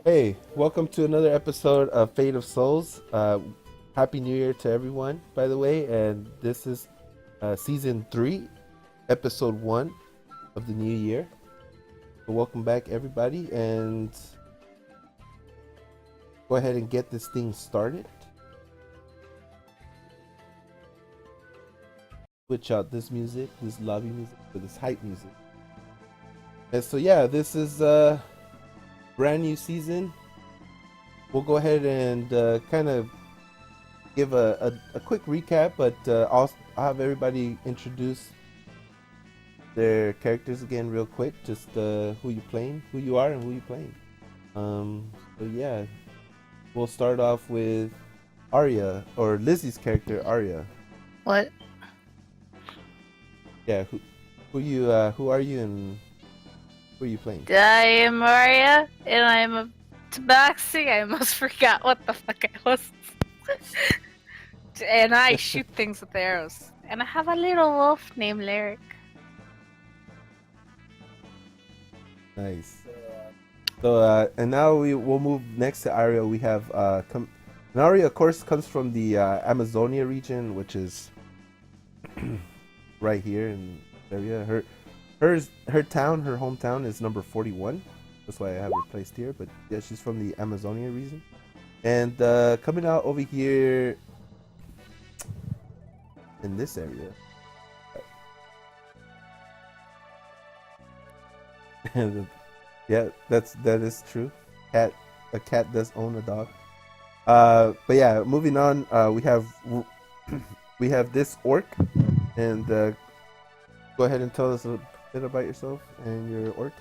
Hey, welcome to another episode of Fate of Souls. Happy New Year to everyone, by the way. And this is season 3, episode 1 of the new year. So, welcome back, everybody. And go ahead and get this thing started. Switch out this music, this lobby music, for this hype music. And so, yeah, this is a brand new season. We'll go ahead and kind of give a quick recap, but I'll have everybody introduce their characters again real quick. Just who you playing, who you are, and who you playing. So yeah, we'll start off with Arya, or Lizzie's character, Arya. What? Yeah, who are you, and who are you playing? I am Maria, and I am a tabaxi. I almost forgot what the fuck I was. And I shoot things with arrows. And I have a little wolf named Lyric. Nice. So and now we'll move next to Arya. We have and Arya, of course, comes from the Amazonia region, which is right here in the area. Her town, her hometown is number 41. That's why I have her placed here. But yeah, she's from the Amazonia region. And coming out over here in this area. Yeah, that is true. A cat does own a dog. But yeah, moving on. We have this orc, and go ahead and tell us a bit about yourself and your orc,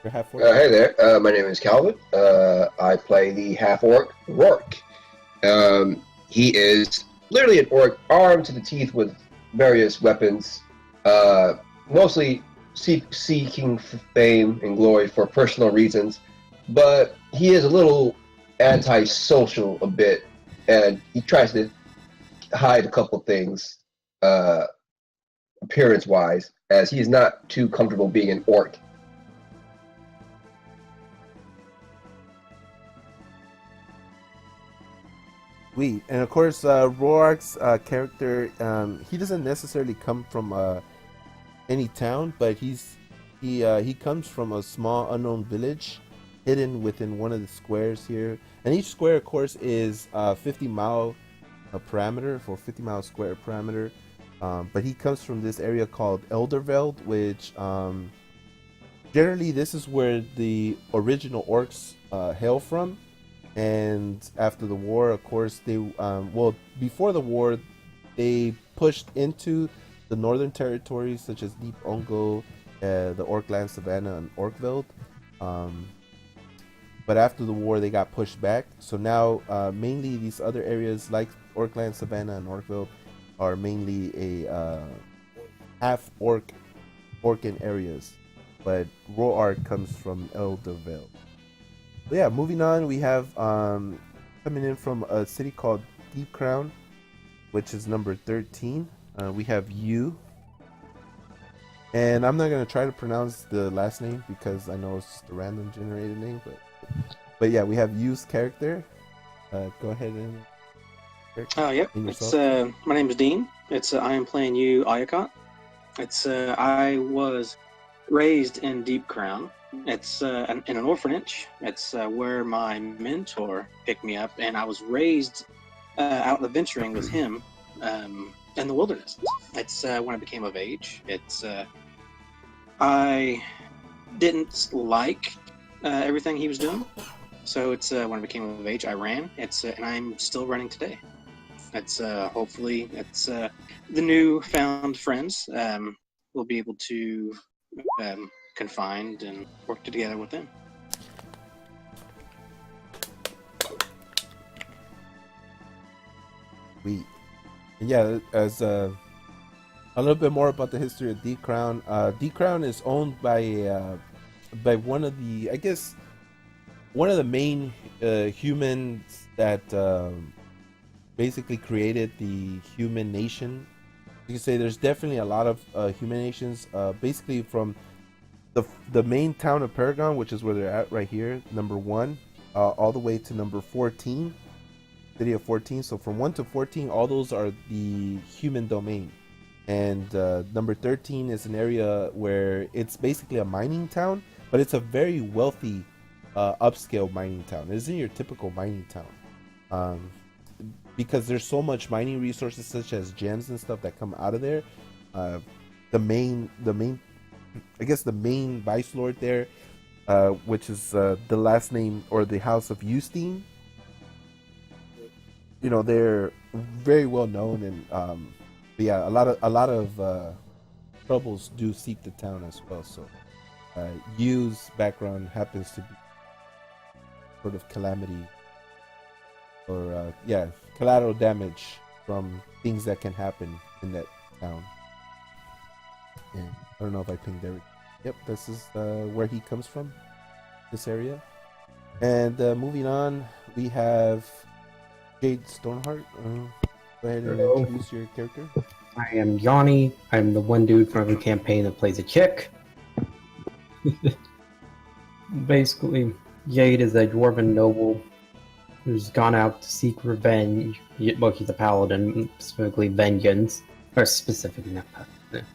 your half orc. Hey there, my name is Calvin. I play the half orc Rourke. He is literally an orc armed to the teeth with various weapons, mostly seeking fame and glory for personal reasons, but he is a little antisocial a bit, and he tries to hide a couple things appearance-wise, as he is not too comfortable being an orc. Sweet. And of course, Roark's character, he doesn't necessarily come from any town, but he comes from a small unknown village hidden within one of the squares here. And each square, of course, is 50-mile parameter, for 50-mile square parameter. But he comes from this area called Elderveld, which generally this is where the original orcs hail from. And after the war, of course, before the war, they pushed into the northern territories such as Deep Ongo, the Orkland Savannah, and Orkveld. But after the war, they got pushed back. So now, mainly these other areas like Orkland Savannah and Orkveld are mainly a half orcan areas. But Roark comes from Elderveld. But yeah, moving on, we have coming in from a city called Deep Crown, which is number 13. We have you. And I'm not going to try to pronounce the last name because I know it's just a random generated name. But yeah, we have you's character. Go ahead and... Yep. It's my name is Dean. It's I am playing you, Ayakot. It's I was raised in Deep Crown. It's in an orphanage. It's where my mentor picked me up, and I was raised out adventuring with him in the wilderness. It's when I became of age. It's I didn't like everything he was doing, so it's when I became of age, I ran. It's and I'm still running today. It's hopefully it's the new found friends will be able to confined and work together with them. Sweet. And yeah, as a little bit more about the history of D Crown. D Crown is owned by one of the, I guess, one of the main humans that basically created the human nation. You can say there's definitely a lot of human nations, basically from the main town of Paragon, which is where they're at right here, number 1. all the way to number 14, city of 14. So from 1 to 14, all those are the human domain. And number 13 is an area where it's basically a mining town, but it's a very wealthy, upscale mining town. It isn't your typical mining town. Um, because there's so much mining resources such as gems and stuff that come out of there. The main I guess the main vice lord there, which is the last name or the house of Eustein. They're very well known, and but yeah, a lot of troubles do seek the town as well. So Yu's background happens to be sort of calamity, or collateral damage from things that can happen in that town. And I don't know if I pinged everything. Yep, this is where he comes from, this area. And moving on, we have Jade Stoneheart. Go ahead and Hello. introduce your character. I am Johnny. I'm the one dude from every campaign that plays a chick. Basically, Jade is a dwarven noble who's gone out to seek revenge. Well, he's a paladin, specifically vengeance. Or specifically, not paladin.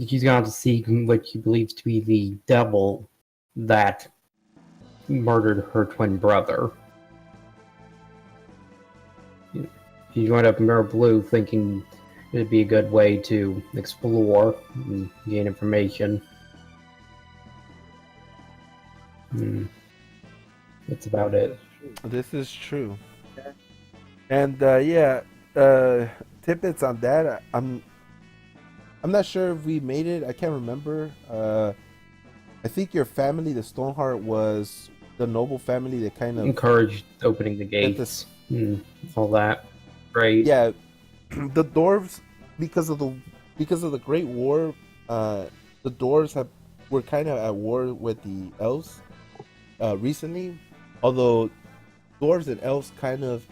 She's gone out to seek what she believes to be the devil that murdered her twin brother. She joined up Mirror Blue thinking it'd be a good way to explore and gain information. That's about it. This is true. And tidbits on that. I'm not sure if we made it. I can't remember. I think your family, the Stoneheart, was the noble family that kind of Encouraged opening the gates and all that. Right. Yeah, the dwarves, because of the Great War, the dwarves were kind of at war with the elves recently. Although dwarves and elves kind of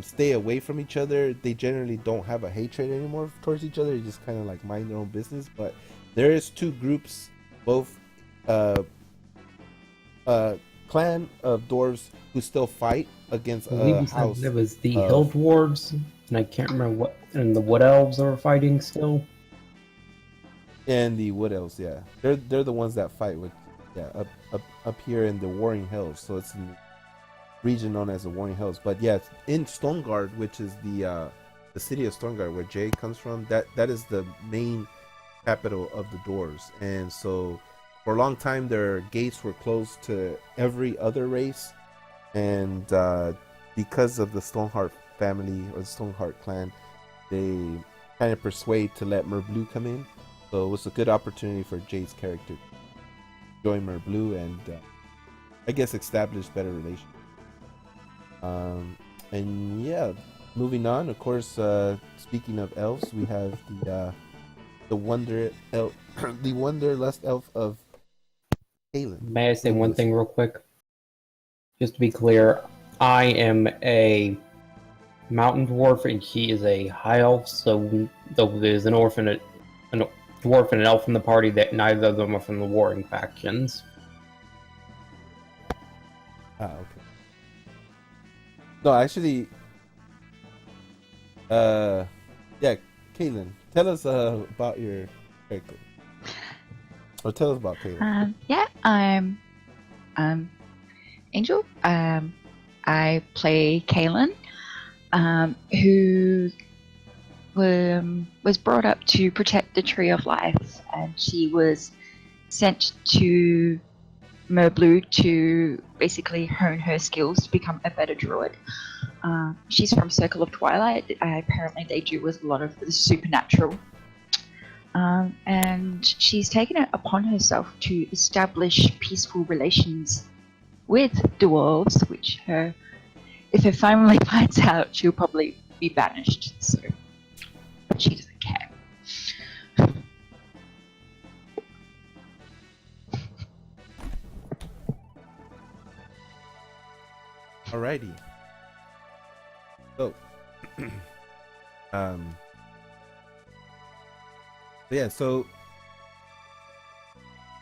stay away from each other, they generally don't have a hatred anymore towards each other. They just kind of like mind their own business. But there is two groups, both clan of dwarves who still fight against I believe you house. said it was the Hill Dwarves, and I can't remember what, and the Wood Elves are fighting still. And the Wood Elves, yeah, they're the ones that fight with, up here in the Warring Hills. So it's in the region known as the Warring Hills. But yeah, in Stoneguard, which is the city of Stoneguard where Jay comes from, that is the main capital of the dwarves. And so for a long time, their gates were closed to every other race. And because of the Stoneheart family or the Stoneheart clan, they kind of persuade to let Merblue come in. So it was a good opportunity for Jade's character to join Merblue and I guess establish better relations. And yeah, moving on. Of course, speaking of elves, we have the wonder elf, the wanderlust elf of Kalen. May I say one thing real quick? Just to be clear, I am a mountain dwarf and he is a high elf, so though there's a dwarf and an elf in the party, that neither of them are from the warring factions. Okay. No, actually, yeah, Caitlin, tell us about your character. Or tell us about Caitlin. I'm Angel. I play Kaylin, who was brought up to protect the Tree of Life, and she was sent to Merblue to basically hone her skills to become a better druid. She's from Circle of Twilight. Apparently they do with a lot of the supernatural. And she's taken it upon herself to establish peaceful relations with dwarves, which if her family finds out, she'll probably be banished. So, but she doesn't care. Alrighty. So, yeah, so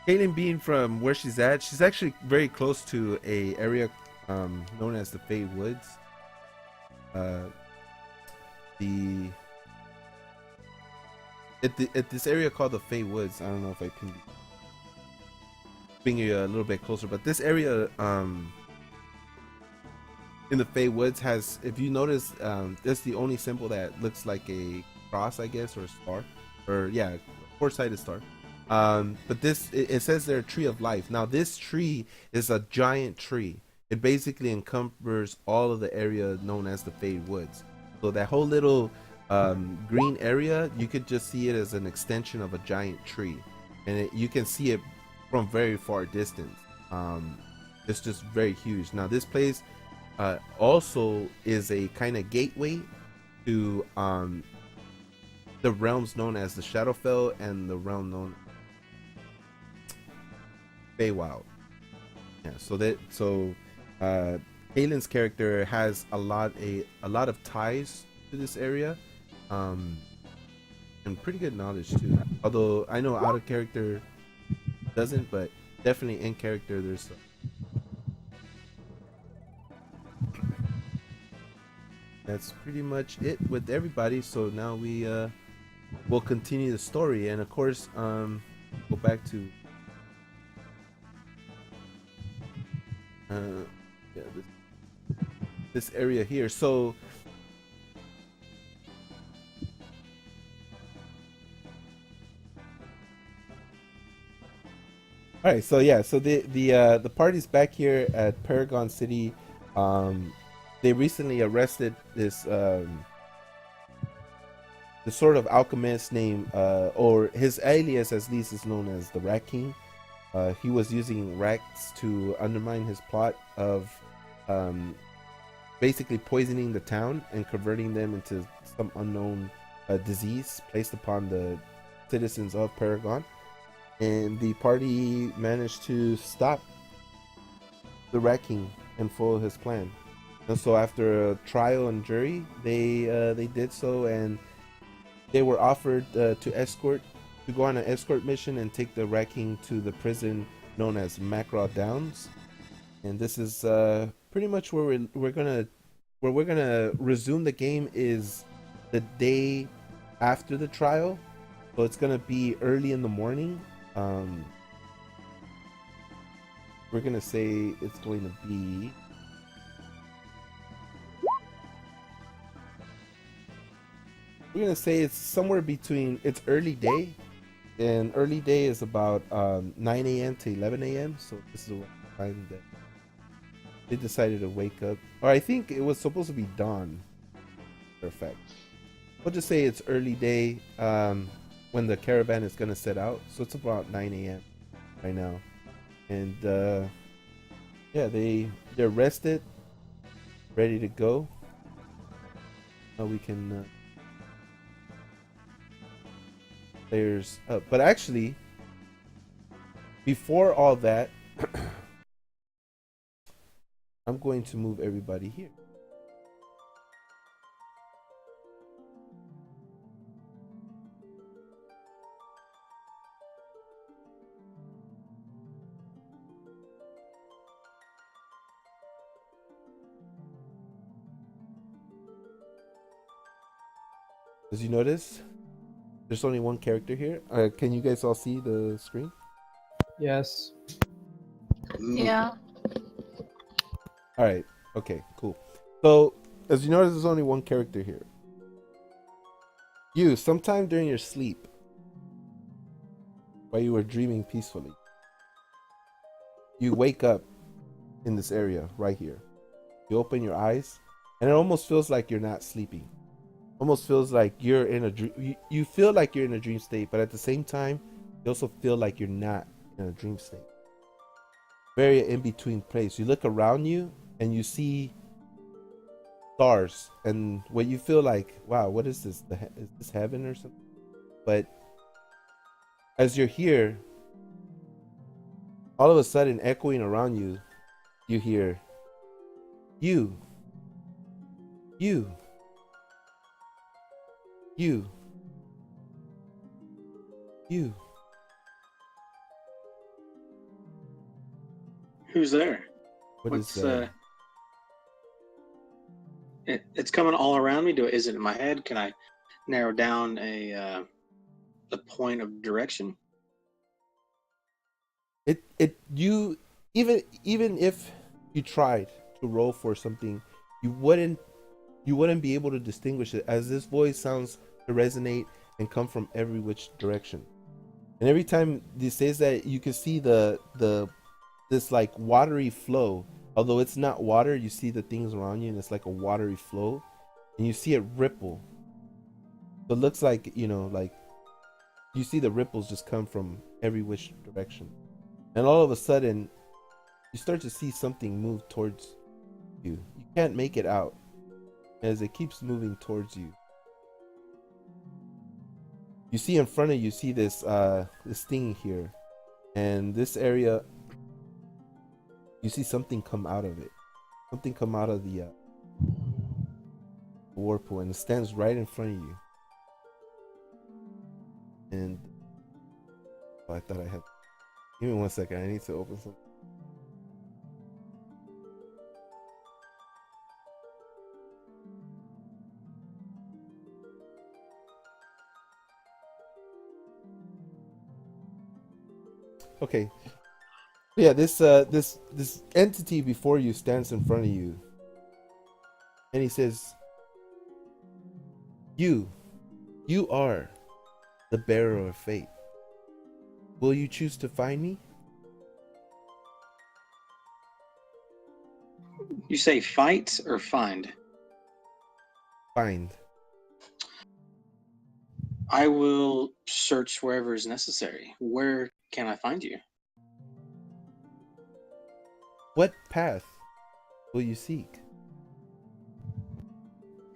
Caitlin being from where she's at, she's actually very close to a area known as the Fey Woods. The at this area called the Fey Woods. I don't know if I can bring you a little bit closer, but this area in the Fey Woods has, if you notice, that's the only symbol that looks like a cross, I guess, or a star, or yeah, four-sided star. But this, it says there, Tree of Life. Now this tree is a giant tree. It basically encompasses all of the area known as the Fey Woods. So that whole little green area, you could just see it as an extension of a giant tree, and you can see it from very far distance. It's just very huge. Now this place also is a kind of gateway to the realms known as the Shadowfell and the realm known Feywild. Yeah, so Kalen's character has a lot of ties to this area, and pretty good knowledge too. Although I know out of character doesn't, but definitely in character there's that's pretty much it with everybody. So now we will continue the story, and of course go back to yeah, this area here. So all right, so yeah, so the party's back here at Paragon City. They recently arrested this the sort of alchemist named or his alias at least is known as the Rat King. He was using rats to undermine his plot of basically poisoning the town and converting them into some unknown disease placed upon the citizens of Paragon. And the party managed to stop the Rat King and follow his plan. And so after a trial and jury, they did so, and they were offered to go on an escort mission and take the Rat King to the prison known as Macraw Downs. And this is pretty much where we're gonna resume the game is the day after the trial. So it's gonna be early in the morning. We're gonna say it's going to be it's somewhere between, it's early day, and early day is about 9 a.m. to 11 a.m. So this is the time that they decided to wake up, or I think it was supposed to be dawn. Perfect. We'll just say it's early day when the caravan is gonna set out. So it's about 9 a.m. right now, and yeah, they're rested, ready to go. Now we can players up, but actually, before all that, I'm going to move everybody here. As you notice, there's only one character here. Can you guys all see the screen? Yes. Yeah. All right. Okay, cool. So, as you notice, there's only one character here. You, sometime during your sleep, while you were dreaming peacefully, you wake up in this area right here. You open your eyes, and it almost feels like you're not sleeping. Almost feels like you're in a dream. You feel like you're in a dream state, but at the same time, you also feel like you're not in a dream state. Very in between place. You look around you and you see stars, and what you feel like, wow, what is this? Is this heaven or something? But as you're here, all of a sudden, echoing around you, you hear, you. Who's there? What is What's that? It's coming all around me. Is it in my head? Can I narrow down a point of direction? You even if you tried to roll for something, you wouldn't be able to distinguish it, as this voice sounds to resonate and come from every which direction. And every time it says that, you can see this like watery flow. Although it's not water, you see the things around you, and it's like a watery flow, and you see it ripple. So it looks like, like you see the ripples just come from every which direction. And all of a sudden, you start to see something move towards you. You can't make it out as it keeps moving towards you. You see in front of you, see this thing here, and this area, you see something come out of it. Something come out of the whirlpool, and it stands right in front of you. And I thought I had. Give me 1 second. I need to open something. Okay. Yeah, this entity before you stands in front of you, and he says, "You are the bearer of fate. Will you choose to find me?" You say fight or find? Find. I will search wherever is necessary. Where can I find you? What path will you seek?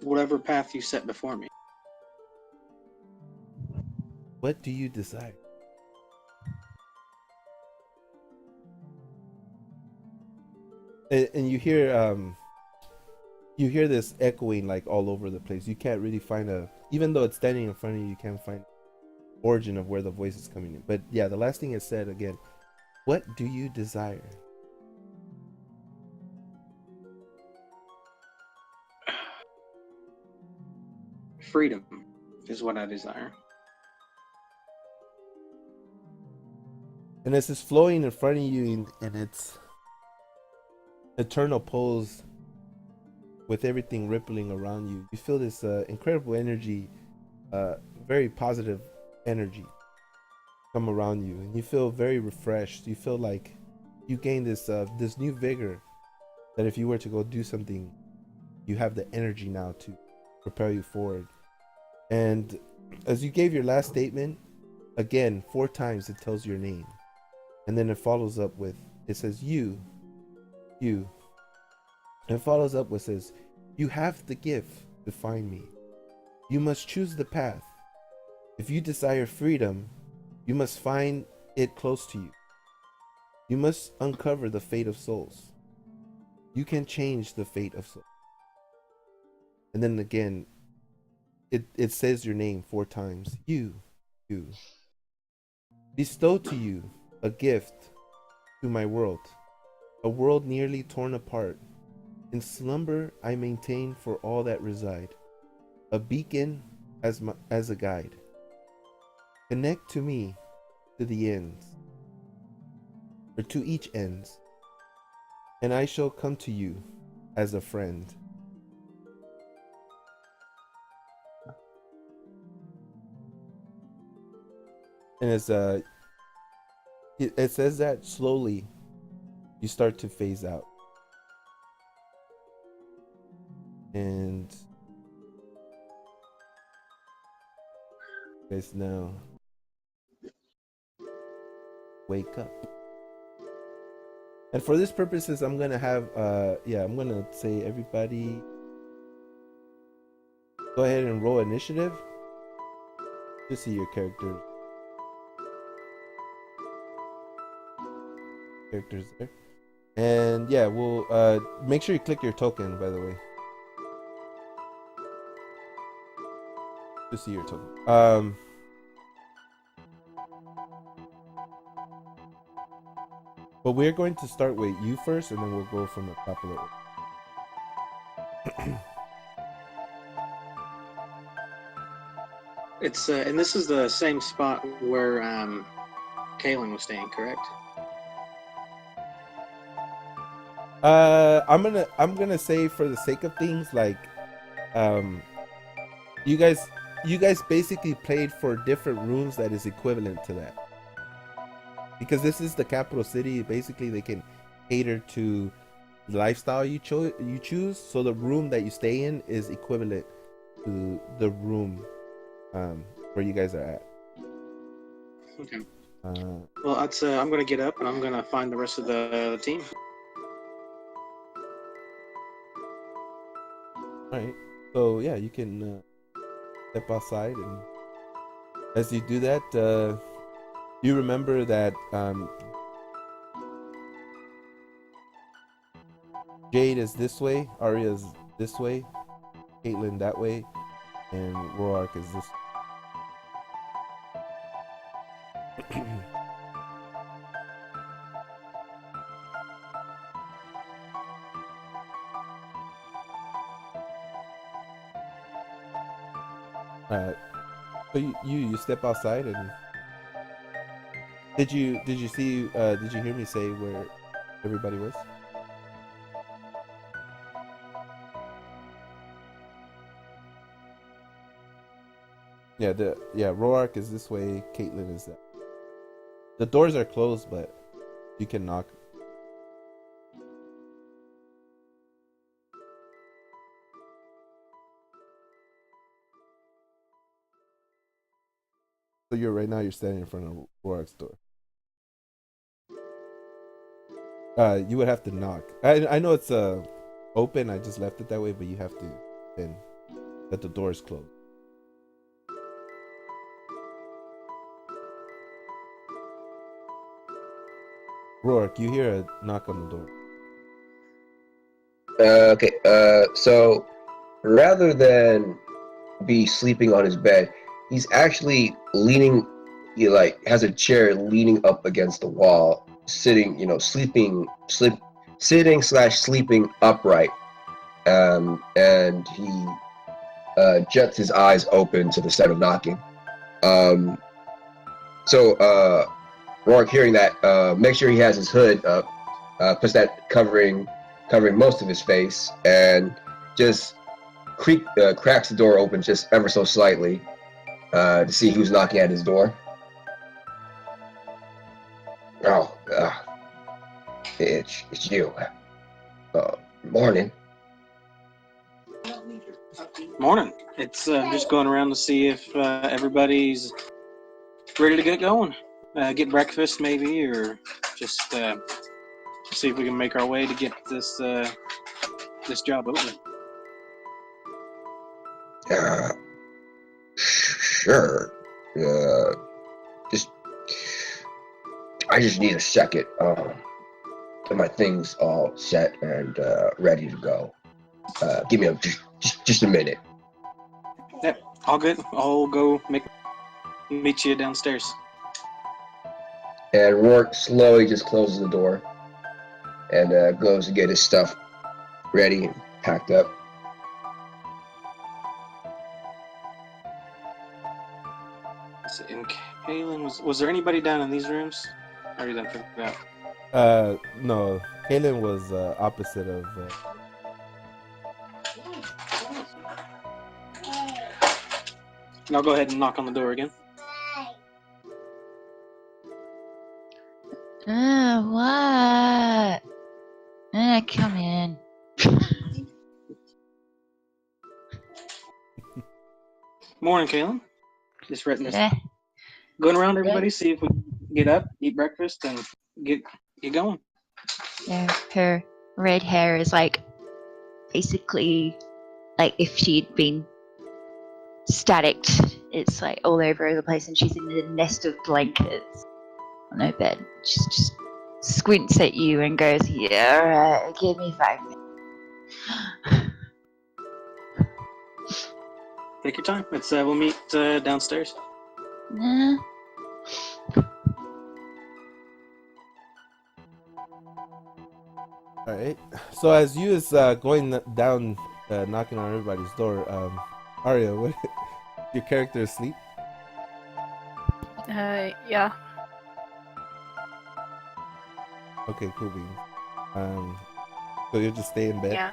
Whatever path you set before me. What do you desire? And you hear this echoing like all over the place. You can't really find even though it's standing in front of you, you can't find origin of where the voice is coming in. But yeah, the last thing it said again, what do you desire? Freedom is what I desire. And as it's flowing in front of you in its eternal pose, with everything rippling around you, you feel this incredible energy, very positive energy come around you, and you feel very refreshed. You feel like you gain this new vigor, that if you were to go do something, you have the energy now to propel you forward. And as you gave your last statement, again 4 times it tells your name, and then it follows up with, it says you, and follows up with, says, you have the gift to find me. You must choose the path. If you desire freedom, you must find it close to you. You must uncover the fate of souls. You can change the fate of souls. And then again, it says your name 4 times. You. Bestow to you a gift to my world, a world nearly torn apart. In slumber I maintain for all that reside, a beacon as a guide. Connect to me to the ends, or to each ends, and I shall come to you as a friend. And as it says that, slowly you start to phase out, and guys now wake up. And for this purposes, I'm gonna have I'm gonna say, everybody go ahead and roll initiative to see your characters there. And yeah, we'll make sure you click your token, by the way, to see your token. But we're going to start with you first, and then we'll go from the top of the order. It's and this is the same spot where Kaylin was staying, correct? I'm gonna say for the sake of things, like, you guys basically played for different rooms that is equivalent to that, because this is the capital city. Basically, they can cater to the lifestyle you choose. So the room that you stay in is equivalent to the room where you guys are at. Okay. Uh, Well, that's I'm gonna get up and I'm gonna find the rest of the team. all right. So yeah, you can step outside, and as you do that, you remember that Jade is this way, Arya's this way, Caitlin that way, and Roark is this. So you step outside, and did you see did you hear me say where everybody was? Yeah, Roark is this way, Caitlin is that. The doors are closed, but you can knock. So you're standing in front of Roark's door. You would have to knock. I know it's open. I just left it that way, but you have to then that the door is closed. Roark, you hear a knock on the door. Okay. So rather than be sleeping on his bed, he's actually leaning. He like has a chair leaning up against the wall, sitting. Sitting slash sleeping upright. And he jets his eyes open to the sound of knocking. So Rourke, hearing that, makes sure he has his hood up, puts that covering most of his face, and just cracks the door open just ever so slightly to see who's knocking at his door. Oh, it's you. Morning. Morning. It's I'm just going around to see if everybody's ready to get going. Get breakfast maybe, or just see if we can make our way to get this this job over. Sure. Just I just need a second. Get my things all set and ready to go. Give me just a minute. Yep, all good. I'll go meet you downstairs. And Rourke slowly just closes the door and goes to get his stuff ready and packed up. And Kaylin, was there anybody down in these rooms? I already done figured out. No, Kaylin was opposite of. And I'll go ahead and knock on the door again. What? Come in. Morning, Kaylin. Just Yeah. going around everybody, see if we can get up, eat breakfast, and get going. Yeah, her red hair is like basically like if she'd been staticked. It's like all over the place, and she's in a nest of blankets on her bed. She just squints at you and goes, "Yeah, alright, give me 5 minutes." Take your time. It's we'll meet downstairs. Nah. All right. So as you is going down, knocking on everybody's door, Arya, what, your character asleep? Yeah. Okay, cool beans. So you'll just stay in bed, Yeah.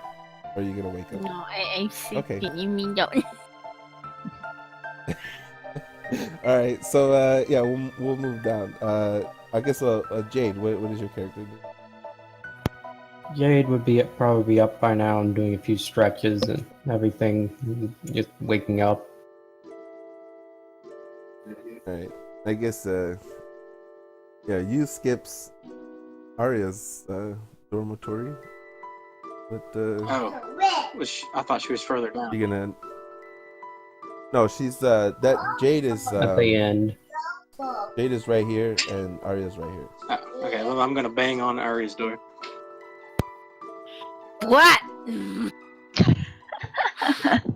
or are you gonna wake up? No, I'm Okay. sleeping. You mean don't? All right. So yeah, we'll move down. I guess Jade. What is your character do? Jade would probably be up by now and doing a few stretches and everything, just waking up. All right. I guess yeah, you skips Arya's dormitory. But Oh, I thought she was further down. you're gonna. No, she's that Jade is At the end. Jade is right here and Arya's right here. Okay, well, I'm gonna bang on Ari's door. What?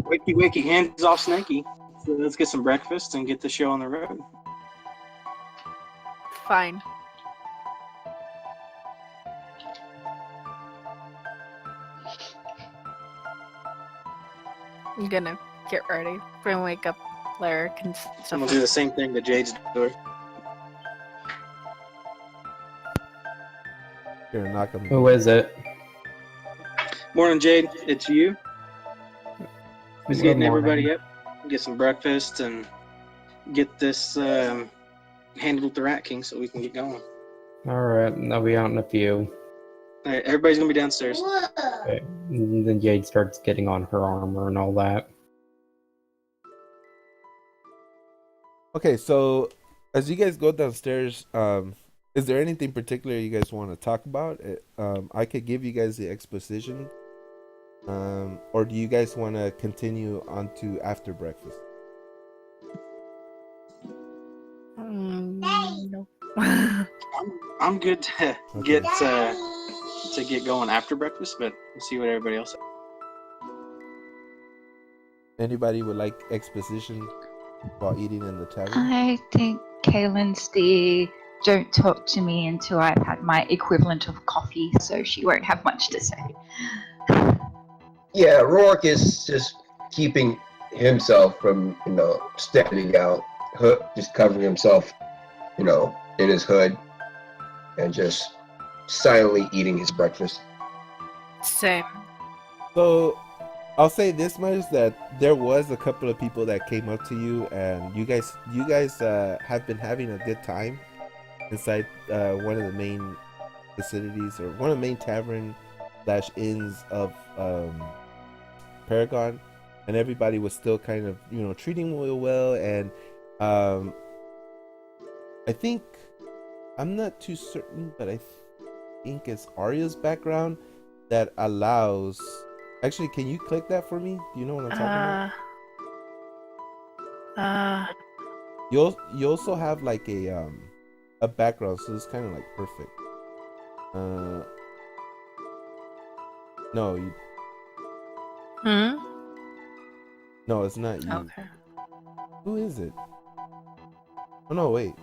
Wakey, wakey, hands off, Snakey. So let's get some breakfast and get the show on the road. Fine. I'm gonna get ready. We're gonna wake up Lyric and And stuff. we'll do the same thing to Jade's door. You're gonna knock on the Who is it? Morning, Jade. It's you. Just Good getting morning. everybody up, get some breakfast, and get this handled with the Rat King so we can get going. Alright, I'll be out in a few. All right, everybody's gonna be downstairs. Okay. And then Jade starts getting on her armor and all that. Okay, so as you guys go downstairs, is there anything particular you guys want to talk about? I could give you guys the exposition, or do you guys want to continue on to after breakfast? No. I'm good to Okay. get going after breakfast, but we'll see what everybody else. Anybody would like exposition while eating in the tavern? I think Kaylin's the don't talk to me until I've had my equivalent of coffee, so she won't have much to say. Yeah, Rourke is just keeping himself from, standing out, just covering himself, in his hood, and just silently eating his breakfast. Same. So I'll say this much, that there was a couple of people that came up to you, and you guys have been having a good time inside one of the main facilities, or one of the main tavern / inns of Paragon, and everybody was still kind of treating you well, and I think, I'm not too certain, but I think it's Arya's background that allows. Actually, can you click that for me? Do you know what I'm talking about? You also have like a background, so it's kind of like perfect. No, no, it's not you. Okay. Who is it? Oh no, wait.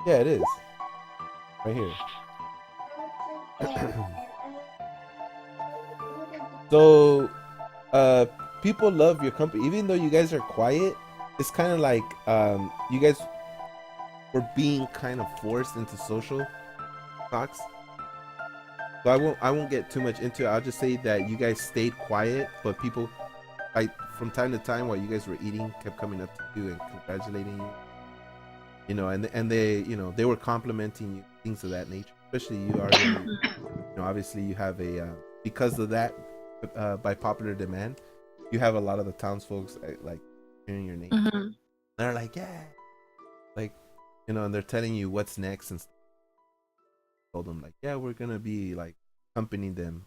Yeah, it is. Right here. So, people love your company, even though you guys are quiet. It's kind of like you guys were being kind of forced into social talks. So I won't get too much into it. I'll just say that you guys stayed quiet, but people, like, from time to time while you guys were eating, kept coming up to you and congratulating you. And they they were complimenting you, things of that nature. Especially you already, obviously you have a because of that, by popular demand, you have a lot of the townsfolk like hearing your name. They're like, yeah, like, and they're telling you what's next and stuff. Told them like, yeah, we're gonna be like accompanying them,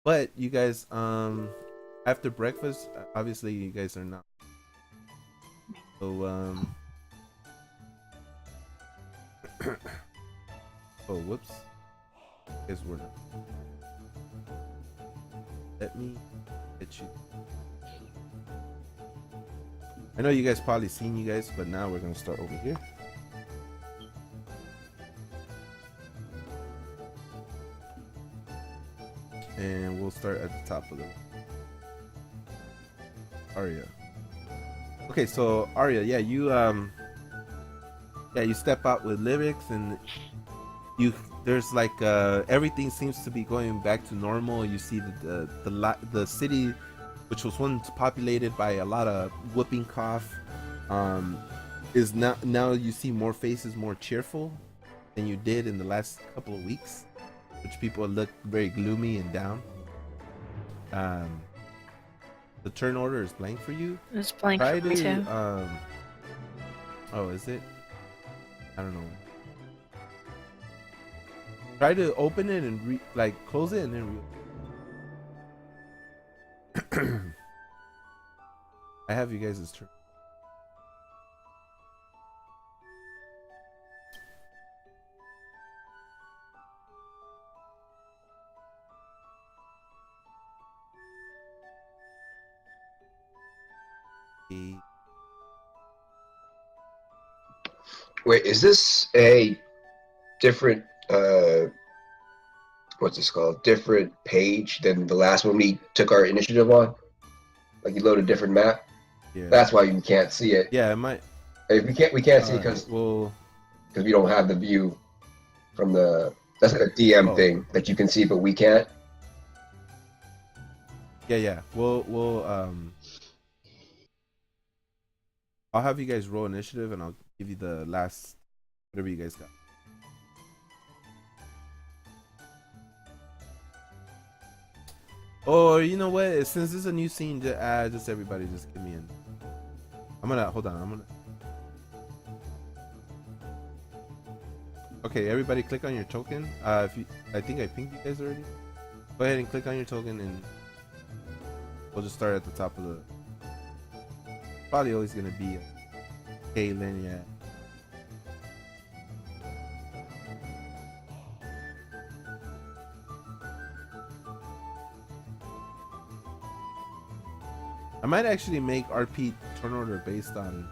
but you guys, after breakfast, obviously you guys are not. So oh, whoops. Guess we're not. Let me get you. I know you guys probably seen you guys, but now we're gonna start over here. And we'll start at the top of the Arya. Okay, so Arya, yeah, you Yeah, you step out with lyrics, and there's like everything seems to be going back to normal. You see the city, which was once populated by a lot of whooping cough, is now you see more faces more cheerful than you did in the last couple of weeks, which people look very gloomy and down. The turn order is blank for you. It's blank Try for me to too. oh, is it? I don't know. Try to open it and close it and then I have you guys' turn. Wait, is this a different what's this called? Different page than the last one we took our initiative on? Like you load a different map? Yeah. That's why you can't see it. Yeah, it might. We can't see it Right, well, because we don't have the view from the. That's like a DM thing that you can see, but we can't. Yeah. We'll I'll have you guys roll initiative, and I'll give you the last whatever you guys got. Or you know what? Since this is a new scene, just everybody just give me in. I'm gonna hold on. I'm gonna. Okay, everybody, click on your token. If you, I think I pinged you guys already. Go ahead and click on your token, and we'll just start at the top of the. Probably always gonna be Kaylin, yeah. I might actually make RP turn order based on.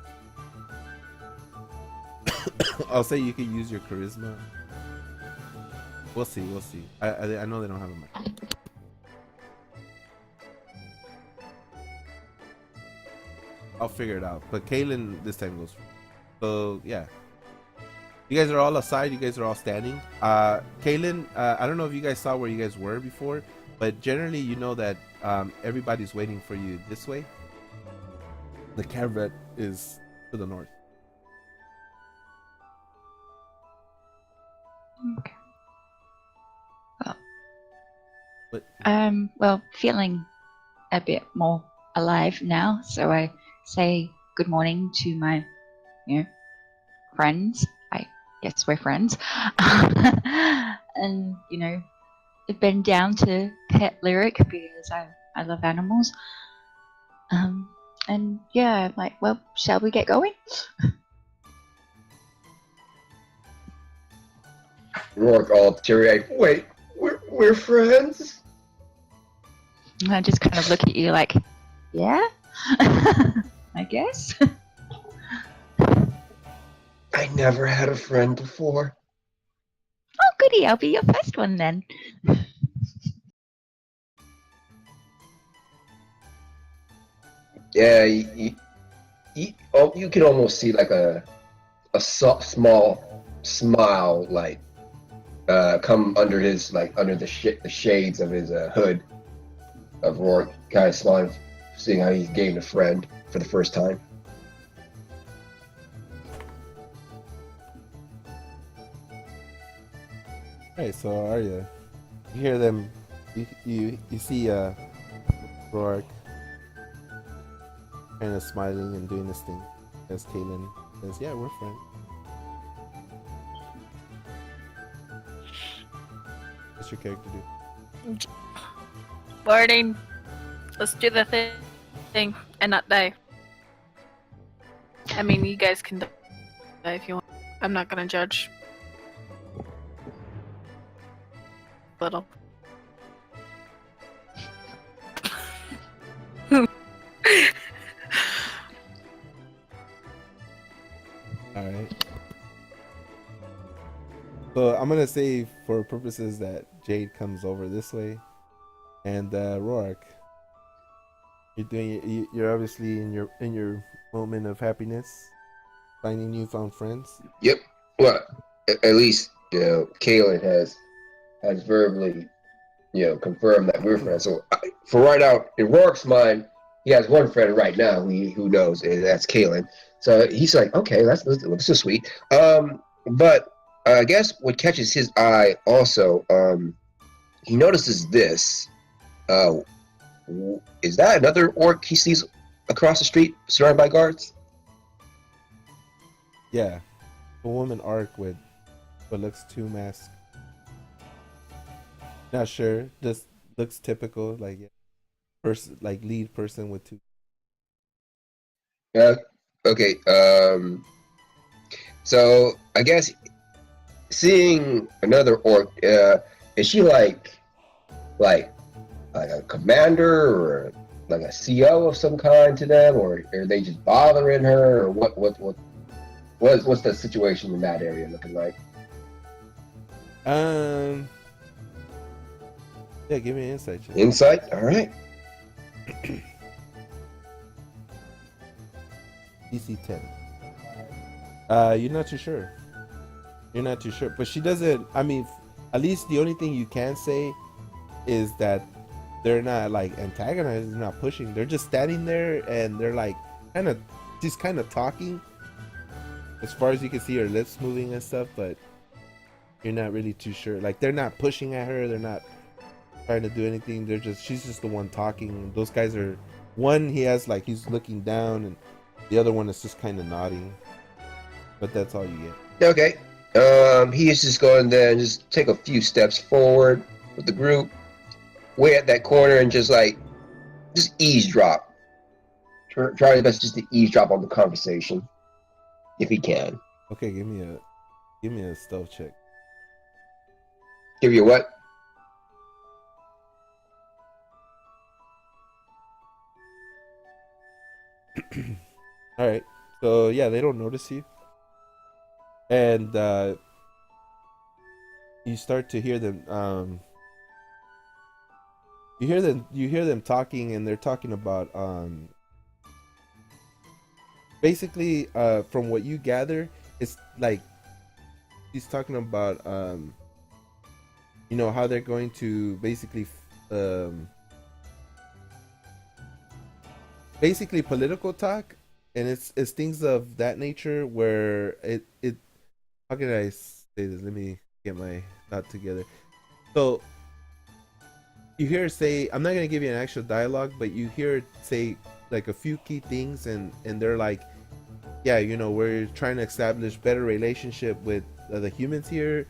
I'll say you can use your charisma. We'll see. We'll see. I know they don't have a mic. I'll figure it out. But Kaylin this time goes first. So yeah. You guys are all aside. You guys are all standing. Kaylin, I don't know if you guys saw where you guys were before, but generally you know that everybody's waiting for you this way. The caravan is to the north. Okay. Well, feeling a bit more alive now, so I say good morning to my, friends. I guess we're friends. And, I've been down to pet Lyric because I love animals. And yeah, I'm like, well, shall we get going? Rourke all teary-eyed. Wait, we're friends? And I just kind of look at you like, yeah, I guess. I never had a friend before. Oh, goody, I'll be your first one then. Yeah, you can almost see like a small smile like come under his under the shades of his hood of Rourke, kind of smiling, seeing how he's gained a friend for the first time. Alright, so Arya, you hear them, you see Rourke kind of smiling and doing this thing as Kaylin says, yeah, we're friends. What's your character do? Morning. Let's do the thing and not die. I mean, you guys can die if you want. I'm not gonna judge. Little. Alright. So I'm gonna say for purposes that Jade comes over this way, and Rourke, you're obviously in your moment of happiness. Finding newfound friends. Yep. Well, at least Kalen has verbally confirmed that we're friends. So for right now, in Rourke's mind, he has one friend right now who knows, and that's Kalen. So he's like, okay, that's so sweet. But I guess what catches his eye also, he notices this. Is that another orc he sees across the street, surrounded by guards? Yeah, a woman arc with what looks two masks. Not sure. Just looks typical, like person, like lead person with two. Okay. So I guess seeing another orc, is she like a commander or like a CO of some kind to them, or are they just bothering her, or what's the situation in that area looking like? Yeah, give me an insight check. Insight. All right. DC 10. You're not too sure. You're not too sure, but she doesn't. I mean, at least the only thing you can say is that they're not like antagonizing, they're not pushing. They're just standing there and they're like just kind of talking. As far as you can see, her lips moving and stuff, but you're not really too sure. Like they're not pushing at her. They're not trying to do anything. She's just the one talking. Those guys are one. He has like he's looking down, and the other one is just kind of nodding. But that's all you get. Okay. He is just going there and just take a few steps forward with the group, way at that corner, and just eavesdrop. Try his best just to eavesdrop on the conversation, if he can. Okay, give me a stealth check. Give you what? All right. So yeah, they don't notice you, and you start to hear them. You hear them talking, and they're talking about basically from what you gather, it's like he's talking about how they're going to basically political talk, and it's things of that nature where it how can I say this? Let me get my thought together. So you hear her say, I'm not gonna give you an actual dialogue, but you hear her say like a few key things, and they're like, yeah, we're trying to establish better relationship with the humans here.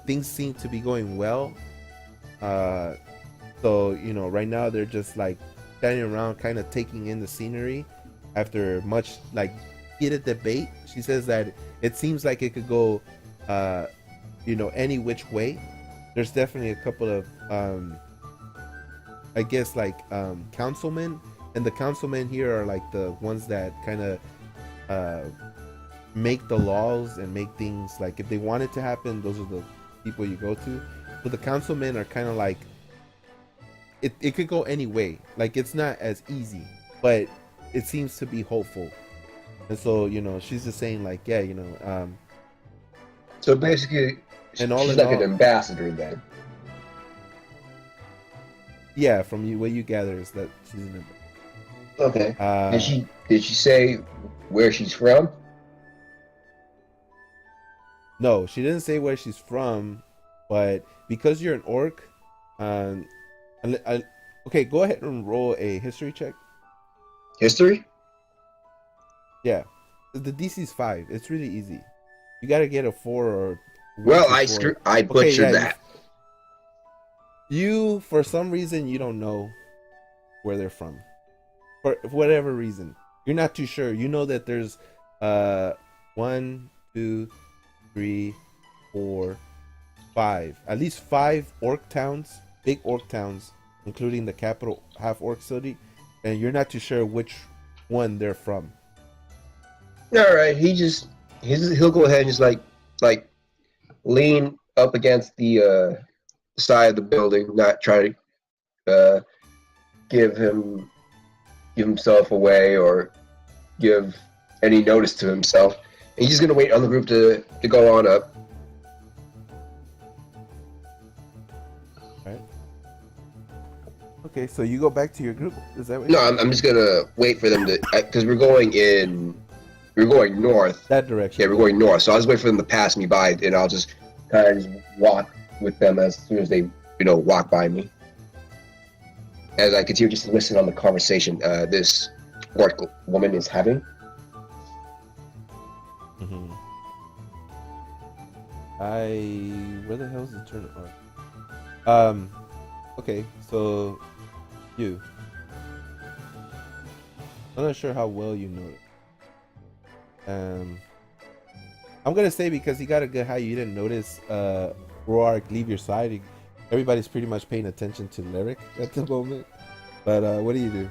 Things seem to be going well. So right now they're just like standing around, kind of taking in the scenery after much like heated debate. She says that it seems like it could go, any which way. There's definitely a couple of, I guess councilmen, and the councilmen here are like the ones that kind of make the laws and make things like if they want it to happen, those are the people you go to. But the councilmen are kind of like it could go any way. Like it's not as easy, but it seems to be hopeful. And so she's just saying like, yeah, So basically, and all she's in like all, an ambassador then. Yeah, from what you gather is that she's an Okay. Did she say where she's from? No, she didn't say where she's from, but because you're an orc, okay, go ahead and roll a history check. History? Yeah, the DC's 5. It's really easy. You got to get a 4 or. Well, I butchered that. You for some reason you don't know where they're from, for whatever reason. You're not too sure. You know that there's 1, 2, 3, 4, 5, at least 5 orc towns, big orc towns, including the capital half orc city, and you're not too sure which one they're from. All right, he'll go ahead and just like lean up against the side of the building, not try to give himself away or give any notice to himself. And he's just gonna wait on the group to go on up. Right. Okay, so you go back to your group. Is that what? No, I'm just gonna wait for them to, because we're going north. That direction. Yeah, we're going north. So I'll just wait for them to pass me by, and I'll just kind of just walk with them as soon as they, walk by me. As I continue just to listen on the conversation this orc woman is having. Mm-hmm. Where the hell is the turnip? Okay, so you. I'm not sure how well you know it. I'm gonna say because you got a good high, you didn't notice Roark leave your side. Everybody's pretty much paying attention to Lyric at the moment. But what do you do?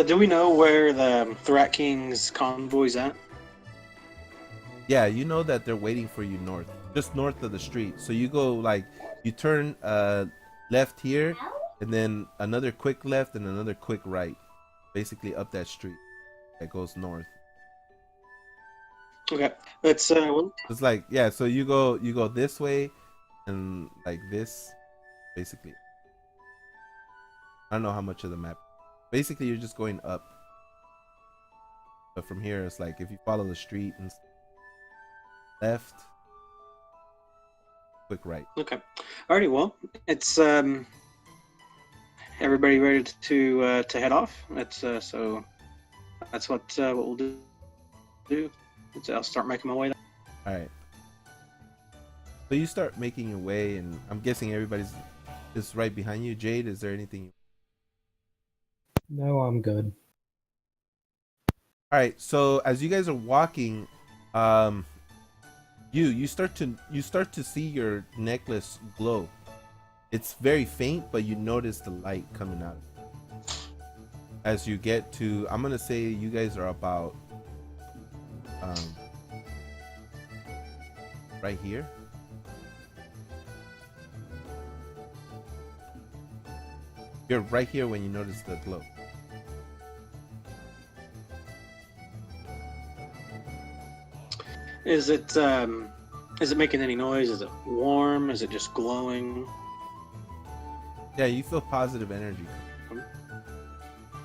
Do we know where the Thrak King's convoy's at? Yeah, you know that they're waiting for you just north of the street. So you go you turn left here, and then another quick left and another quick right, basically up that street that goes north. Okay, that's It's so you go this way, and like this, basically. I don't know how much of the map. Basically, you're just going up. But from here, it's like if you follow the street and left, quick right. Okay. Alrighty, well, it's everybody ready to head off? So that's what we'll do. I'll start making my way. All right. So you start making your way, and I'm guessing everybody's just right behind you. Jade, is there anything? No, I'm good. All right. So as you guys are walking, you start to see your necklace glow. It's very faint, but you notice the light coming out. As you get to, I'm gonna say you guys are about right here. You're right here when you notice the glow. Is it making any noise? Is it warm? Is it just glowing? Yeah, you feel positive energy.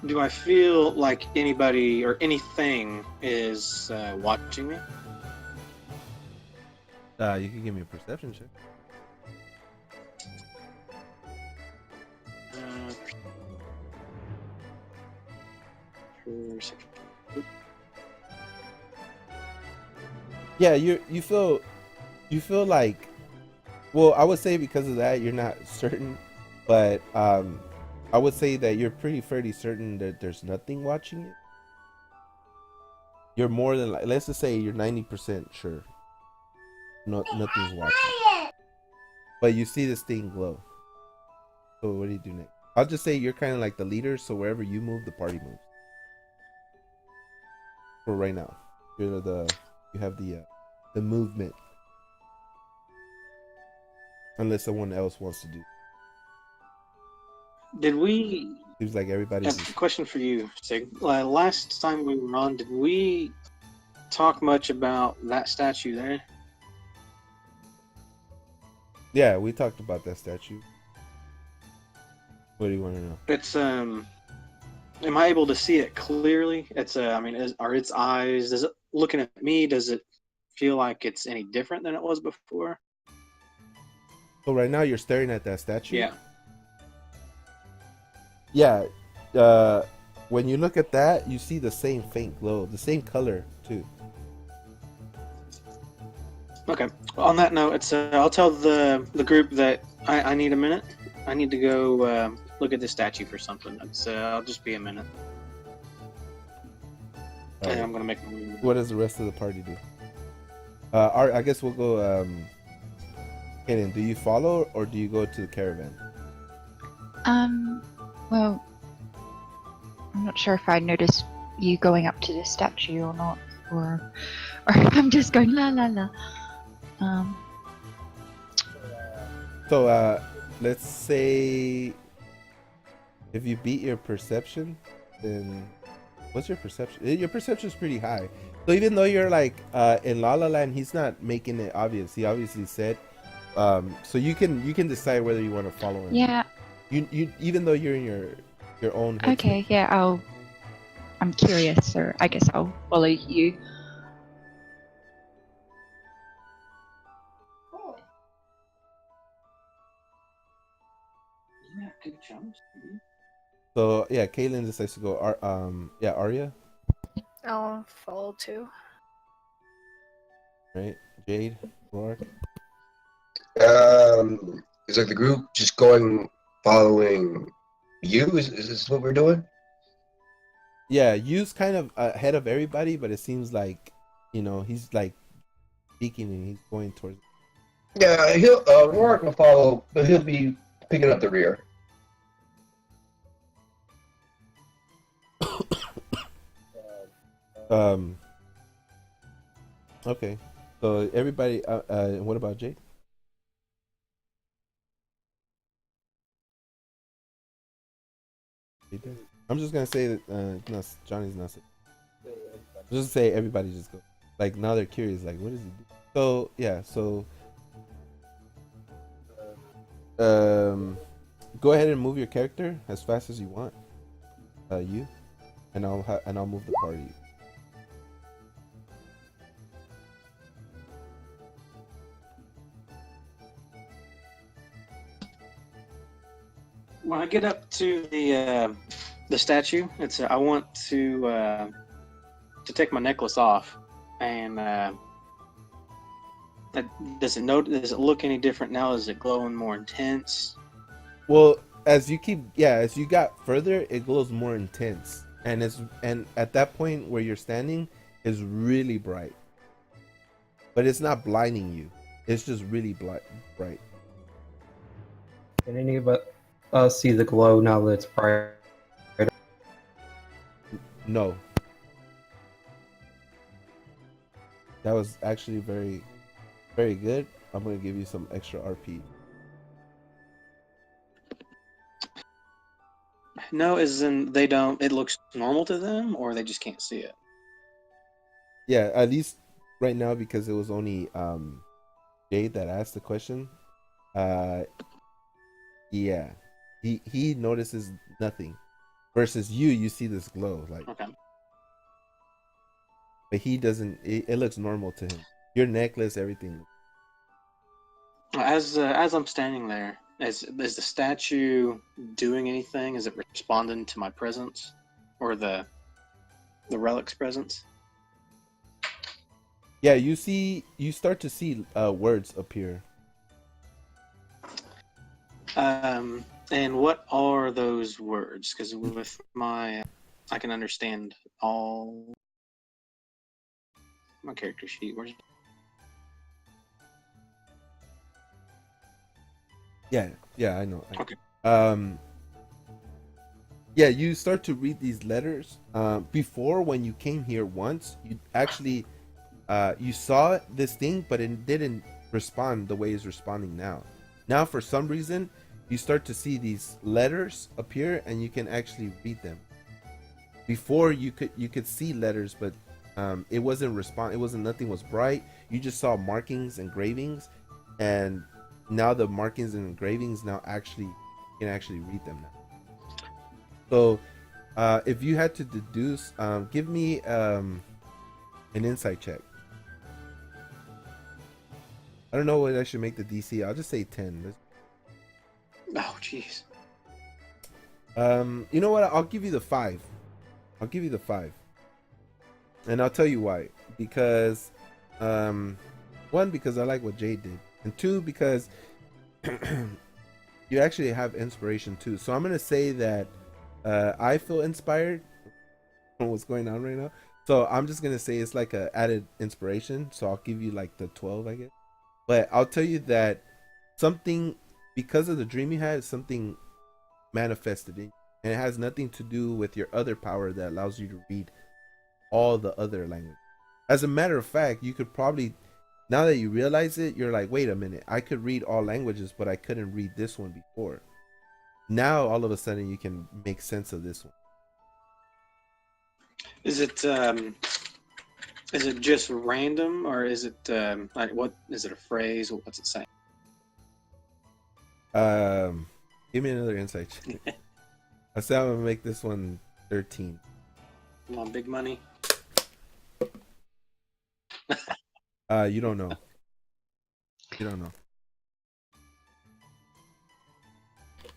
Do I feel like anybody or anything is watching me? You can give me a perception check. Perception. Yeah, you feel like, well, I would say because of that you're not certain, but I would say that you're fairly certain that there's nothing watching you. You're more than let's just say you're 90% sure. Nothing's watching. But you see this thing glow. So what do you do next? I'll just say you're kind of like the leader, so wherever you move, the party moves. For right now, you have the movement, unless someone else wants to do. Did we? Seems like everybody's. A question for you, Sig. Last time we were on, did we talk much about that statue there? Yeah, we talked about that statue. What do you want to know? It's am I able to see it clearly? It's are its eyes? Does it looking at me? Does it feel like it's any different than it was before? So right now you're staring at that statue. Yeah. Yeah. When you look at that, you see the same faint glow, the same color too. Okay. On that note, it's I'll tell the group that I need a minute. I need to go look at this statue for something. I'll just be a minute. And I'm gonna make. What does the rest of the party do? I guess we'll go. Kaden, do you follow or do you go to the caravan? Well, I'm not sure if I noticed you going up to the statue or not, or if I'm just going la la la. So let's say if you beat your perception, then What's your perception? Your perception is pretty high. So even though you're like in La La Land, he's not making it obvious. He obviously said, so you can decide whether you want to follow him. Yeah. You even though you're in your own head Okay. space. Yeah. I'm curious, so I guess I'll follow you. Yeah, good chance. So yeah, Kaylin decides to go. Arya, I'll follow too. right? Jade, Rourke. Is like the group just going following you? Is this what we're doing? Yeah, Yu's kind of ahead of everybody, but it seems like he's like speaking and he's going towards. Yeah, he'll Rourke will follow, but he'll be picking up the rear. Okay, so everybody. What about Jade? I'm just gonna say that no, Johnny's not. Just say everybody just go. Like now they're curious. Like what does he do? So yeah. So go ahead and move your character as fast as you want. You, and I'll move the party. When I get up to the statue, it's I want to take my necklace off, and does it look any different now? Is it glowing more intense? Well, as you got further, it glows more intense, and at that point where you're standing is really bright, but it's not blinding you. It's just really bright. Can any of us see the glow now that it's bright? No. That was actually very, very good. I'm gonna give you some extra RP. No, as in they don't. It looks normal to them, or they just can't see it. Yeah, at least right now because it was only Jade that asked the question. Yeah, he notices nothing. Versus you see this glow like. Okay. But he doesn't. It looks normal to him. Your necklace, everything. As I'm standing there, is the statue doing anything? Is it responding to my presence, or the relic's presence? Yeah, you start to see words appear. And what are those words? Because with I can understand all my character sheet. Where's Yeah, I know. Okay. Yeah, you start to read these letters. Before, when you came here once, you actually you saw this thing, but it didn't respond the way it's responding now. Now, for some reason, you start to see these letters appear, and you can actually read them. Before, you could see letters, but it wasn't respond. It wasn't nothing was bright. You just saw markings, engravings, and now the markings and engravings now actually you can actually read them now. So, if you had to deduce, give me an insight check. I don't know what I should make the DC. I'll just say 10. Oh, jeez. You know what? I'll give you the 5. I'll give you the 5. And I'll tell you why. Because, one, because I like what Jade did. And 2, because you actually have inspiration too. So I'm going to say that I feel inspired from what's going on right now. So I'm just going to say it's like a added inspiration. So I'll give you like the 12, I guess. But I'll tell you that something, because of the dream you had, something manifested in you. And it has nothing to do with your other power that allows you to read all the other languages. As a matter of fact, you could probably, now that you realize it, you're like, wait a minute, I could read all languages, but I couldn't read this one before. Now, all of a sudden, you can make sense of this one. Is it just random, or is it like what is it a phrase? What's it saying? Give me another insight check. I said I'm gonna make this one 13. Come on, big money. You don't know. You don't know.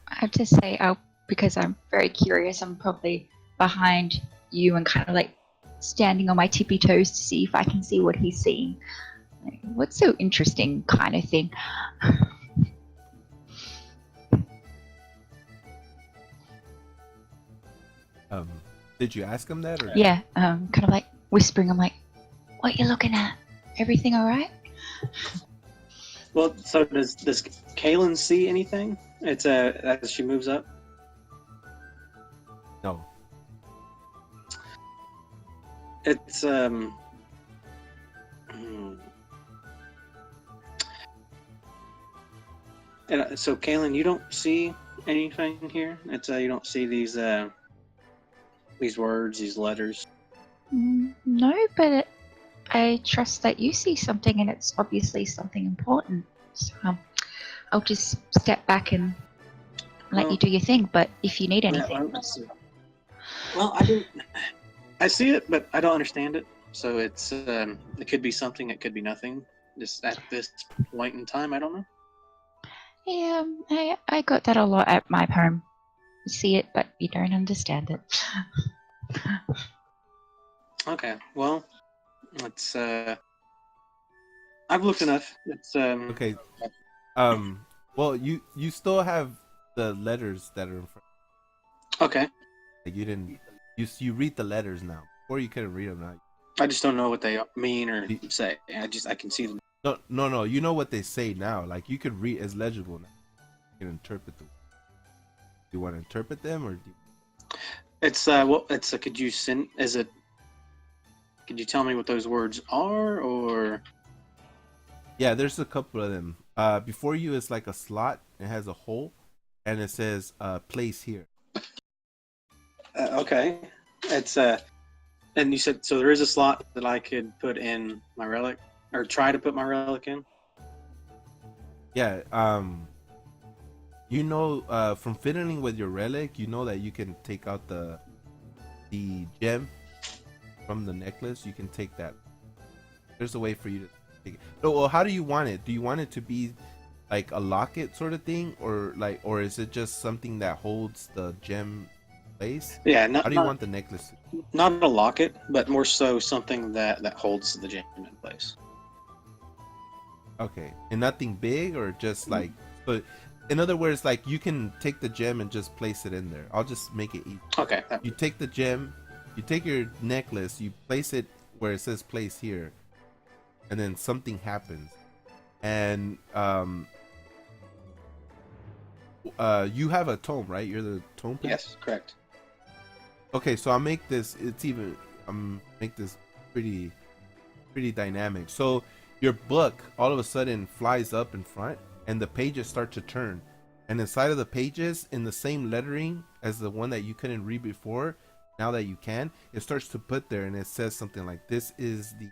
I have to say, because I'm very curious, I'm probably behind you and kind of like standing on my tippy toes to see if I can see what he's seeing. Like, what's so interesting, kind of thing. Did you ask him that? Or? Yeah, kind of like whispering. I'm like, "What you looking at? Everything all right?" Well, so does Kaylin see anything? It's as she moves up. No. It's hmm. And so Kaylin, you don't see anything here. It's you don't see these words, these letters. No, but I trust that you see something, and it's obviously something important. So I'll just step back and let you do your thing. But if you need anything, well, I see it, but I don't understand it. So it's it could be something, it could be nothing. Just at this point in time, I don't know. yeah, I got that a lot at my home. You see it, but you don't understand it. Okay, well, it's I've looked enough. It's Okay. Well, you still have the letters that are in front. Okay. Like you didn't. You read the letters now. Before you couldn't read them now. I just don't know what they mean or say. I can see them. No. You know what they say now. Like you could read. It's legible now. You can interpret them. Do you want to interpret them or? It's could you send? Could you tell me what those words are, or? Yeah, there's a couple of them. Before you is like a slot. It has a hole, and it says "place here." Okay, it's and you said so there is a slot that I could put in my relic, or try to put my relic in. Yeah. You know, from fiddling with your relic, you know that you can take out the gem from the necklace. You can take that. There's a way for you to take it. So, well, how do you want it? Do you want it to be like a locket sort of thing, or is it just something that holds the gem in place? Yeah, How do you want the necklace? Not a locket, but more so something that holds the gem in place. Okay, and nothing big, or just like, but in other words, like you can take the gem and just place it in there. I'll just make it easy. Okay. You take the gem, you take your necklace, you place it where it says place here, and then something happens, and you have a tome, right? You're the tome player? Yes, correct. Okay, so I'll make this. Make this pretty dynamic. So your book all of a sudden flies up in front, and the pages start to turn, and inside of the pages, in the same lettering as the one that you couldn't read before, now that you can, it starts to put there, and it says something like, "This is the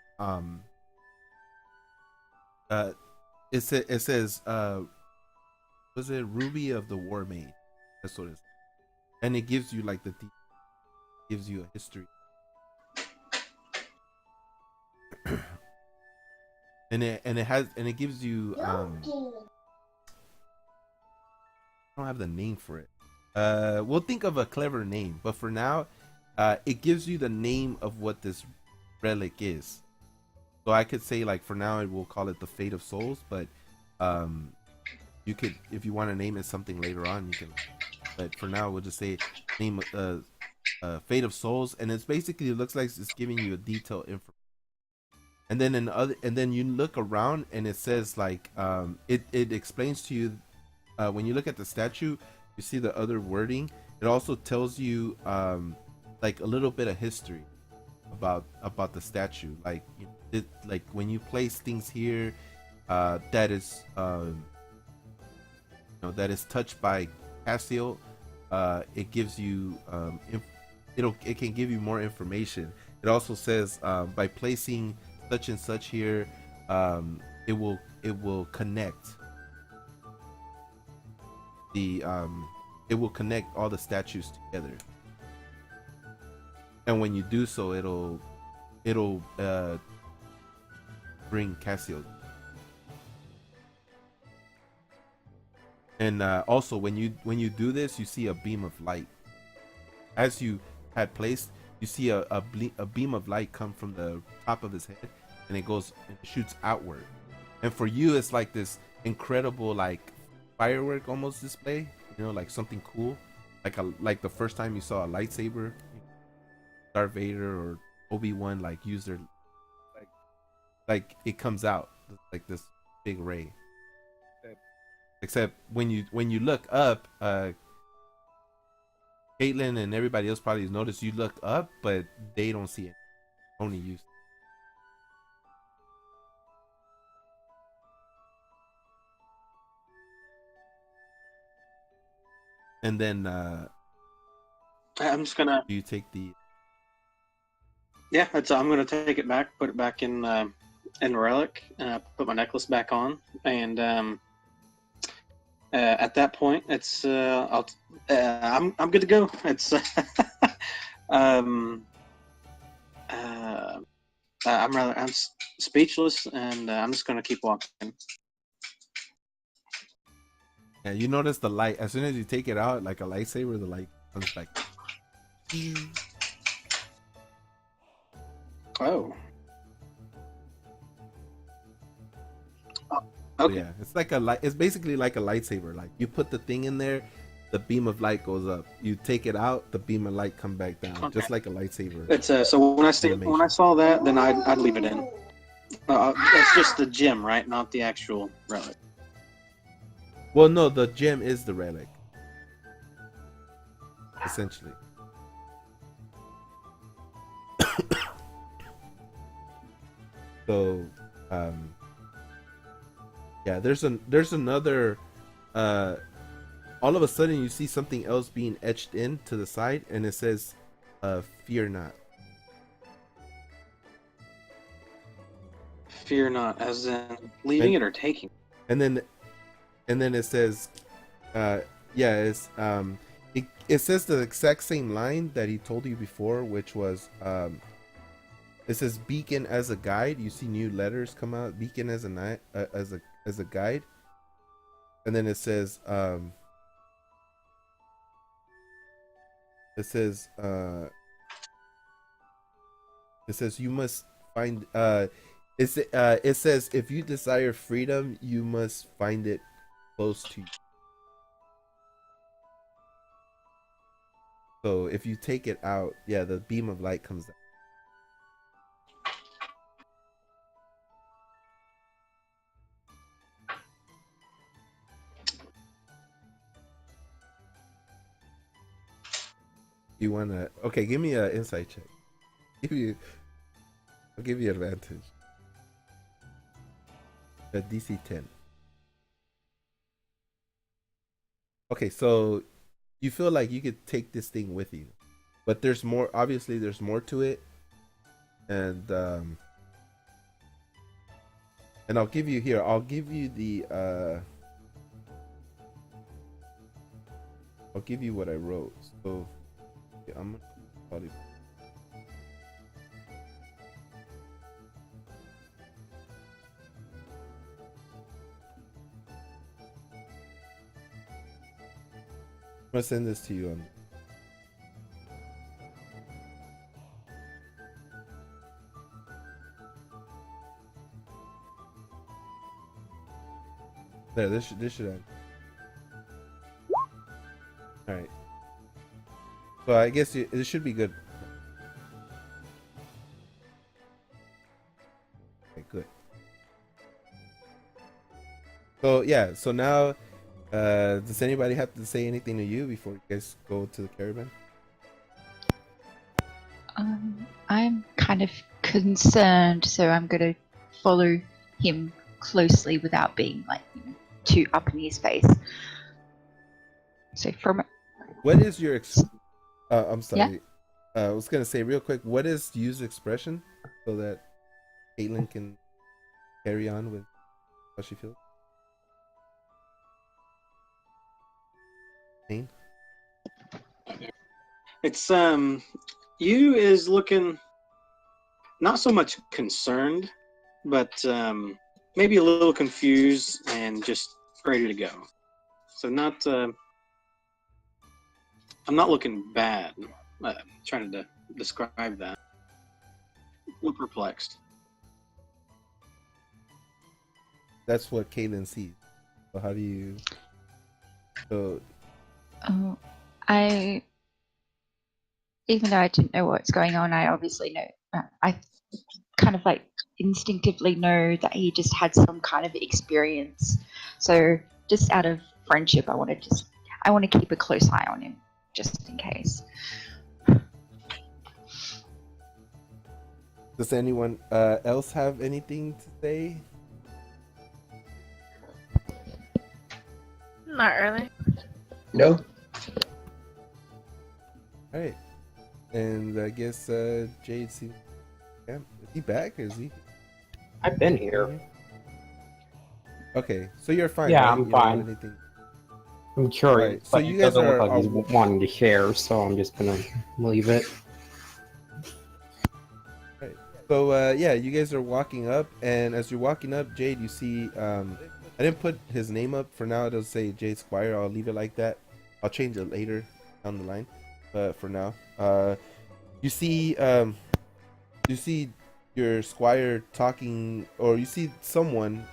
it says was it Ruby of the War Maid?" That's what it is, and it gives you like gives you a history. and it gives you I don't have the name for it. We'll think of a clever name, but for now, it gives you the name of what this relic is. So I could say, like, for now, we'll call it the Fate of Souls, but you could, if you want to name it something later on, you can. But for now, we'll just say name Fate of Souls, and it's basically, it looks like it's giving you a detailed information. And then and then you look around, and it says like it explains to you when you look at the statue, you see the other wording. It also tells you like a little bit of history about the statue, like like when you place things here that is that is touched by Cassio, it gives you it can give you more information. It also says by placing such and such here, it will connect the it will connect all the statues together. And when you do so, it'll bring Cassio. And also when you do this, you see a beam of light. As you had placed, you see a beam of light come from the top of his head, and it shoots outward. And for you, it's like this incredible like firework almost display. Like something cool, like the first time you saw a lightsaber, Darth Vader or Obi-Wan like use their like it comes out like this big ray. Except when you look up, Caitlin and everybody else probably noticed you look up, but they don't see it. Only you. And then I'm just gonna. do you take the? Yeah, I'm gonna take it back, put it back in relic, put my necklace back on, and at that point, it's I'm good to go. It's I'm speechless, and I'm just gonna keep walking. Yeah, you notice the light as soon as you take it out, like a lightsaber. The light comes like. Oh. So Okay. yeah, it's like a light. It's basically like a lightsaber. Like you put the thing in there, the beam of light goes up. You take it out, the beam of light come back down, Okay. just like a lightsaber. It's so when I saw that, then I'd leave it in. That's just the gem, right? Not the actual relic. Well, no, the gem is the relic, essentially. So, yeah, there's another. All of a sudden, you see something else being etched in to the side, and it says, "Fear not." Fear not, as in leaving it or taking. And then it says, it's it says the exact same line that he told you before, which was it says beacon as a guide. You see new letters come out, beacon as a guide, and then it says you must find it says if you desire freedom, you must find it close to you. So if you take it out, yeah, the beam of light comes out. You wanna? Okay, give me an insight check. I'll give you advantage. A DC 10. Okay, so you feel like you could take this thing with you, but there's more. Obviously, there's more to it, and I'll give you here. I'll give you the. I'll give you what I wrote. So yeah, I'm probably. I'm gonna send this to you on. There, this should end. All right. So I guess it should be good. Okay, good. So yeah, so now, does anybody have to say anything to you before you guys go to the caravan? I'm kind of concerned, so I'm gonna follow him closely without being like too up in his face. So from What is your I'm sorry. I was gonna say real quick, what is use expression so that Caitlin can carry on with how she feels? Pain? It's you is looking not so much concerned, but maybe a little confused and just ready to go. So not I'm not looking bad. Trying to describe that. A little perplexed. That's what Caitlin sees. So how do you? So Oh, I, even though I didn't know what's going on, I obviously know. I kind of like instinctively know that he just had some kind of experience. So just out of friendship, I want to keep a close eye on him just in case. does anyone else have anything to say? Not really. No? All right, and I guess Jade seems. Yeah, is he back? Or is he? I've been here. Okay, so you're fine. Yeah, right? I'm You don't have fine. anything. I'm curious, Alright, so but you it guys doesn't look are- like he's wanting to share, so I'm just gonna leave it. So yeah, you guys are walking up, and as you're walking up, Jade, you see I didn't put his name up for now. It'll say Jade Squire. I'll leave it like that. I'll change it later down the line, but for now, you see your squire talking, or you see someone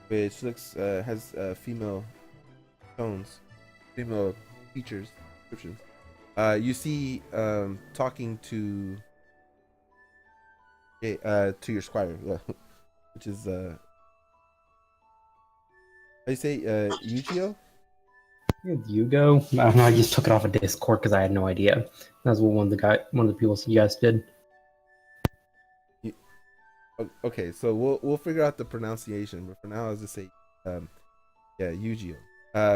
which looks has female tones, female features, descriptions. You see talking to your squire, yeah, which is how do you say Eugeo? Hugo? I don't know. I just took it off of Discord because I had no idea. That's what one of the people suggested. Okay, so we'll figure out the pronunciation, but for now I'll just say yeah, Eugeo.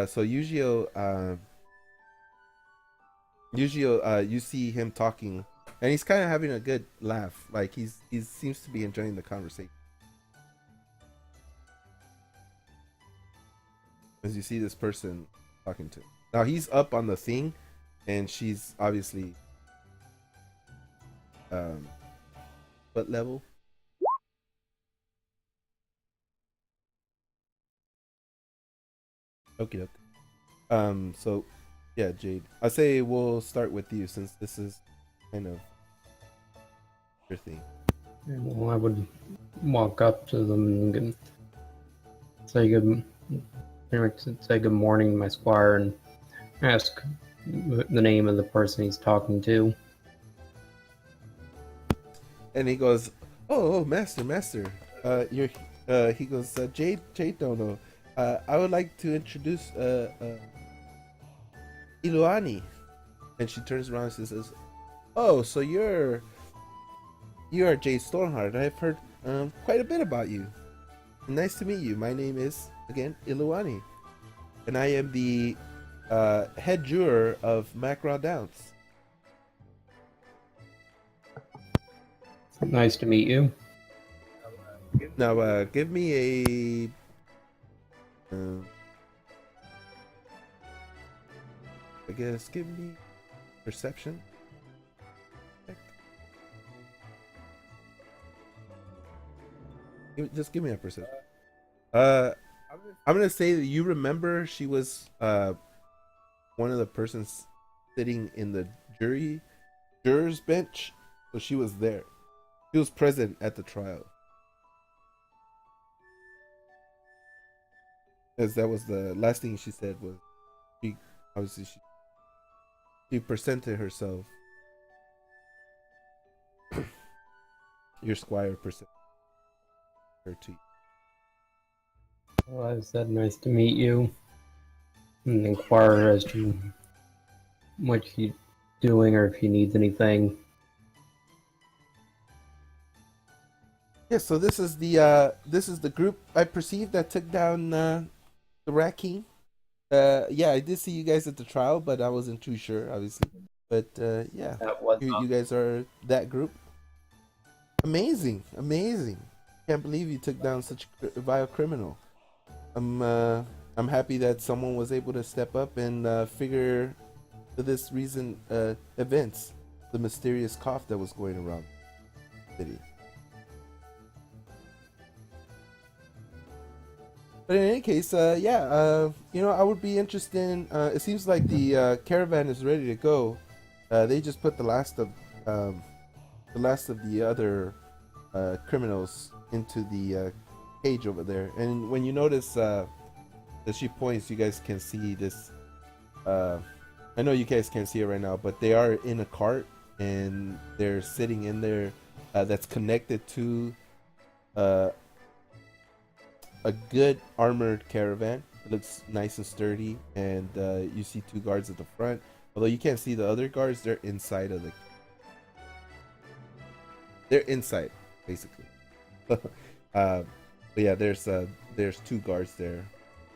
So Eugeo you see him talking, and he's kind of having a good laugh. Like he seems to be enjoying the conversation. As you see this person talking to him. Now he's up on the thing, and she's obviously what level? Okay. So yeah, Jade. I say we'll start with you since this is kind of your thing. Well, I would walk up to them and say good morning to my squire and ask the name of the person he's talking to. And he goes, "Oh, master. You're." He goes, "Jade Dono. I would like to introduce Iluani." And she turns around and says, "Oh, so you're Jade Stormheart. I've heard quite a bit about you. Nice to meet you. My name is again Iluani, and I am the head juror of Macron Downs." Nice to meet you. Now, give me a. I guess give me perception. Just give me a perception. I'm gonna say that you remember she was one of the persons sitting in the jurors bench, so she was there. She was present at the trial. Because that was the last thing she said was she obviously she presented herself. Your squire presented her to you. Well, I said nice to meet you and inquire as to what he's doing or if he needs anything. Yeah, so this is the group I perceived that took down the Rat King. Yeah, I did see you guys at the trial, but I wasn't too sure, obviously. But yeah, That was you guys are that group. Amazing, amazing. Can't believe you took down such a vile criminal. I'm happy that someone was able to step up and figure this recent events, the mysterious cough that was going around the city. But in any case, I would be interested in. It seems like the caravan is ready to go. They just put the last of the other criminals into the cage over there. And when you notice that she points, you guys can see this. I know you guys can't see it right now, but they are in a cart and they're sitting in there. That's connected to a good armored caravan. It looks nice and sturdy, and you see two guards at the front. Although you can't see the other guards, they're inside of the. They're inside, basically. But yeah, there's two guards there.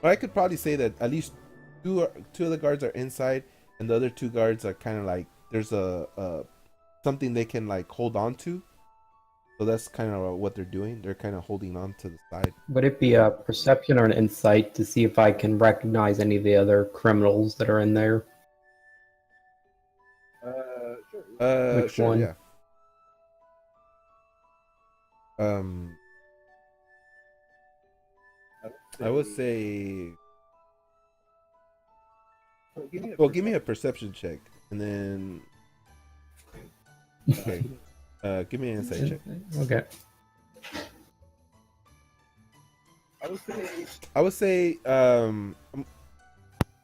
Or I could probably say that at least two of the guards are inside, and the other two guards are kind of like there's a something they can like hold on to. So that's kind of what they're doing. They're kind of holding on to the side. Would it be a perception or an insight to see if I can recognize any of the other criminals that are in there? Sure. Which Sure, one? yeah. I would say. Well, give me a perception check, and then. Okay. Give me an insight check. Okay. I would say,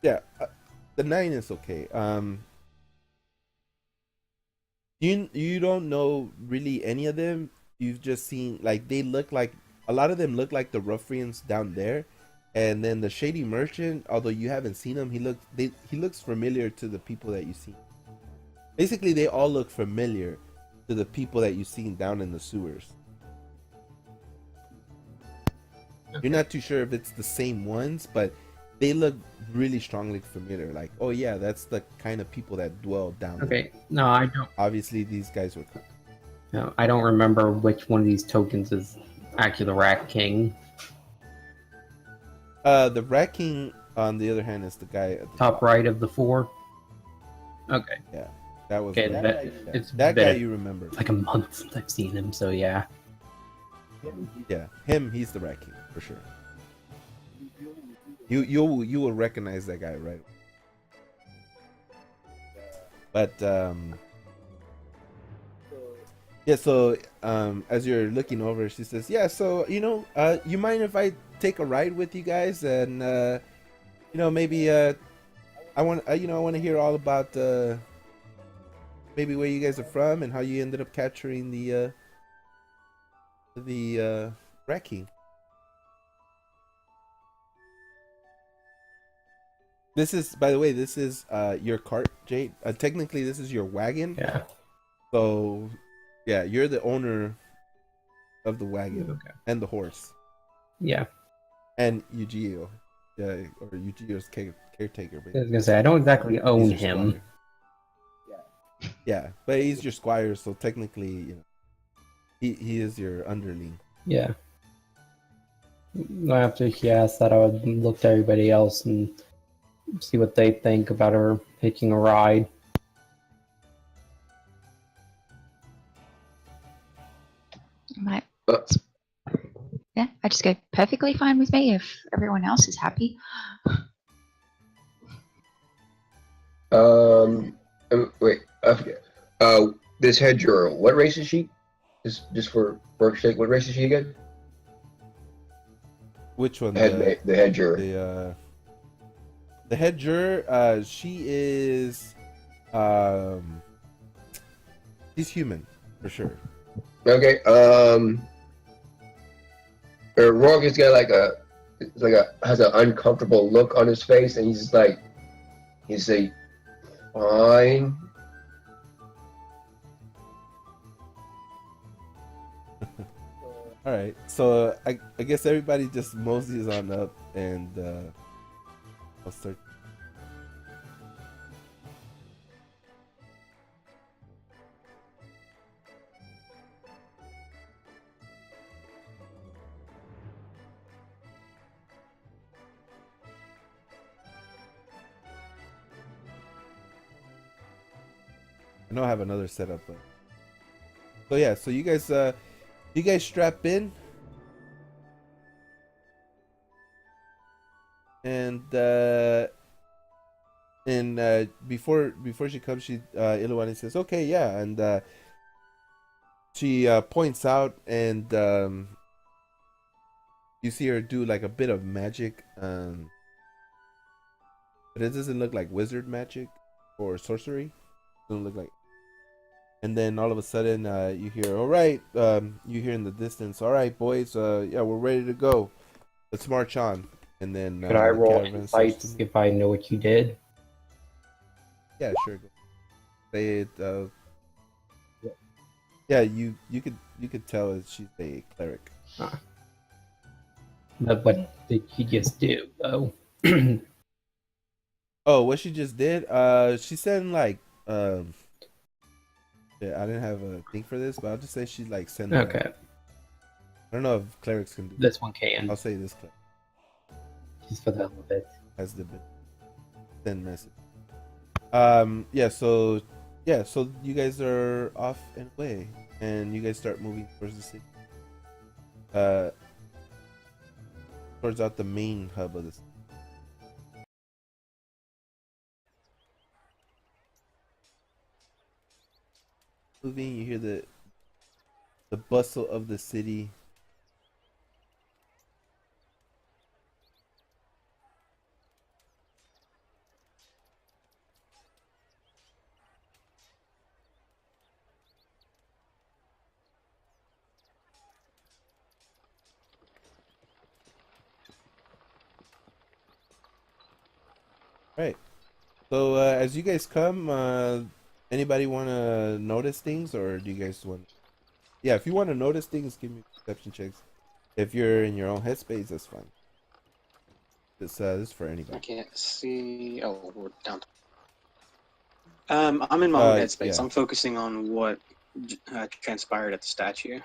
yeah, the 9 is okay. You don't know really any of them. You've just seen like they look like a lot of them look like the ruffians down there, and then the shady merchant. Although you haven't seen him, he looks familiar to the people that you see. Basically, they all look familiar to the people that you've seen down in the sewers. You're not too sure if it's the same ones, but they look really strongly familiar. Like, oh yeah, that's the kind of people that dwell down there. Okay. No, I don't. Obviously, these guys were. No, I don't remember which one of these tokens is actually the Rat King. The Rat King, on the other hand, is the guy at the Top right of the four. Okay. Yeah, that was Okay, that that guy you remember. It's like a month since I've seen him, so yeah. Yeah, him. He's the Rat King for sure. You will recognize that guy, right? But yeah. So as you're looking over, she says, "Yeah. So you mind if I take a ride with you guys, and maybe I want I want to hear all about maybe where you guys are from and how you ended up capturing the Rat King." This is, by the way, this is your cart, Jade. Technically, this is your wagon. Yeah. So, yeah, you're the owner of the wagon and the horse. Yeah. And Eugeo, or Eugeo's caretaker. I was gonna say I don't exactly own He's your him. squire. Yeah, but he's your squire, so technically, he is your underling. Yeah. After he asked that, I would look to everybody else and see what they think about her taking a ride. Right. Yeah, I just go perfectly fine with me if everyone else is happy. Wait, I forget. This head girl, what race is she? Just for work's sake, what race is she again? Which one? The head juror. The head juror, she is, she's human for sure. Okay. Rourke has got has an uncomfortable look on his face, and he's say, fine. All right, so I guess everybody just moseys on up, and I'll start. I know I have another setup, but so yeah. So you guys strap in, and before she comes, Iluwani says, "Okay, yeah," and she points out, and you see her do like a bit of magic, but it doesn't look like wizard magic or sorcery. It doesn't look like. And then all of a sudden, you hear, "All right," you hear in the distance, "All right, boys, yeah, we're ready to go. Let's march on." And then Could I the roll caravan starts to insights move. if I know what you did? Yeah, sure. Go. Say it. Yeah, you could tell that she's a cleric. But what did you just do, though? Oh, what she just did? She said like yeah, I didn't have a thing for this, but I'll just say she like sent. Okay, I don't know if clerics can do. this one can. I'll say this cleric Just for the hell of it. has the send message. Yeah. So you guys are off and away, and you guys start moving towards the city. Uh, towards out the main hub of the city. Moving, you hear the bustle of the city. Right. So as you guys come, anybody want to notice things, or do you guys want? Yeah, if you want to notice things, give me perception checks. If you're in your own headspace, that's fine. This is for I anybody. can't see. Oh, we're down. I'm in my own headspace. Yeah. I'm focusing on what transpired at the statue.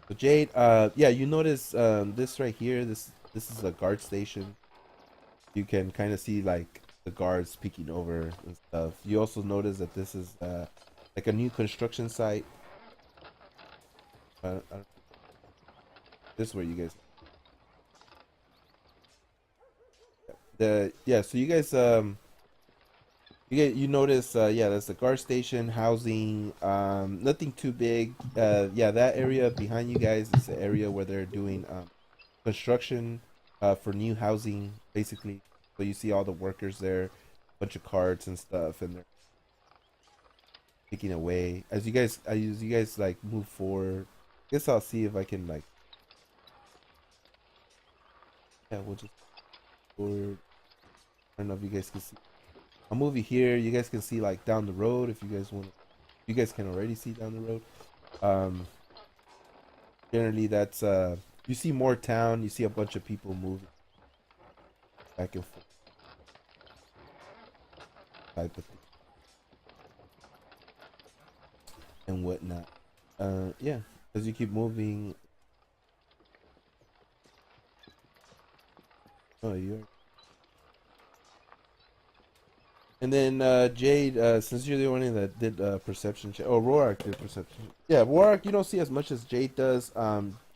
So Jade, yeah, you notice this right here. This is a guard station. You can kind of see like the guards peeking over and stuff. You also notice that this is like a new construction site. This is where you guys. So you guys you notice yeah, that's the guard station, housing, nothing too big. Yeah, that area behind you guys is the area where they're doing construction for new housing, basically. So you see all the workers there, bunch of carts and stuff, and they're picking away. As you guys like move forward, I guess I'll see if I can like, yeah, we'll just forward. I don't know if you guys can see. I'll move you here. You guys can see like down the road if you guys want. You guys can already see down the road. Generally that's you see more town. You see a bunch of people moving back and forth. Type of thing. And whatnot. Yeah. As you keep moving. Oh, you're. And then Jade, since you're the only that did perception check. Oh, Roark did perception. Yeah, Roark, you don't see as much as Jade does.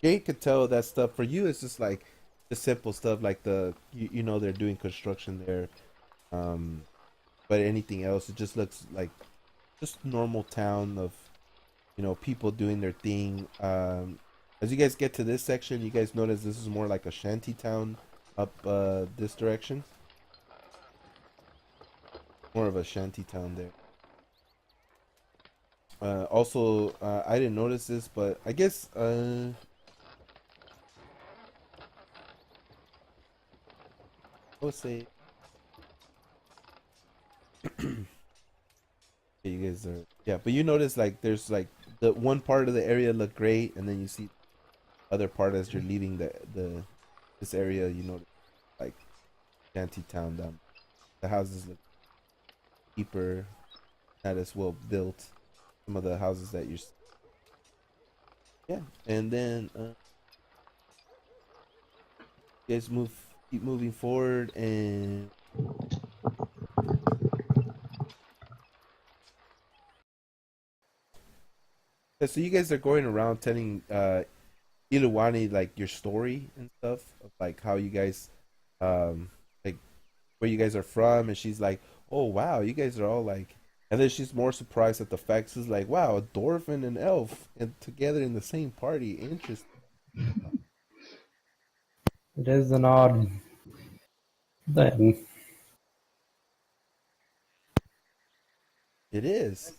Jade could tell that stuff. For you, it's just like the simple stuff, like you know they're doing construction there. But anything else, it just looks like just normal town of people doing their thing. As you guys get to this section, you guys notice this is more like a shanty town up this direction. More of a shanty town there. Also, I didn't notice this, but I guess I would say you guys are, yeah, but you notice like there's like the one part of the area look great, and then you see other part as you're leaving the this area, you notice like shanty town down. The houses look cheaper, not as well built. Some of the houses that you're, yeah, and then you guys keep moving forward, and Yeah, so you guys are going around telling Iluwani like your story and stuff of like how you guys like where you guys are from, and she's like, "Oh wow, you guys are all like," and then she's more surprised at the facts. She's like, "Wow, a dwarf and an elf and together in the same party. Interesting." It is an odd thing. It is,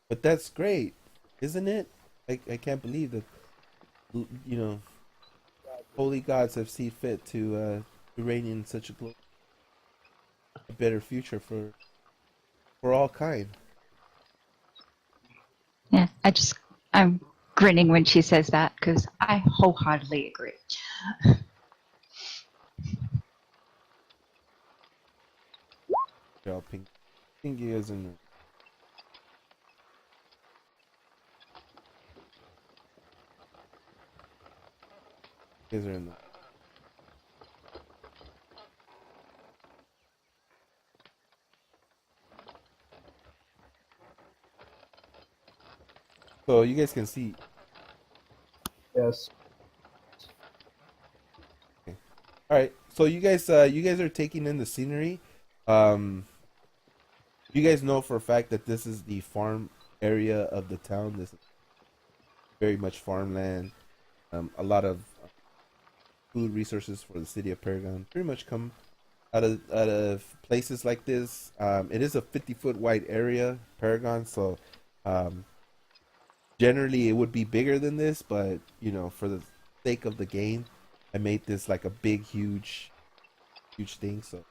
but that's great, isn't it? I can't believe that you know holy gods have seen fit to reign in such a better future for all kind. Yeah, I'm grinning when she says that because I wholeheartedly agree. Y'all pink ears and you guys are in the. So you guys can see. Yes. Okay. All right. So you guys are taking in the scenery. Um, you guys know for a fact that this is the farm area of the town. This is very much farmland. A lot of food resources for the city of Paragon pretty much come out of places like this. It is a 50-foot wide area, Paragon. So um, generally it would be bigger than this, but you know, for the sake of the game, I made this like a big, huge thing. So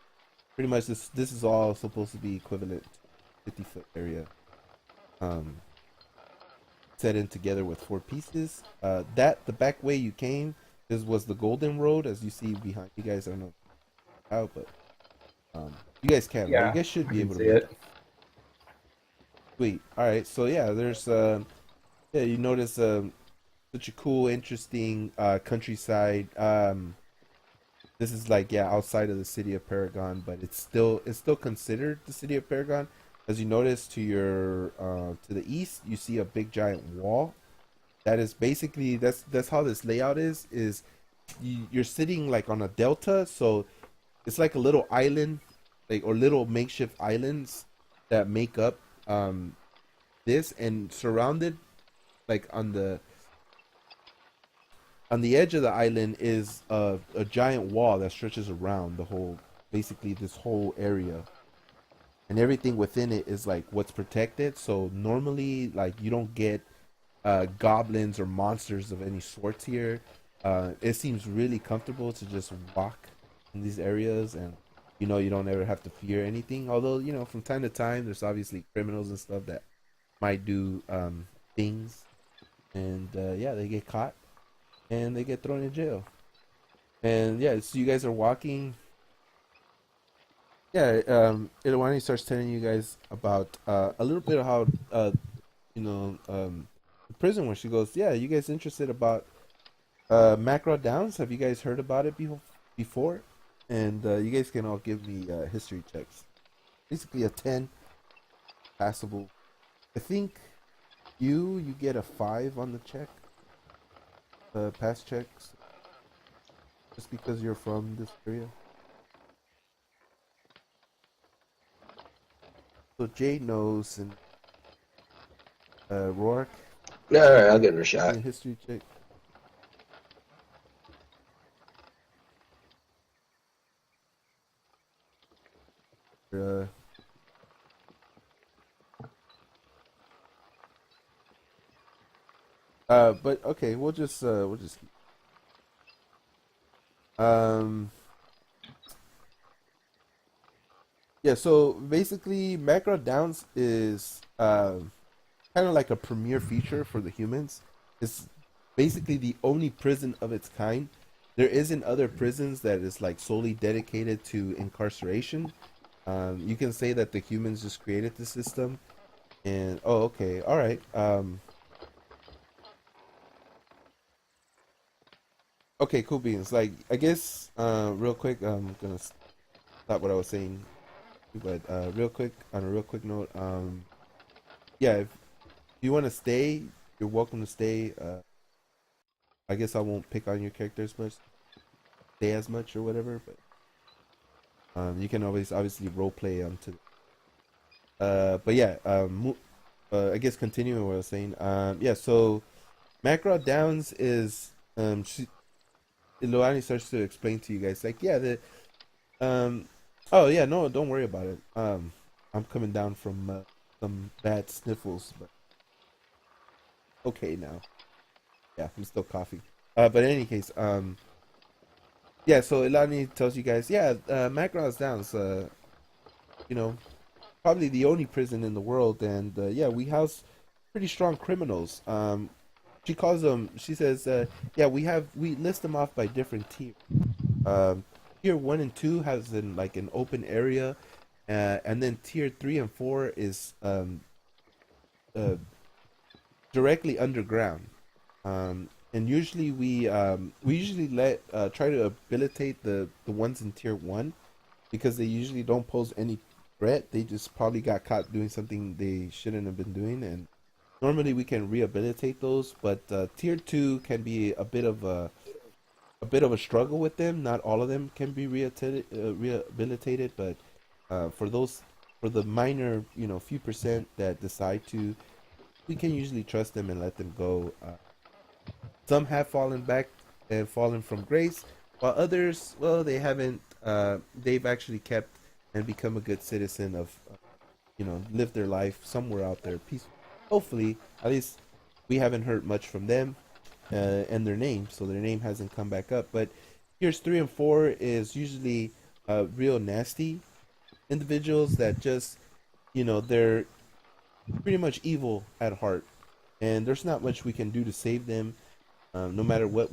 pretty much this is all supposed to be equivalent to 50-foot area. Um, Set in together with four pieces. That the back way you came, this was the Golden Road, as you see behind you guys. I don't know how, but you guys can, right? You Yeah, guys should I be can able to see make it. it. Sweet. All right. So yeah, there's yeah, you notice such a cool, interesting countryside. This is like yeah outside of the city of Paragon, but it's still considered the city of Paragon. As you notice to your to the east, you see a big giant wall. That is basically that's how this layout is you're sitting like on a delta, so it's like a little island, like or little makeshift islands that make up um this, and surrounded like on the edge of the island is a giant wall that stretches around the whole basically this whole area, and everything within it is like what's protected. So normally like you don't get goblins or monsters of any sorts here. It seems really comfortable to just walk in these areas, and you know you don't ever have to fear anything. Although you know from time to time there's obviously criminals and stuff that might do things, and yeah, they get caught and they get thrown in jail. And yeah, so you guys are walking. Yeah, Ilwani starts telling you guys about a little bit of how you know the prison where she goes. Yeah, you guys interested about Macro Downs? Have you guys heard about it before? And you guys can all give me history checks. Basically a 10 passable. I think you get a 5 on the check, pass checks, just because you're from this area. So Jay knows, and Rourke, All right, I'll give it a give me shot. a history check. Uh, but okay, we'll just um yeah. So basically, Macro Downs is kind of like a premier feature for the humans. It's basically the only prison of its kind. There isn't other prisons that is like solely dedicated to incarceration. You can say that the humans just created the system. And oh, okay, all right. Okay, cool beans. Like, I guess, real quick, I'm gonna stop what I was saying, but real quick, on a real quick note, yeah, if you want to stay, you're welcome to stay. I guess I won't pick on your characters much, stay as much or whatever, but you can always obviously role play onto. But yeah, I guess continuing what I was saying. Yeah, so Macro Downs is Loani starts to explain to you guys like, yeah, um, oh yeah, no, don't worry about it. I'm coming down from some bad sniffles, but okay now. Yeah, I'm still coughing. But in any case, yeah. So Ilani tells you guys, yeah, Macron's down. It's you know, probably the only prison in the world, and yeah, we house pretty strong criminals. She calls them. She says, yeah, we list them off by different tiers. Um, tier 1 and 2 has an open area, and then tier 3 and 4 is uh, directly underground. And usually we usually let try to habilitate the ones in tier 1 because they usually don't pose any threat. They just probably got caught doing something they shouldn't have been doing, and normally we can rehabilitate those. But tier 2 can be a bit of a struggle with them. Not all of them can be rehabilitated, but for the minor, few percent that decide to, we can usually trust them and let them go. Some have fallen back and fallen from grace, while others, well, they haven't. They've actually kept and become a good citizen of, live their life somewhere out there peaceful. Hopefully, at least we haven't heard much from them and their name, so their name hasn't come back up. But here's 3 and 4 is usually real nasty individuals that just, they're pretty much evil at heart, and there's not much we can do to save them. No matter what,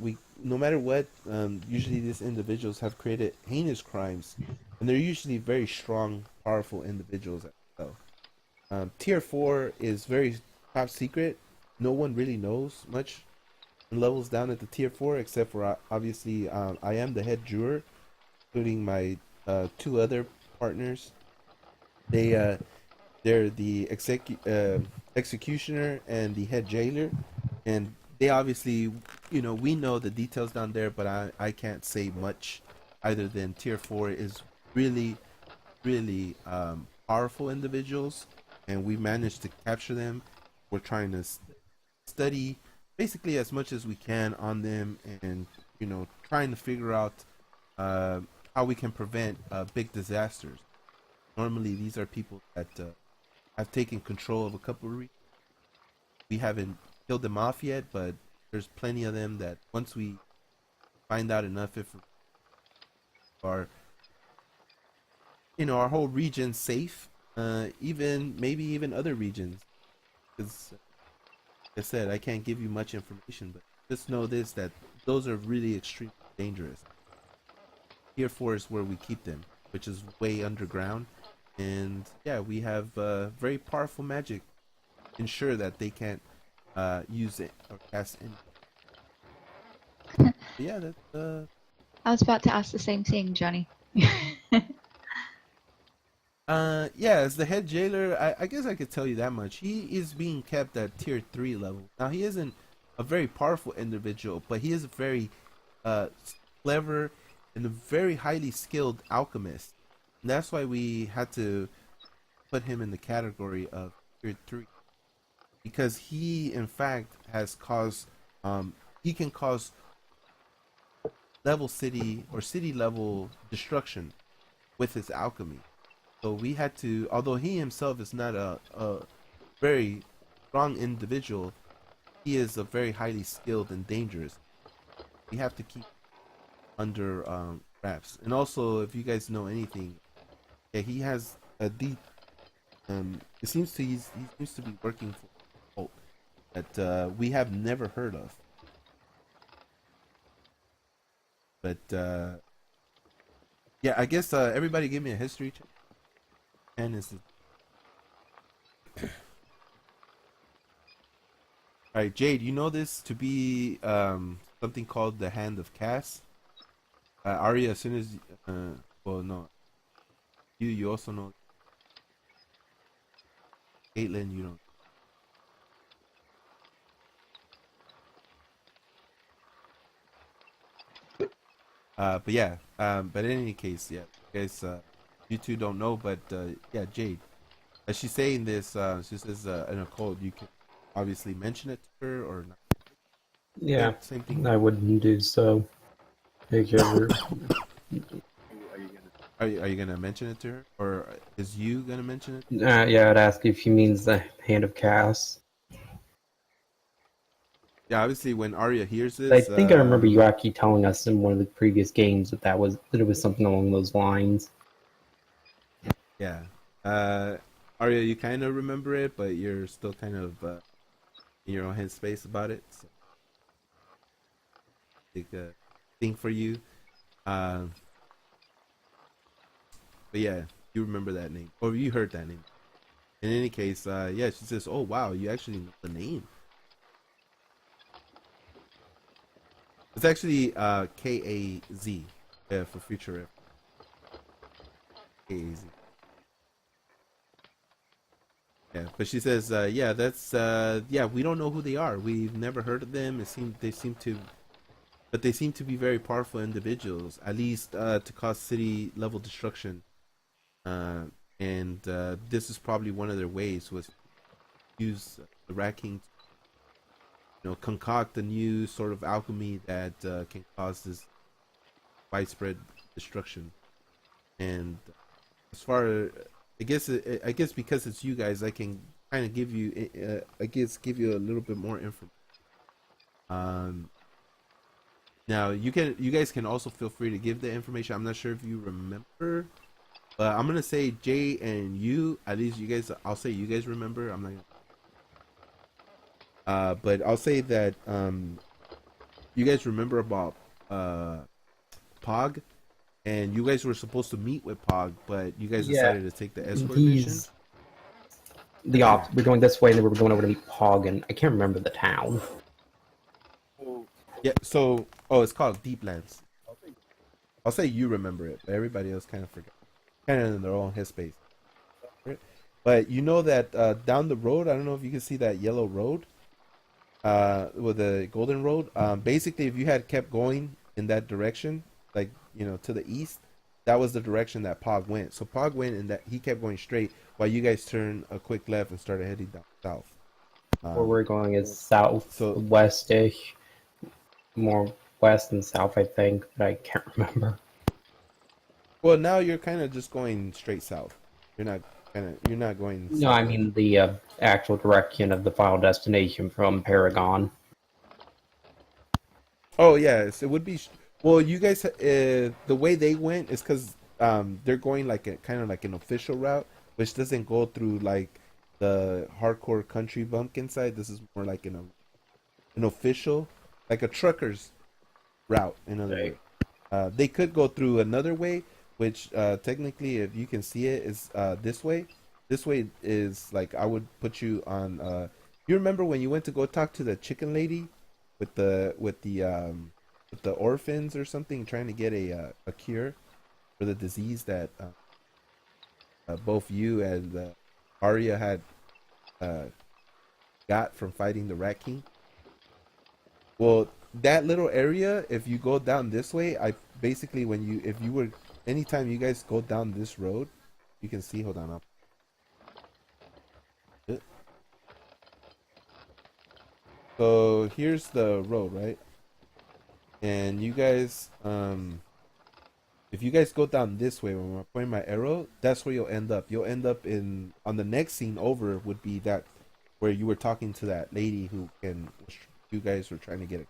usually these individuals have created heinous crimes, and they're usually very strong, powerful individuals. So, tier 4 is very top secret. No one really knows much levels down at the tier 4, except for obviously I am the head juror, including my 2 other partners. They they're the executioner and the head jailer, and they obviously, we know the details down there, but I can't say much either than tier 4 is really, really powerful individuals, and we managed to capture them. We're trying to study basically as much as we can on them, and trying to figure out uh, how we can prevent big disasters. Normally, these are people that have taken control of a couple of regions. We haven't killed them off yet, but there's plenty of them that once we find out enough, if our our whole region's safe, even maybe even other regions, because like I said, I can't give you much information, but just know this, that those are really extremely dangerous. Tier 4 is where we keep them, which is way underground, and yeah, we have very powerful magic ensure that they can't use it or cast any. But yeah, that's I was about to ask the same thing, Johnny. yeah, as the head jailer, I guess I could tell you that much. He is being kept at tier 3 level. Now he isn't a very powerful individual, but he is a very uh clever and a very highly skilled alchemist. And that's why we had to put him in the category of tier 3, because he in fact has caused he can cause level city or city level destruction with his alchemy. So we had to, although he himself is not a very strong individual, he is a very highly skilled and dangerous. We have to keep under wraps. And also, if you guys know anything, yeah, he has a deep. It seems to he seems to be working for a cult that we have never heard of. But yeah, I guess everybody give me a history check. And is all right, Jade. You know this to be something called the Hand of Cass. Arya, as soon as well, no, you also know. Caitlin, you know. But yeah, but in any case, yeah, you guys, you two don't know, but yeah, Jade, as she's saying this, she says in a code, you can obviously mention it to her or not. Yeah, Same thing. I wouldn't do so. Take care of her. Are you gonna mention it to her, or is you gonna mention it? Yeah, I'd ask if he means the Hand of Chaos. Yeah, obviously when Arya hears I this, think I remember you actually telling us in one of the previous games that it was something along those lines. yeah, uh, Arya, you kind of remember it, but you're still kind of in your own headspace about it. So, big thing for you. Um, but yeah, you remember that name, or you heard that name. In any case, yeah, she says, "Oh wow, you actually know the name." It's actually Kaz, for future reference. Kaz. Yeah, but she says, yeah, that's yeah, we don't know who they are. We've never heard of them. They seem to, but they seem to be very powerful individuals, at least to cause city level destruction. Uh, and this is probably one of their ways was use the Rat King to, concoct a new sort of alchemy that can cause this widespread destruction. And as far, I guess because it's you guys, I can kind of give you, I guess, give you a little bit more information. Um, Now you guys can also feel free to give the information. I'm not sure if you remember, but I'm gonna say Jay and you. At least you guys. I'll say you guys remember. I'm not gonna. But I'll say that you guys remember about Pog, and you guys were supposed to meet with Pog, but you guys Yeah, decided to take the escort mission. he's the op. We're going this way, and then we're going over to meet Pog, and I can't remember the town. Yeah. So, oh, it's called Deeplands. I'll say you remember it, but everybody else kind of forgot. Kind of in their own headspace. Right? But you know that down the road, I don't know if you can see that yellow road, with the golden road. Basically, if you had kept going in that direction, like to the east, that was the direction that Pog went. So Pog went and that he kept going straight, while you guys turned a quick left and started heading down south. Where we're going is So southwest-ish, more west and south, I think, but I can't remember. well, now you're kind of just going straight south. You're not going. No, I mean the actual direction of the final destination from Paragon. Oh yes, it would be. Well, you guys, the way they went is because they're going like a kind of like an official route, which doesn't go through like the hardcore country bumpkin side. This is more like an official, like a trucker's route. In other Right. words, they could go through another way, which technically, if you can see it, is this way. This way is like I would put you on. You remember when you went to go talk to the chicken lady with the orphans or something, trying to get a cure for the disease that both you and Arya had uh, got from fighting the Rat King. Well, that little area, if you go down this way, I basically if you were anytime you guys go down this road, you can see. Hold on up. So here's the road, right? And you guys, if you guys go down this way, when I'm pointing my arrow, that's where you'll end up. You'll end up on the next scene over would be that where you were talking to that lady you guys were trying to get it.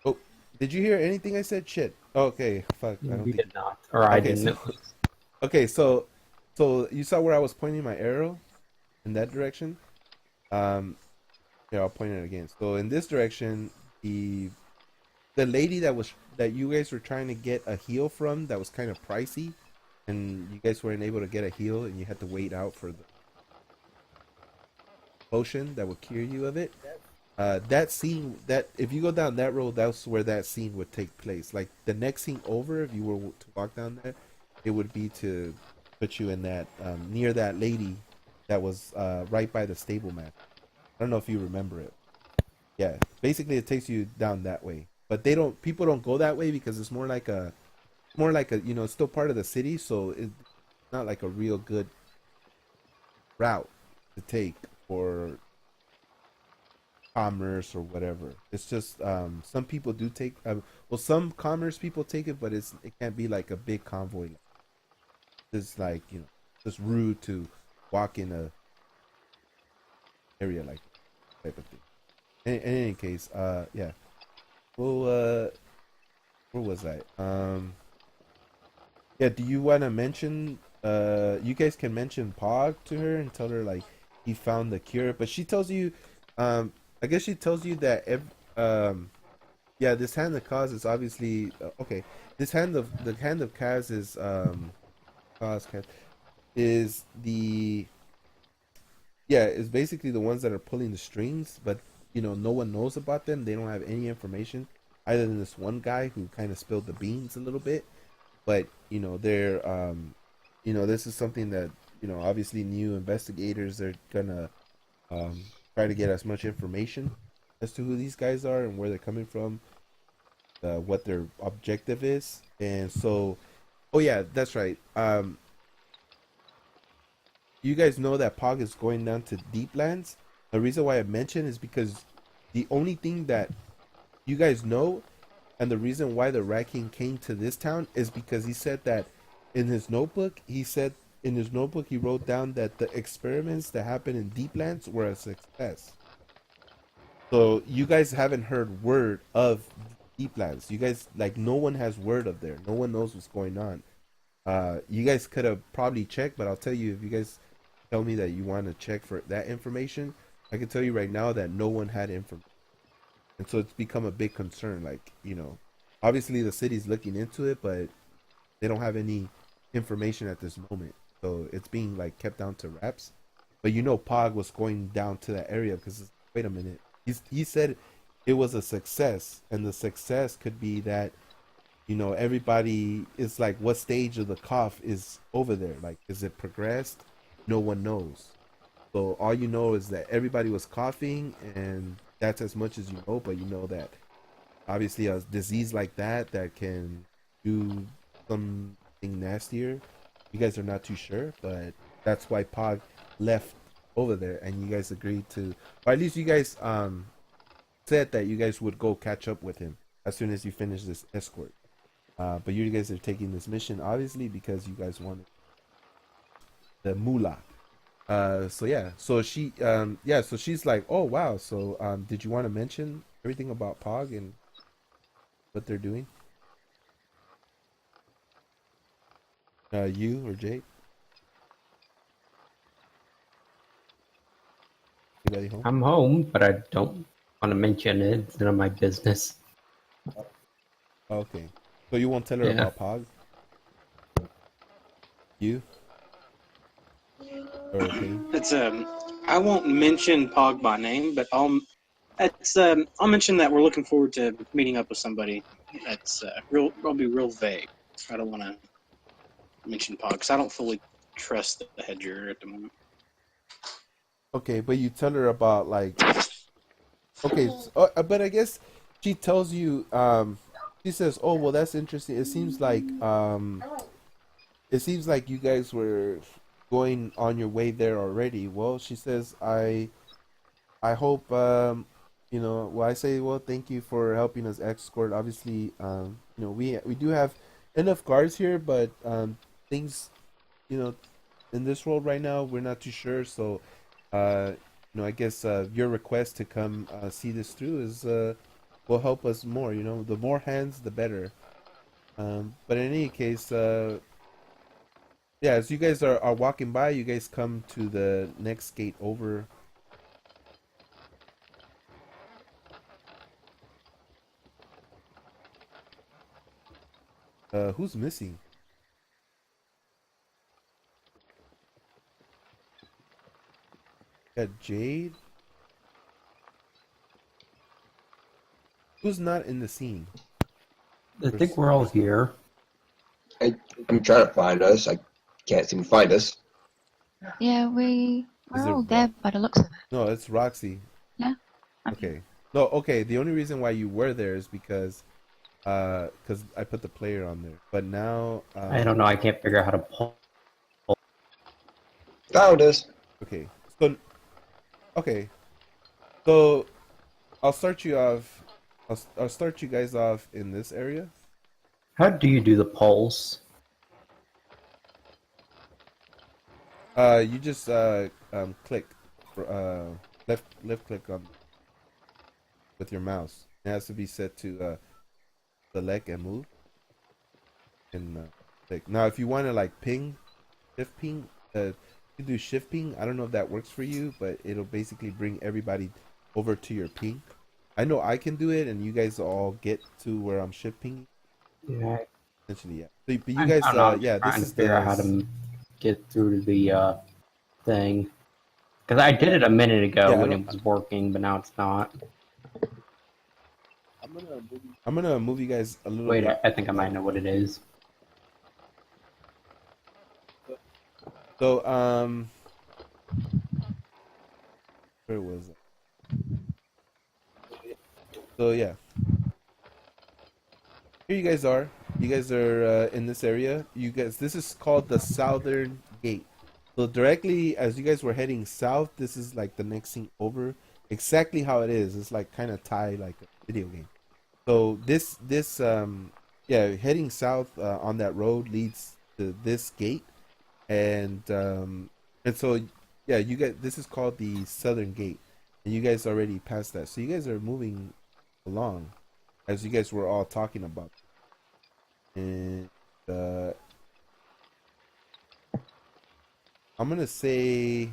Oh, did you hear anything I said? Shit. Okay, fuck. I don't We think. did not, or I Okay, didn't. Okay, so you saw where I was pointing my arrow in that direction. Um, Here, I'll point it again. So in this direction, the lady that you guys were trying to get a heal from, that was kind of pricey, and you guys weren't able to get a heal, and you had to wait out for the potion that would cure you of it. That scene, that if you go down that road, that's where that scene would take place. Like the next scene over, if you were to walk down there, it would be to put you in that near that lady that was right by the stable mat. I don't know if you remember it. Yeah, basically it takes you down that way. but people don't go that way because it's more like a it's still part of the city, so it's not like a real good route to take for commerce or whatever. It's just some people do take some commerce people take it, but it can't be like a big convoy. It's like just rude to walk in a area like that type of thing. In any case, yeah. Well, where was I? Yeah. Do you want to mention? You guys can mention Pog to her and tell her like he found the cure, but she tells you, I guess she tells you that yeah, this hand of Kaz is obviously okay. This hand of Kaz is Kaz is the is basically the ones that are pulling the strings, but no one knows about them. They don't have any information other than this one guy who kind of spilled the beans a little bit. But they're this is something that obviously new investigators are gonna try to get as much information as to who these guys are and where they're coming from, what their objective is. And so, oh yeah, that's right. You guys know that Pog is going down to Deeplands. The reason why I mentioned is because the only thing that you guys know, and the reason why the Rat King came to this town, is because he said that in his notebook, he wrote down that the experiments that happened in Deeplands were a success. So you guys haven't heard word of Deeplands. You guys, like, no one has word of there. No one knows what's going on. You guys could have probably checked, but I'll tell you, if you guys tell me that you want to check for that information, I can tell you right now that no one had information. And so it's become a big concern. Like, obviously the city's looking into it, but they don't have any information at this moment. So it's being like kept down to wraps. But Pog was going down to that area because, wait a minute, he said it was a success, and the success could be that everybody is like, what stage of the cough is over there? Like, is it progressed? No one knows. So all you know is that everybody was coughing, and that's as much as you know. But you know that obviously a disease like that can do something nastier. You guys are not too sure, but that's why Pog left over there, and you guys agreed to, or at least you guys said that you guys would go catch up with him as soon as you finish this escort. But you guys are taking this mission obviously because you guys wanted the moolah. So yeah, so she so she's like, oh wow, so did you want to mention everything about Pog and what they're doing? You or Jake? Anybody home? I'm home, but I don't want to mention it. It's none of my business. Okay, so you won't tell her about Pog? You? Or okay? It's I won't mention Pog by name, but I'll mention that we're looking forward to meeting up with somebody. That's I'll be real vague. I don't want to mention Pog because I don't fully trust the hedger at the moment. Okay, but you tell her about like, okay, so, but I guess she tells you, she says, oh well, that's interesting. It seems like you guys were going on your way there already. Well, she says, I hope well, I say, well, thank you for helping us escort. Obviously, we do have enough guards here, but things, in this world right now, we're not too sure. So, I guess your request to come see this through is will help us more. The more hands, the better. But in any case, yeah, as you guys are walking by, you guys come to the next gate over. Who's missing? Got Jade. Who's not in the scene? I think we're all here. I'm trying to find us. I can't seem to find us. Yeah, we're all there by the looks of it. No, it's Roxy. Yeah. Okay. No, okay. The only reason why you were there is because I put the player on there. But now I don't know. I can't figure out how to pull. Found us. okay. So okay. So I'll start you off. I'll start you guys off in this area. How do you do the polls? You just click left click on with your mouse. It has to be set to select and move. And click. Now, if you want to like ping, shift ping, you do shift ping. I don't know if that works for you, but it'll basically bring everybody over to your ping. I know I can do it, and you guys all get to where I'm shift pinging. Yeah, Essentially, yeah. So, but you I guys, don't know. I'm yeah, just this trying to is figure out how to get through the thing. Because I did it a minute ago yeah. when it was working, but now it's not. I'm gonna move you guys a little Wait, bit. I think I might know what it is. So where was it? So yeah, here you guys are. You guys are in this area. You guys, this is called the Southern Gate. So directly as you guys were heading south, this is like the next thing over. Exactly how it is. It's like kind of tied like a video game. So yeah, heading south on that road leads to this gate, and so yeah, you guys, this is called the Southern Gate, and you guys already passed that. So you guys are moving along as you guys were all talking about, and uh, I'm gonna say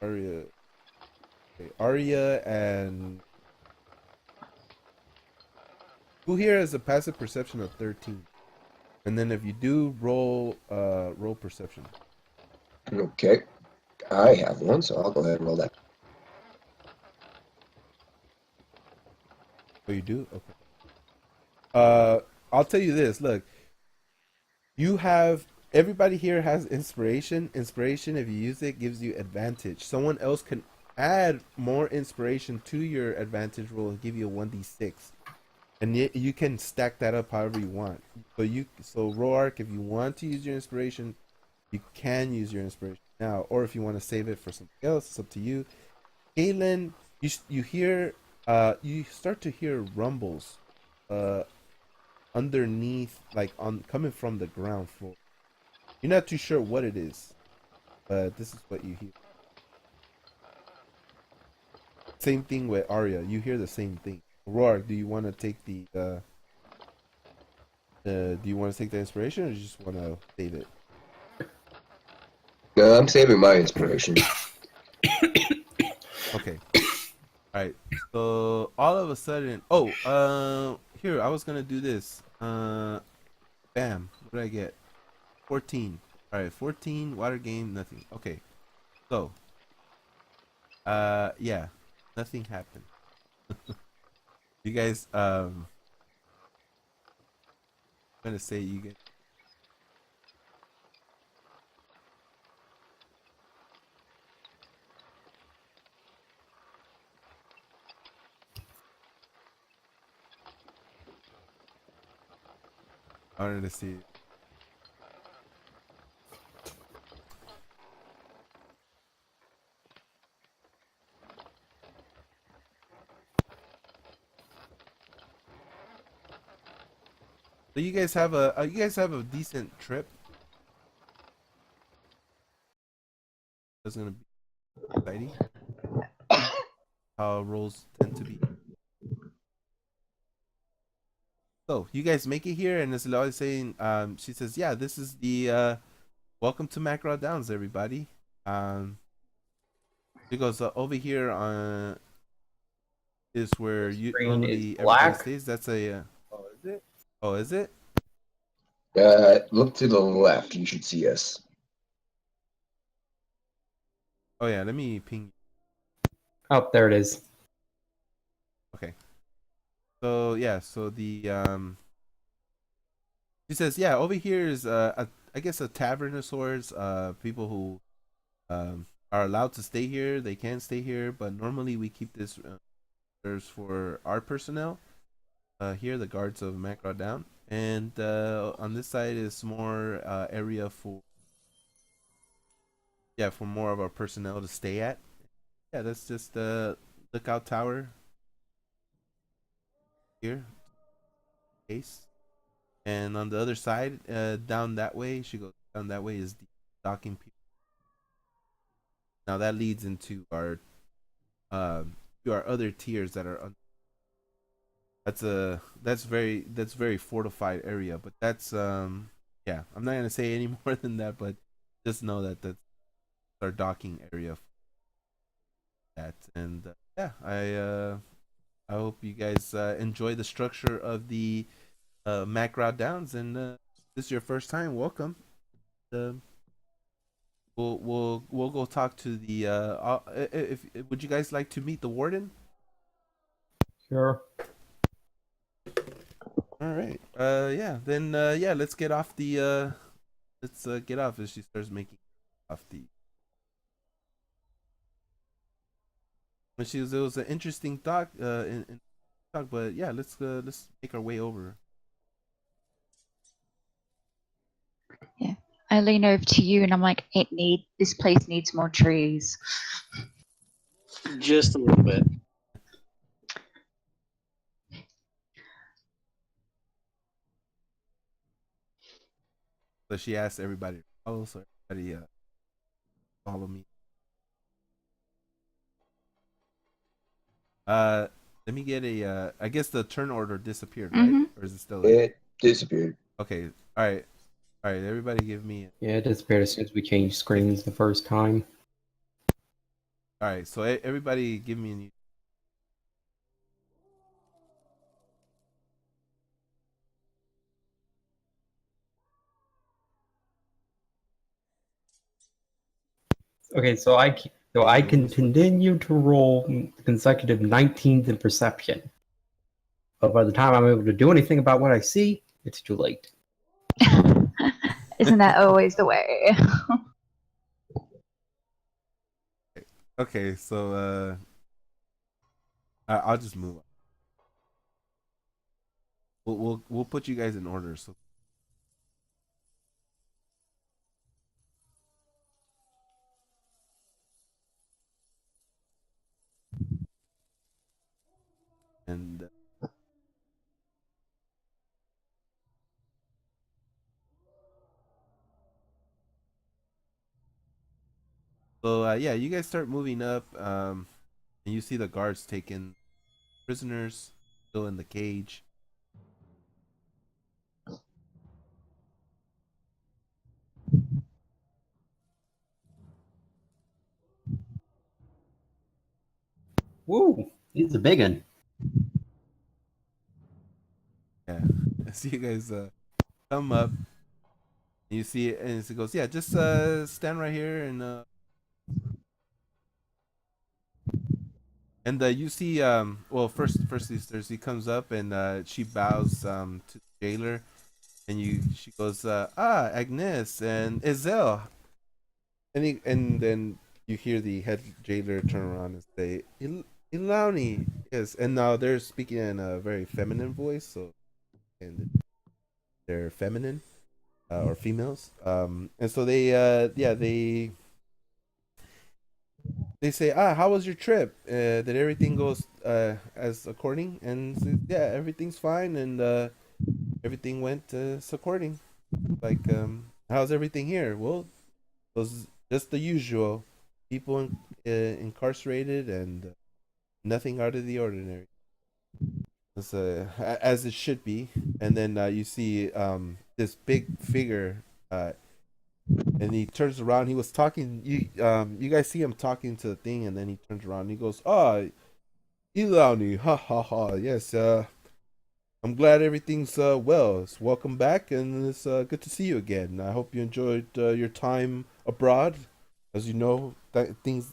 Arya, okay, Arya, and who here has a passive perception of 13? And then if you do roll perception. Okay. I have one, so I'll go ahead and roll that. Oh, you do? Okay. I'll tell you this. Look, you have everybody here has inspiration. Inspiration, if you use it, gives you advantage. Someone else can add more inspiration to your advantage roll and give you a 1d6. And you can stack that up however you want. So Roark, if you want to use your inspiration, you can use your inspiration now, or if you want to save it for something else, it's up to you. Galen, you hear you start to hear rumbles uh underneath, like on coming from the ground floor. You're not too sure what it is, but this is what you hear. Same thing with Arya. You hear the same thing. Roark, do you want to take do you want to take the inspiration, or do you just want to save it? No, I'm saving my inspiration. Okay. All right. So all of a sudden, here I was gonna do this. Bam. What did I get? 14. All right, 14. Water game. Nothing. Okay. So, yeah, nothing happened. You guys, I'm gonna say you get. I wanted to see. So you guys have a decent trip. That's gonna be exciting. How rolls tend to be. So you guys make it here, and as Eloy is saying, she says, "Yeah, this is the welcome to Macro Downs, everybody." She goes over here on is where you Screen is normally everybody black. stays. That's a oh, is it? Oh, is it? Look to the left. You should see us. Oh yeah, let me ping. Oh, there it is. Okay. So yeah, so the she says, yeah, over here is I guess a tavern of sorts. People who are allowed to stay here, they can stay here. But normally we keep this reserved for our personnel. Here, the guards of Macro down, and on this side is more area for for more of our personnel to stay at. Yeah, that's just the lookout tower here, case. And on the other side, down that way, she goes down that way is the docking pier. Now that leads into to our other tiers that are that's very fortified area, but that's yeah, I'm not gonna say any more than that, but just know that that's our docking area for that. And yeah, I hope you guys enjoy the structure of the Macrow Downs, and this is your first time, welcome. Uh, we'll go talk to the if would you guys like to meet the warden? Sure. All right. Yeah. Then yeah, let's get off the let's get off as she starts making off the. When she was, it was an interesting talk in talk, but yeah, let's make our way over. Yeah. I lean over to you and I'm like, this place needs more trees. Just a little bit. So she asked everybody to follow, so everybody follow me. Let me get a. I guess the turn order disappeared, right? Mhm. Or is it still there? It disappeared. Okay. All right. All right. Everybody, give me. Yeah, it disappeared as soon as we changed screens the first time. All right. So everybody, give me a new. Okay, so I can continue to roll consecutive 19s in perception. But by the time I'm able to do anything about what I see, it's too late. Isn't that always the way? Okay. So I'll just move on. We'll put you guys in order. So. And so yeah, you guys start moving up, and you see the guards taking prisoners still in the cage. Woo! He's a big one. Yeah, so you guys come up. And you see it, and it goes, yeah, just stand right here, and you see well, first he comes up, and she bows to the jailer, and she goes, Agnes and Ezel, and then you hear the head jailer turn around and say, Ilani, yes, and now they're speaking in a very feminine voice, so and they're feminine or females, and so they yeah they say, how was your trip? Did everything goes as according? And says, yeah, everything's fine, and everything went according. Like, how's everything here? Well, it was just the usual. People incarcerated, and nothing out of the ordinary. It's, as it should be. And then you see this big figure, and he turns around. He was talking. You guys see him talking to the thing, and then he turns around. And he goes, "Ah, Ilani, ha ha ha. Yes, I'm glad everything's well. Welcome back, and it's good to see you again. I hope you enjoyed your time abroad. As you know, things.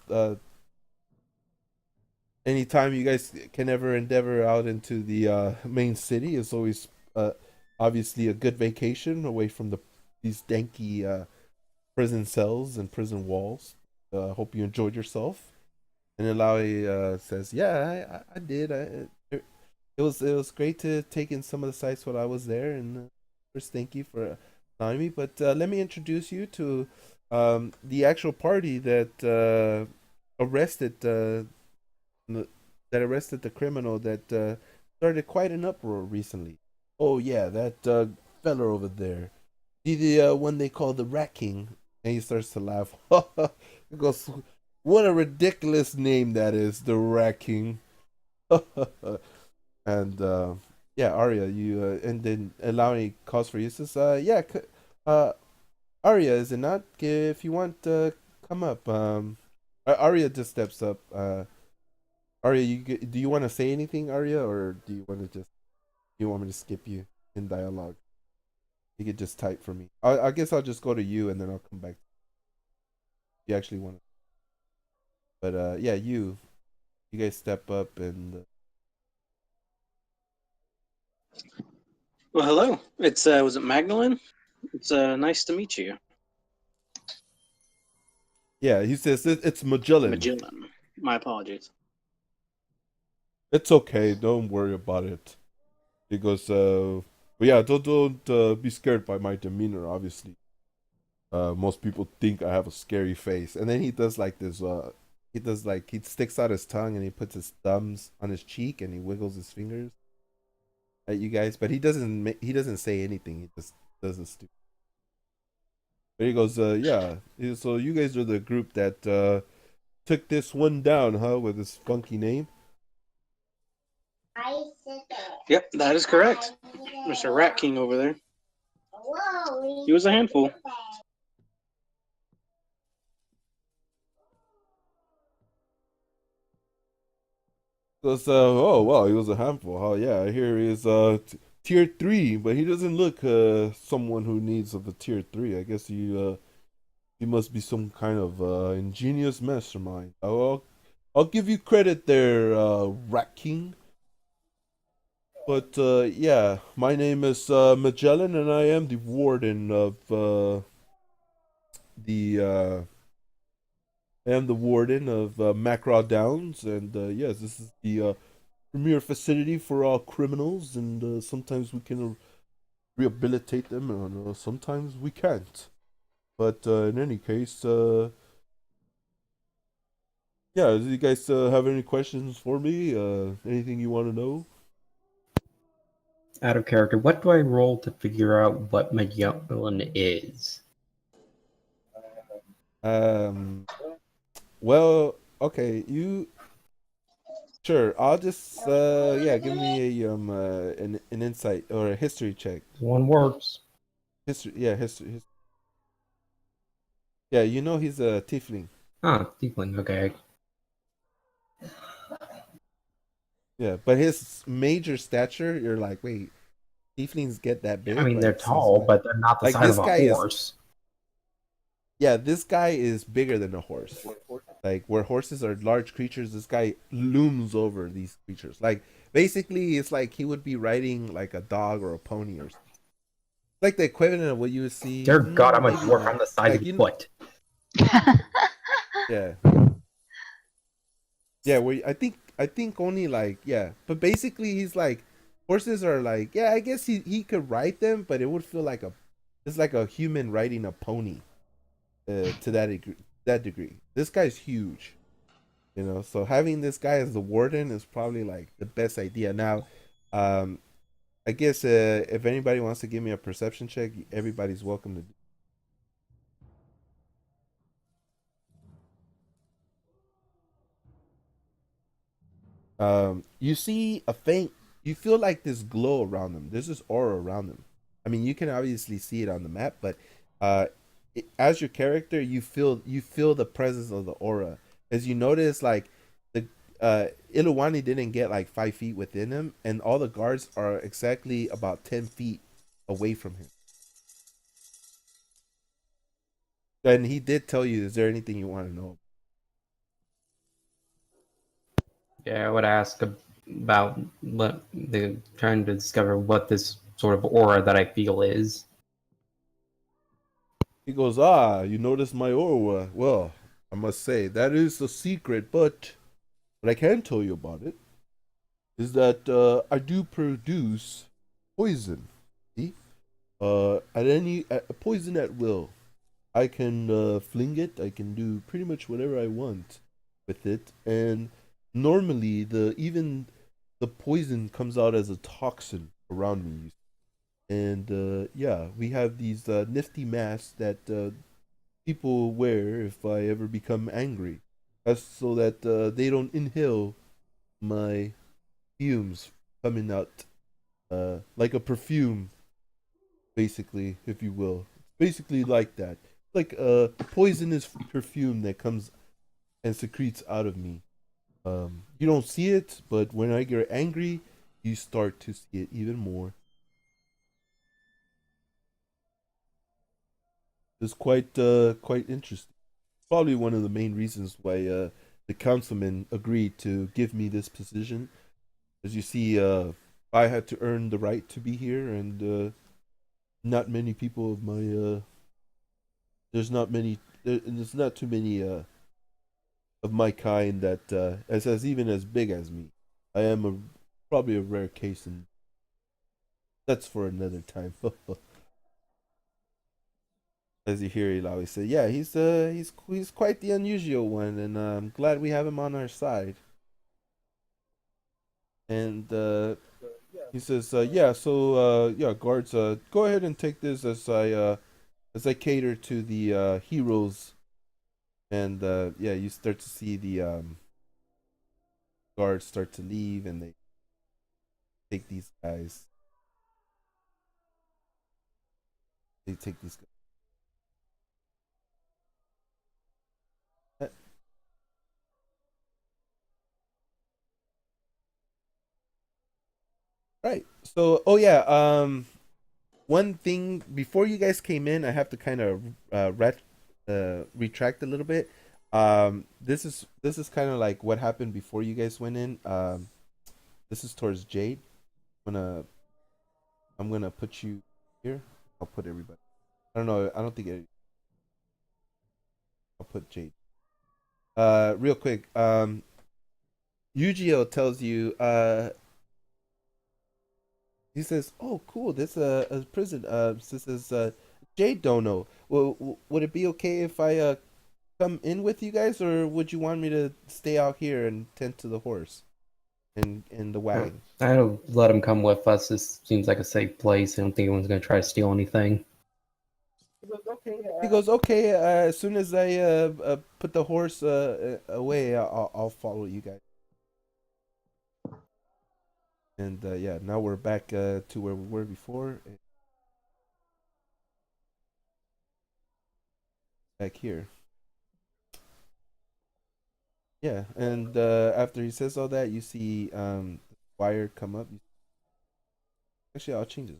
Anytime you guys can ever endeavor out into the main city is always obviously a good vacation away from these danky prison cells and prison walls. hope you enjoyed yourself. And Ilaoi says, "Yeah, I did. It was great to take in some of the sites while I was there, and first thank you for allowing me. But let me introduce you to the actual party that arrested the criminal that started quite an uproar recently. Oh yeah, that fella over there, the one they call the Rat King." And he starts to laugh. He goes, "What a ridiculous name that is, the Rat King." And yeah, Arya, you and then allowing cause for uses. Yeah, Arya, is it not? If you want, come up. Arya just steps up. Arya, do you want to say anything, Arya, or do you want to just you want me to skip you in dialogue? You could just type for me. I guess I'll just go to you and then I'll come back. You actually want to, but yeah, you guys step up and. Well, hello. It's was it Magdalene? It's nice to meet you. Yeah, he says it's Magellan. Magellan. My apologies. It's okay. Don't worry about it. He goes, but yeah, don't be scared by my demeanor. Obviously, most people think I have a scary face, and then he does like this. He sticks out his tongue and he puts his thumbs on his cheek and he wiggles his fingers at you guys, but he doesn't say anything. He just does this stupid. But he goes, yeah. So you guys are the group that took this one down, huh? With this funky name. Yep, that is correct. Mr. Rat King over there. He was a handful. Goes, oh wow, he was a handful. Oh yeah, I hear he's tier 3, but he doesn't look someone who needs of a tier 3. I guess he must be some kind of ingenious mastermind. I'll give you credit there, Rat King. But yeah, my name is Magellan, and I am the warden of Macraw Downs, and yes, this is the premier facility for all criminals, and sometimes we can rehabilitate them, and sometimes we can't. But in any case, yeah, do you guys have any questions for me? Anything you want to know? Out of character, what do I roll to figure out what Magellan is? Well, okay, sure. I'll just yeah, give me a an insight or a history check. One works. History, yeah, history. Yeah, you know he's a tiefling. Ah, tiefling. Okay. Yeah, but his major stature, you're like, wait, tieflings get that big? I mean, like, they're tall, but they're not the like size this of guy a horse. Yeah, this guy is bigger than a horse. Like where horses are large creatures, this guy looms over these creatures. Like basically, it's like he would be riding like a dog or a pony or something. Like the equivalent of what you would see. Dear God, I'm a maybe dwarf not. on the size Like, of a foot. Yeah. Yeah, I think only like yeah, but basically he's like horses are like yeah, I guess he could ride them, but it would feel like it's like a human riding a pony, to that degree. This guy's huge, you know. So having this guy as the warden is probably like the best idea. Now, I guess if anybody wants to give me a perception check, everybody's welcome to do. You see a faint. You feel like this glow around them. There's this aura around them. I mean, you can obviously see it on the map, but as your character, you feel the presence of the aura. As you notice, like the Iluwani didn't get like 5 feet within him, and all the guards are exactly about 10 feet away from him. And he did tell you, is there anything you want to know? Yeah, I would ask about trying to discover what this sort of aura that I feel is. He goes, you noticed my aura. Well, I must say that is the secret. But what I can tell you about it is that I do produce poison. See, poison at will. I can fling it. I can do pretty much whatever I want with it, and normally even the poison comes out as a toxin around me. And yeah, we have these nifty masks that people wear if I ever become angry. That's so that they don't inhale my fumes coming out like a perfume, basically, if you will. Basically, like that. Like a poisonous perfume that comes and secretes out of me. You don't see it, but when I get angry, you start to see it even more. It's quite interesting. Probably one of the main reasons why the councilman agreed to give me this position. As you see, I had to earn the right to be here, and not many people of my there's not too many of my kind that as even as big as me. I am probably a rare case, and that's for another time. As you hear Ilawi say, yeah, he's quite the unusual one, and I'm glad we have him on our side. And he says, yeah, so yeah, guards, go ahead and take this as I cater to the heroes. And yeah, you start to see the guards start to leave, and they take these guys. They take these guys. Right. So, oh yeah. One thing before you guys came in, I have to kind of retract a little bit. This is kind of like what happened before you guys went in. This is towards Jade. I'm gonna put you here. I'll put everybody. I don't know. I don't think I'll put Jade. Real quick. Yu-Gi-Oh tells you. He says, "Oh, cool. This a prison. This is Jade don't know. Well, would it be okay if I come in with you guys, or would you want me to stay out here and tend to the horse and the wagon?" I'll let him come with us. This seems like a safe place. I don't think anyone's going to try to steal anything. He goes, "Okay. As soon as I put the horse away, I'll follow you guys." And yeah, now we're back to where we were before. Back here. Yeah, and after he says all that, you see the wire come up. Actually, I'll change it.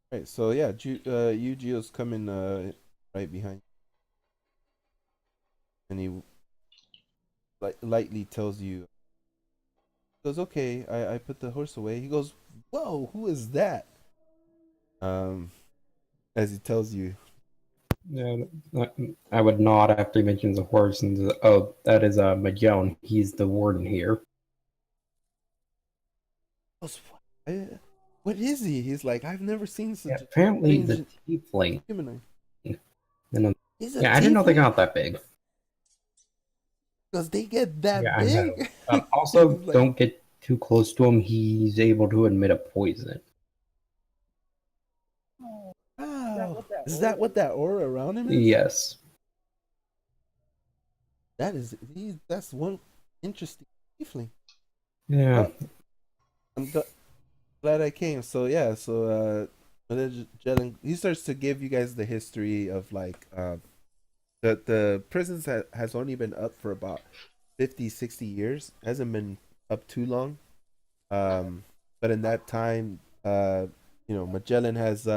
Right, so yeah, Yu-Gi-Oh's coming right behind, and he lightly tells you, he goes, "Okay, I put the horse away." He goes, "Whoa, who is that?" Um, as he tells you, Yeah, I would nod after he mentions the horse and oh, that is Magellan. He's the warden here. goes, "What is he?" He's like, "I've never seen such Yeah, a apparently the strange tiefling. humanoid." And, He's a yeah, I didn't know they tiefling? got that big. Does they get that Yeah, I know. big? Also, He's like, don't get too close to him. He's able to emit a poison. "Wow, is that what that aura around him is?" Yes. That's one interesting tiefling. Yeah. Well, I'm glad I came. So yeah, so he starts to give you guys the history of like the prisons has only been up for about 50, 60 years. Hasn't been up too long. But in that time, Magellan has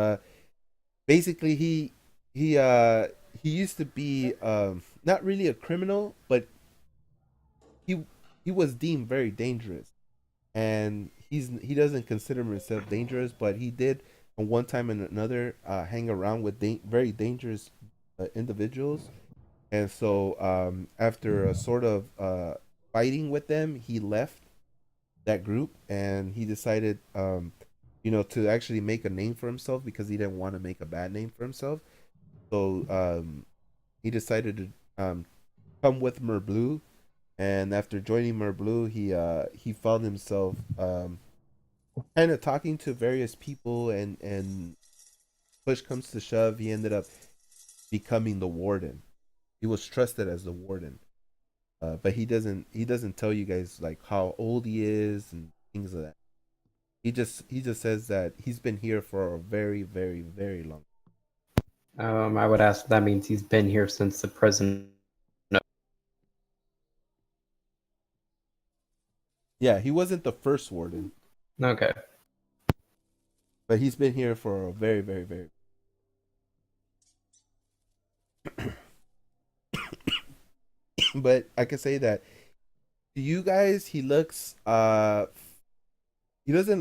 basically he used to be not really a criminal, but he he was deemed very dangerous, and he doesn't consider himself dangerous, but he did on one time and another hang around with very dangerous individuals, and so after a sort of fighting with them, he left that group and he decided to actually make a name for himself because he didn't want to make a bad name for himself. So he decided to come with Merblue, and after joining Merblue, he found himself kind of talking to various people, and push comes to shove, he ended up becoming the warden. He was trusted as the warden, but he doesn't tell you guys like how old he is and things of that. He just says that he's been here for a very very very long. I would ask if that means he's been here since the prison. Yeah, he wasn't the first warden, Okay. but he's been here for a very very very. But I can say that to you guys, he doesn't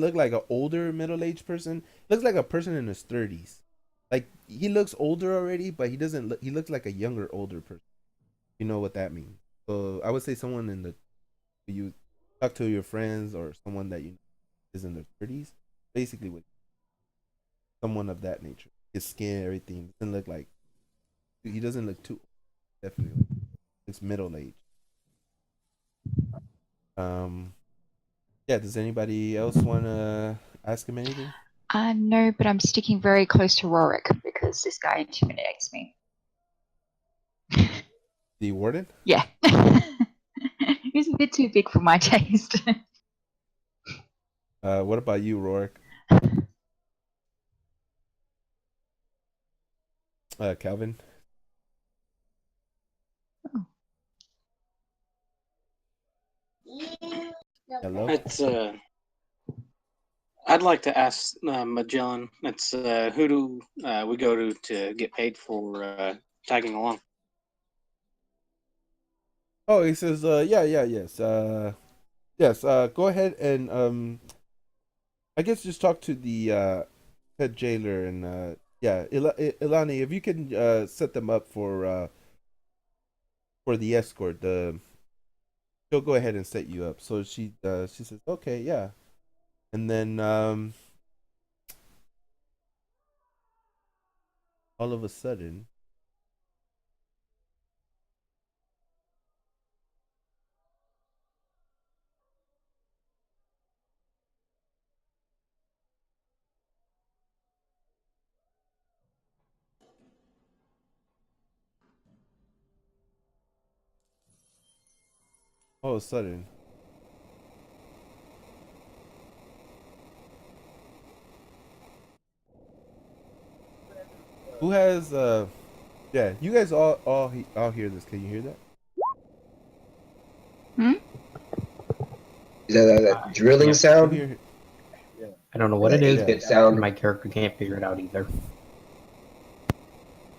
look like an older middle aged person. He looks like a person in his 30s. Like he looks older already, but he doesn't look. He looks like a younger older person. You know what that means? So I would say someone in the you talk to your friends or someone that you know is in their 30s. Basically, with someone of that nature, his skin, everything doesn't look like. He doesn't look too definitely. It's middle age. Um, yeah. Does anybody else want to ask him anything? No, but I'm sticking very close to Rorik because this guy intimidates me. The warden? Yeah. He's a bit too big for my taste. What about you, Rourke? Calvin? Hello? It's I'd like to ask Magellan. It's who do we go to get paid for tagging along? Oh, he says, yes. Yes, go ahead and, I guess just talk to the, head jailer and, yeah, Ilani, if you can, set them up for the escort, she'll go ahead and set you up. So she says, okay, yeah. And then, all of a sudden, all of a sudden, who has, yeah, you guys all hear this. Can you hear that? Is that drilling Yeah. sound? You hear, I don't know what That it is, 8-bit and sound? my character can't figure it out either.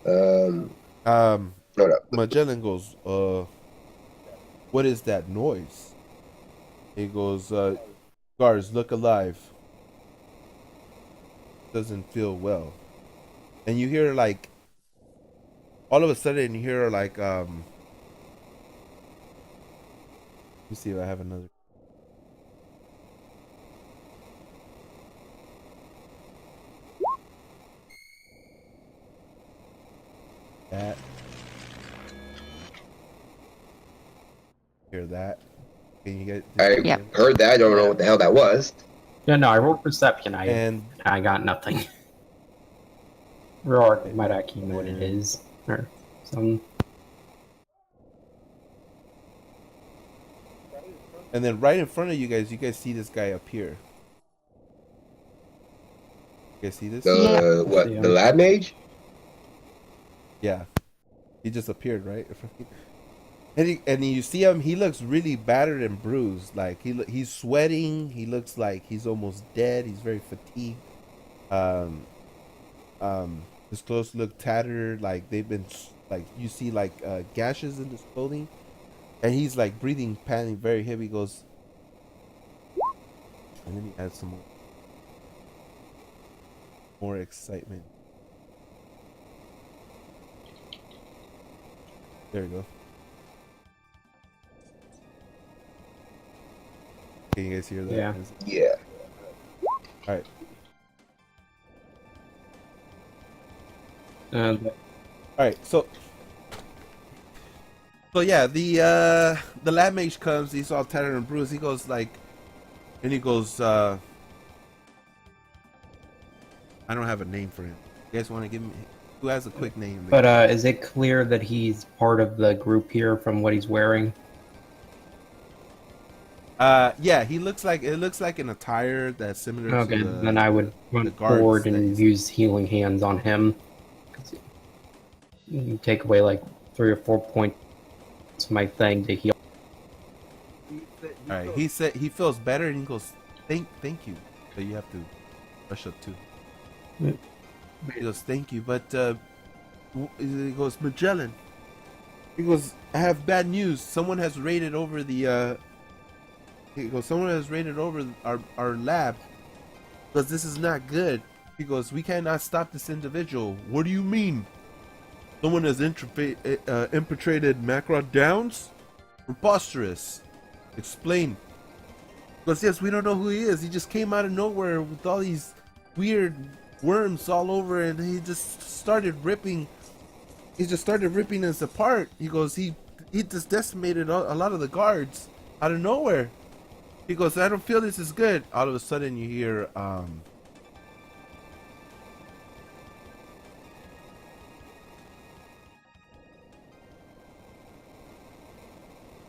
No. Magellan goes, what is that noise? He goes, guards, look alive. Doesn't feel well. And you hear like, all of a sudden you hear like, let me see if I have another. That. Hear that? Can you get? I Yep. heard that. I don't know what the hell that was. Yeah, no, I rolled perception. And I got nothing. Rorik might actually know what it is, or some. and then right in front of you guys see this guy appear. You guys see this? The Yeah. what? The lab mage? Yeah, he just appeared right. And you see him. He looks really battered and bruised. Like he's sweating. He looks like he's almost dead. He's very fatigued. Um, his clothes look tattered. Like they've been like you see like gashes in his clothing, and he's like breathing, panting very heavy. He goes, and then he adds some more excitement. There you go. Can you guys hear that? Yeah. Yeah. All right. Uh, All right. So yeah, the lab mage comes. He's all tattered and bruised. He goes like, and he goes, I don't have a name for him. You guys want to give me? Who has a quick name? but is it clear that he's part of the group here from what he's wearing? Yeah, he looks like an attire that's similar Okay, to the. then I would run guards forward that and he's- use healing hands on him. You take away like 3 or 4 points of my thing to heal. All right. He said he feels better, and he goes, thank you. So you have to rush up too. Mm. He goes, thank you, but he goes, Magellan. He goes, I have bad news. Someone has raided over the. He goes, someone has raided over our lab. Because this is not good. He goes, we cannot stop this individual. What do you mean? Someone has infiltrated Macron Downs? Preposterous. Explain. He goes, yes, we don't know who he is. He just came out of nowhere with all these weird worms all over, and he just started ripping. He just started ripping us apart. He goes, he just decimated a lot of the guards out of nowhere. He goes, I don't feel this is good. All of a sudden you hear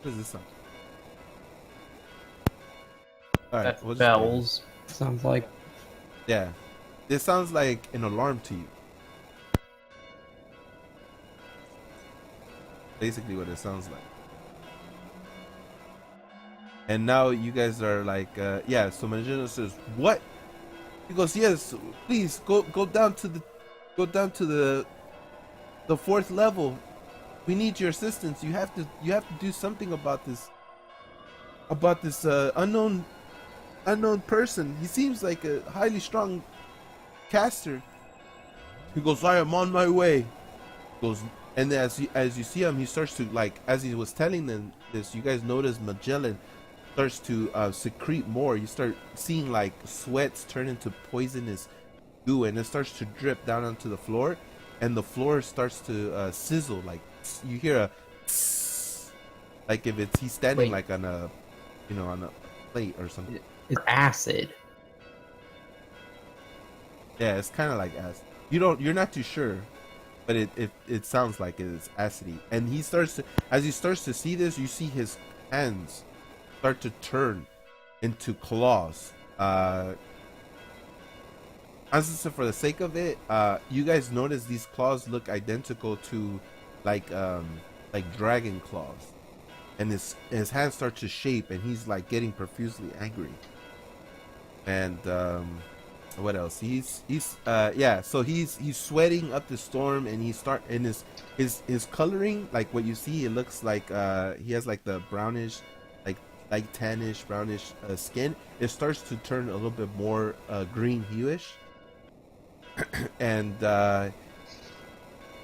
what is this sound? Alright, That's we'll just go. bells. Sounds like. Yeah. This sounds like an alarm to you. Basically what it sounds like. And now you guys are like, yeah, so Magino says, what? He goes, yes, please go down to the 4th level. We need your assistance. You have to do something about this unknown person. He seems like a highly strong caster. He goes, I am on my way. He goes, and as you see him, he starts to, like, as he was telling them this, you guys notice Magellan starts to secrete more. You start seeing like sweats turn into poisonous goo, and it starts to drip down onto the floor, and the floor starts to sizzle. Like you hear a like if he's standing like on a on a plate or something. It's acid. Yeah, it's kind of like acid. You're not too sure, but it sounds like it's acidy. And he starts to, as he starts to see this, you see his hands start to turn into claws. As for the sake of it, you guys notice these claws look identical to like dragon claws, and his hands start to shape, and he's like getting profusely angry. And what else? He's so he's sweating up the storm, and his coloring, like what you see, it looks like he has like the brownish, like tannish brownish skin. It starts to turn a little bit more green hueish. And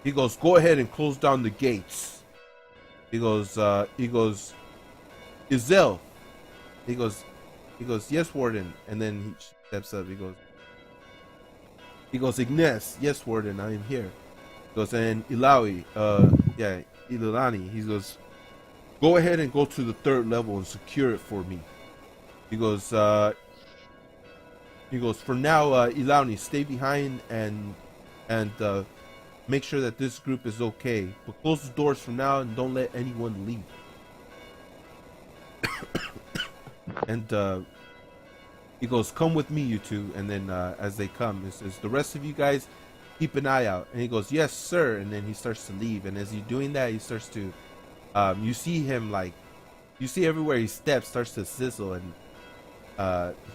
he goes, go ahead and close down the gates. He goes, Izel. He goes, yes, Warden. And then he steps up. He goes, Ignace, yes, Warden, I am here. He goes, and Ilawi, Ililani. He goes, go ahead and go to the 3rd level and secure it for me. He goes, for now, Ilani, stay behind and make sure that this group is okay. But close the doors for now and don't let anyone leave. And he goes, come with me, you two. And then as they come, he says, the rest of you guys, keep an eye out. And he goes, yes, sir. And then he starts to leave. And as he's doing that, he starts to, you see him, like, you see everywhere he steps starts to sizzle, and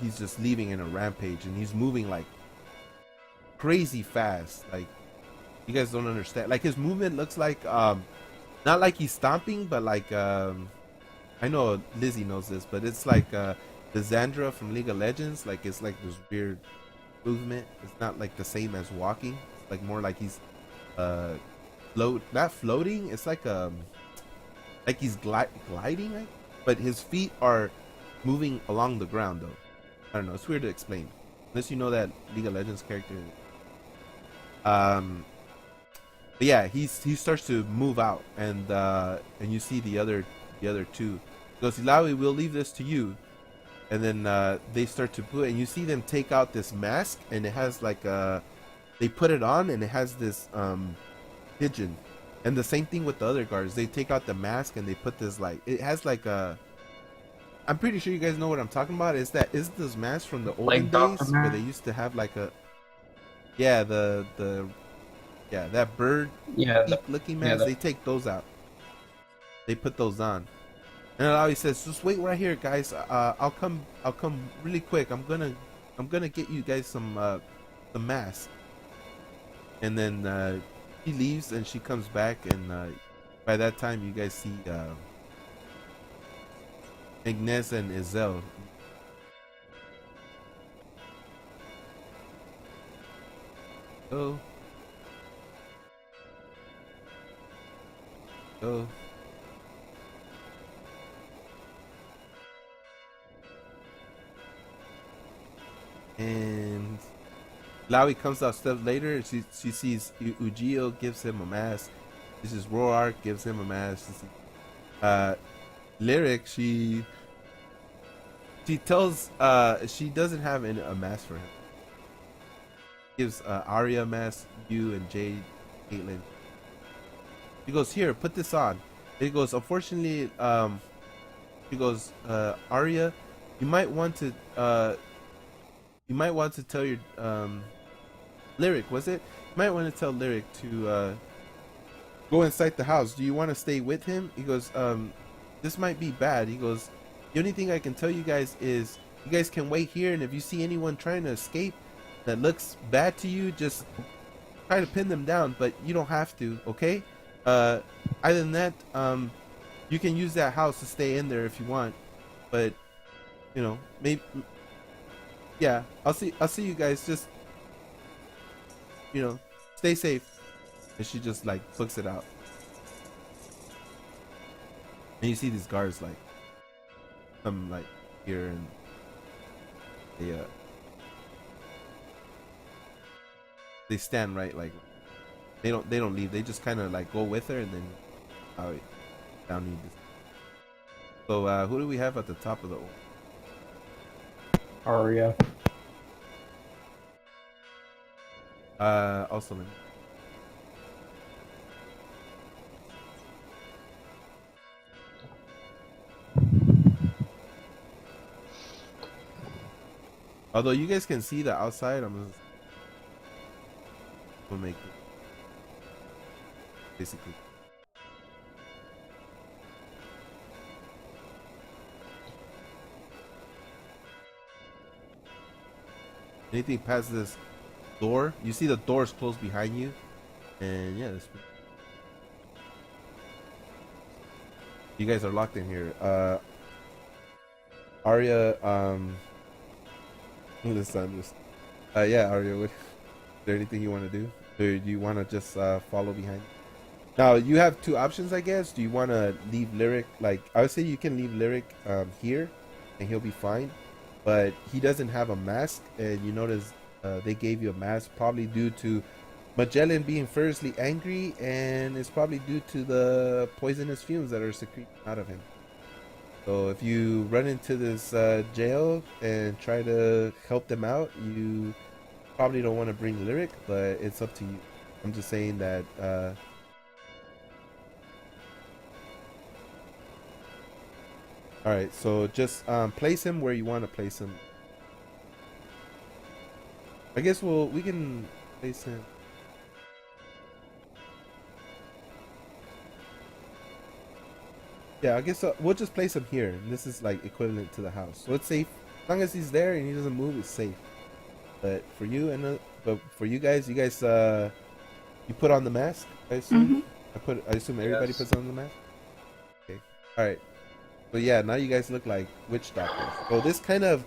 he's just leaving in a rampage, and he's moving like crazy fast. Like You guys don't understand. Like his movement looks like not like he's stomping, but like I know Lizzie knows this, but it's like the Zandra from League of Legends. Like it's like this weird movement. It's not like the same as walking. It's like more like he's not floating. It's like he's gliding, right? But his feet are moving along the ground though. I don't know. It's weird to explain unless you know that League of Legends character. But yeah, he starts to move out, and you see the other two. He goes, Ilawi, we'll leave this to you. And then they start to put, and you see them take out this mask, and it has like they put it on, and it has this pigeon. And the same thing with the other guards. They take out the mask, and they put this like, it has like a. I'm pretty sure you guys know what I'm talking about. Is this mask from the olden Like days Dr. where Mask? they used to have like a. Yeah, that bird Yeah, looking mask. They take those out. They put those on. And Alawi says, "Just wait right here, guys. I'll come really quick. I'm gonna get you guys some masks." And then she leaves, and she comes back, and by that time, you guys see Ignes and Isel. Oh. Oh. And Lawi comes out steps later. She sees Ujio, gives him a mask. This is Roark, gives him a mask. Lyric, she tells she doesn't have a mask for him. Gives Arya a mask, you and Jade, Caitlyn. He goes, here, put this on. He goes, unfortunately, he goes, Arya, you might want to tell your Lyric, was it? You might want to tell Lyric to go inside the house. Do you want to stay with him? He goes, this might be bad. He goes, the only thing I can tell you guys is you guys can wait here, and if you see anyone trying to escape that looks bad to you, just try to pin them down, but you don't have to, okay? Other than that, you can use that house to stay in there if you want, but you know, maybe, yeah, I'll see you guys. Just, you know, stay safe. And she just like books it out, and you see these guards like come like here, and they stand right, like they don't leave. They just kind of like go with her, and then down need this. So who do we have at the top of the order? Arya. Also let me. Although you guys can see the outside, I'm gonna make it basically. Anything past this door, you see the doors closed behind you, and yeah, you guys are locked in here. Arya, listen, yeah, Arya, is there anything you want to do, or do you want to just follow behind? Now you have two options, I guess. Do you want to leave Lyric? Like, I would say you can leave Lyric here, and he'll be fine. But he doesn't have a mask, and you notice they gave you a mask probably due to Magellan being furiously angry, and it's probably due to the poisonous fumes that are secreted out of him. So if you run into this jail and try to help them out, you probably don't want to bring Lyric, but it's up to you. I'm just saying that alright, so just place him where you want to place him. I guess we can place him. Yeah, I guess we'll just place him here. This is like equivalent to the house, so it's safe. As long as he's there and he doesn't move, it's safe. But for you but for you guys You put on the mask, I assume. Mhm. I assume everybody Yes. puts on the mask. Okay. All right. But yeah, now you guys look like witch doctors. So this kind of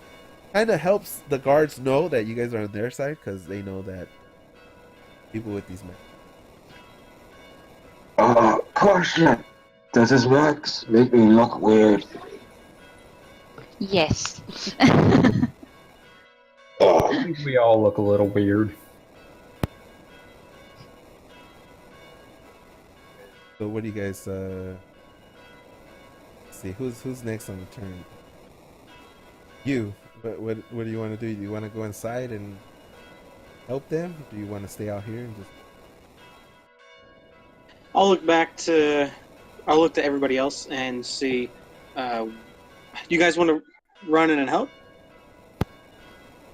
helps the guards know that you guys are on their side because they know that people with these masks. Question. Does his wax make me look weird? Yes. Oh, I think we all look a little weird. So what do you guys let's see who's next on the turn? You. What do you want to do? Do you want to go inside and help them? Do you want to stay out here and just I'll look to everybody else and see. You guys want to run in and help?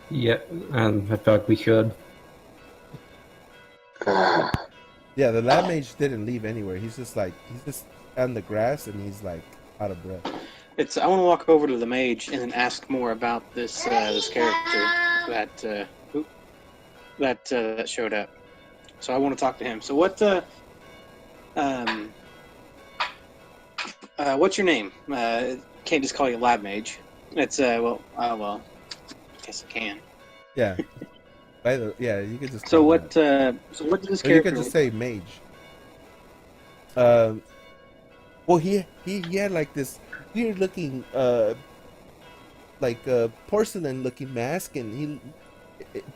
Yeah, I feel like we should. Yeah, the lab mage didn't leave anywhere. He's just on the grass and he's like out of breath. I want to walk over to the mage and then ask more about this this character that showed up. So I want to talk to him. So what's your name? Can't just call you lab mage. It's well, I guess I can. Yeah. You could just So call what? him So what does this that. Or you character? could just say mage. Well, he had like this weird looking porcelain looking mask, and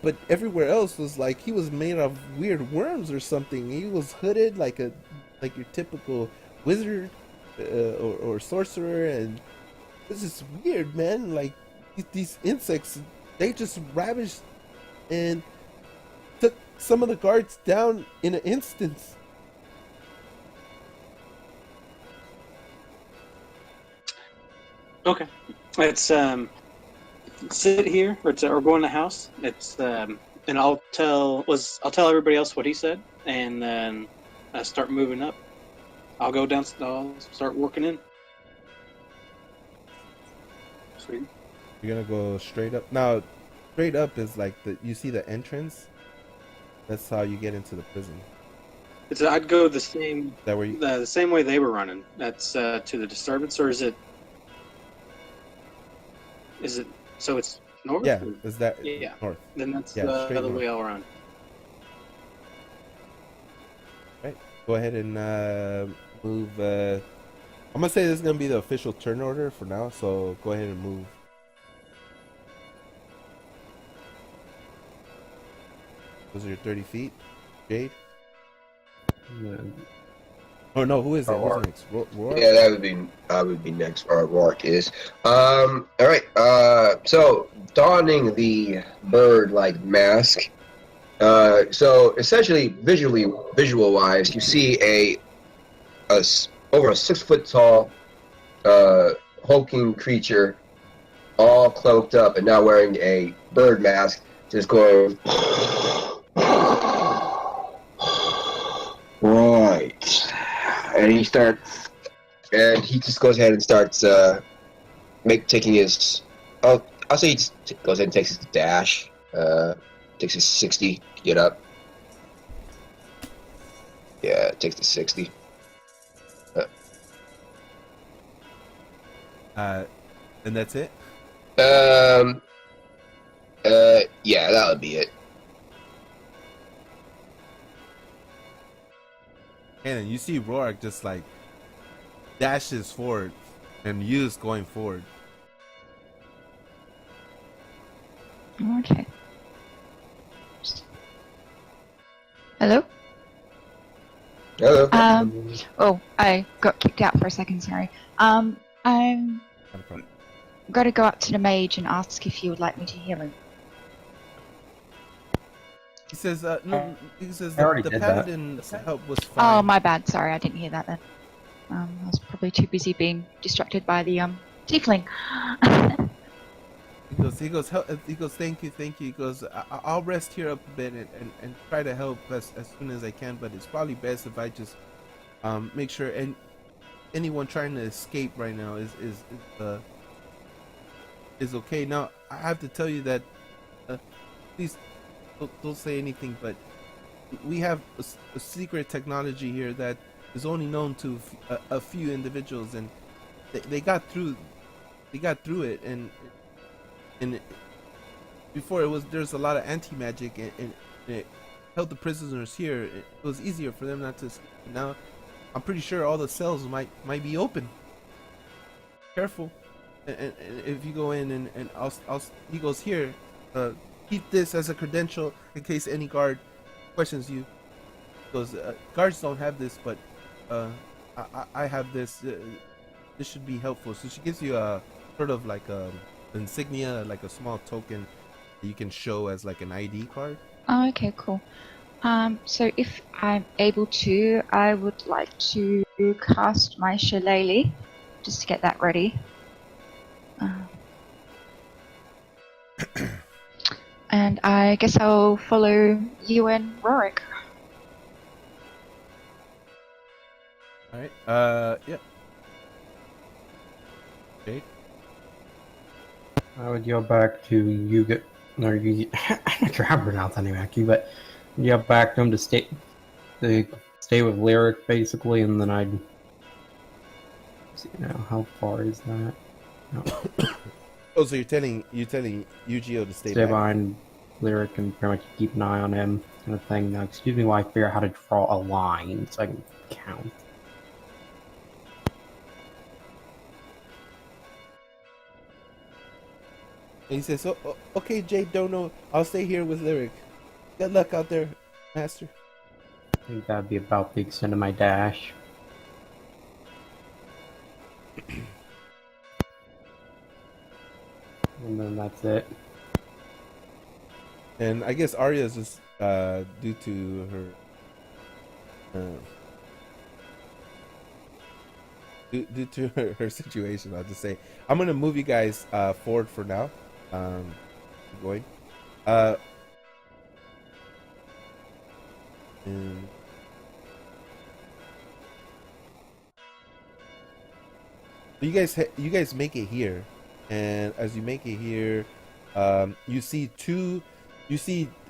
but everywhere else was like he was made of weird worms or something. He was hooded like your typical wizard or sorcerer, and this is weird, man. Like these insects, they just ravished and took some of the guards down in an instant. Okay, it's sit here or go in the house. It's and I'll tell everybody else what he said, and then start moving up. I'll go down. I'll start working in. Sweet. You're gonna go straight up. Now, straight up is like you see the entrance. That's how you get into the prison. I'd go the same That where you? the same way they were running. That's to the disturbance, or is it? Is it so? It's north. Yeah, is that Yeah. north? Then that's Yeah, straight the north. way I'll run. Right. Go ahead and move. I'm gonna say this is gonna be the official turn order for now. So go ahead and move. Those are your 30 feet, Jade. Oh no, who is it? Who's next? Roar? yeah, I would be next. Or Rourke is. All right. So donning the bird-like mask. So essentially, visual-wise, you see over a 6 foot tall, hulking creature, all cloaked up and now wearing a bird mask, just going. Right. And he just goes ahead and starts taking his. I'll say he just goes ahead and takes his dash. Takes his 60 to get up. Yeah, it takes the 60. And that's it. Yeah, that would be it. And then you see Rourke just like dashes forward, and Yu's going forward. Okay. Hello? Hello. Oh, I got kicked out for a second, sorry. I'm Not a problem. gotta go up to the mage and ask if you would like me to heal him. He says, no. He says I already the did that. paladin's help was fine. Oh, my bad, sorry, I didn't hear that then. I was probably too busy being distracted by the tiefling. He goes, thank you. He goes, I'll rest here up a bit and try to help as soon as I can, but it's probably best if I just make sure anyone trying to escape right now is okay. Now I have to tell you that please don't say anything, but we have a secret technology here that is only known to a few individuals, and they got through. They got through it, and before it was there's a lot of anti-magic, and it held the prisoners here. It was easier for them not to. Now, I'm pretty sure all the cells might be open. Careful, and if you go in and he goes here. Keep this as a credential in case any guard questions you. Because guards don't have this, but I have this. This should be helpful. So she gives you a sort of like a insignia, like a small token that you can show as like an ID card. Oh, okay, cool. So if I'm able to, I would like to cast my shillelagh just to get that ready. And I guess I'll follow you and Rorik. All right. Yeah. Jade. I would go back to Yuga, or Yugi. I'm not sure how to pronounce that name actually, but go back to him to stay with Lyric basically, and then I'd see how far is that? No. Oh, so you're telling Yu-Gi-Oh to stay Stay back. behind Lyric and pretty much keep an eye on him, kind of thing. Now, excuse me while I figure out how to draw a line so I can count. And he says, "Oh, okay, Jade, don't know. I'll stay here with Lyric. Good luck out there, Master." I think that'd be about the extent of my dash. And then that's it. And I guess Arya is just due to her due to her situation. I'll just say I'm gonna move you guys forward for now. Going. And you guys make it here, and as you make it here, you see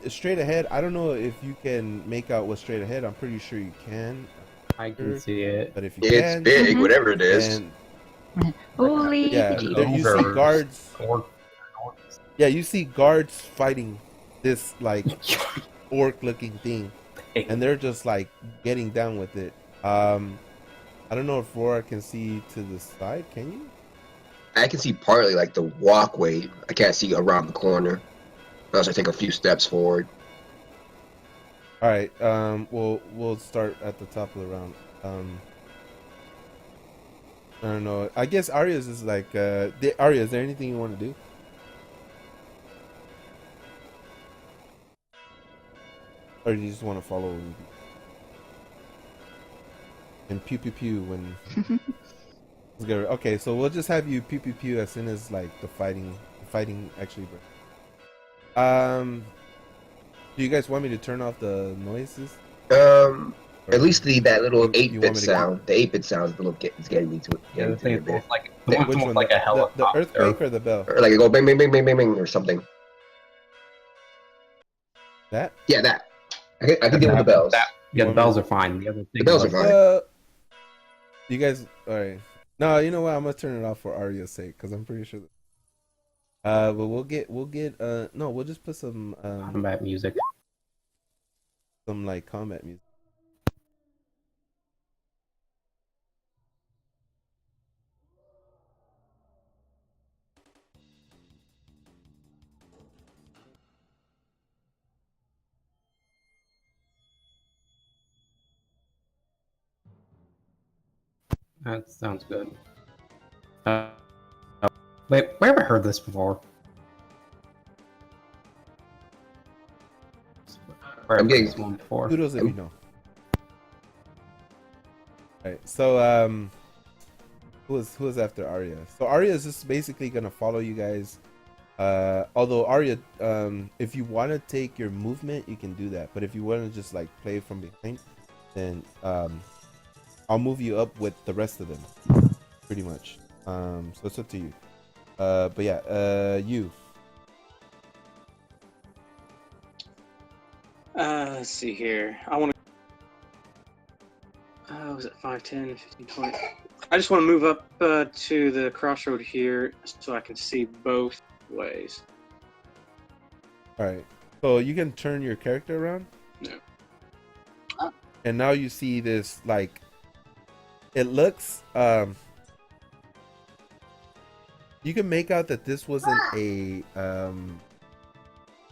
straight ahead. I don't know if you can make out what's straight ahead. I'm pretty sure you can. I can see it. But if you It's can, big, whatever it is. and Holy yeah, bejeebus. there you see guards. Yeah, you see guards fighting this like orc-looking thing, and they're just like getting down with it. I don't know if Roar can see to the side. Can you? I can see partly like the walkway. I can't see around the corner. Unless I take a few steps forward. All right. We'll start at the top of the round. I don't know. I guess Arya's is like. Arya, is there anything you want to do? Or do you just want to follow and pew pew pew when it's good? Okay, so we'll just have you pew pew pew as soon as like the fighting actually breaks. Do you guys want me to turn off the noises? At least that little you want 8-bit me to sound. The 8-bit sound is a little it's getting me to it. Yeah, the Getting to me thing a is bit. like Which almost one? like a The helicopter. earthquake or the bell? Or like it go bang bang bang bang bang bang or something. That? Yeah, that. I can deal with the bells. Yeah, the bells are fine. The other thing, The bells are like, fine. You guys, all right. No, you know what? I'm gonna turn it off for Arya's sake because I'm pretty sure. But we'll get. No, we'll just put some combat music. some like combat music. That sounds good. Wait, where have I heard this before? Where I'm have I heard getting- this one before? Kudos if you know. Alright, so who was after Arya? So Arya is just basically gonna follow you guys. Although Arya, if you want to take your movement, you can do that. But if you want to just like play from behind, then I'll move you up with the rest of them, pretty much. So it's up to you. But yeah, you. Let's see here. I want to. Was it 5, 10, 15, 20? I just want to move up to the crossroad here so I can see both ways. All right. So you can turn your character around. No. And now you see this, like, it looks. You can make out that this wasn't a.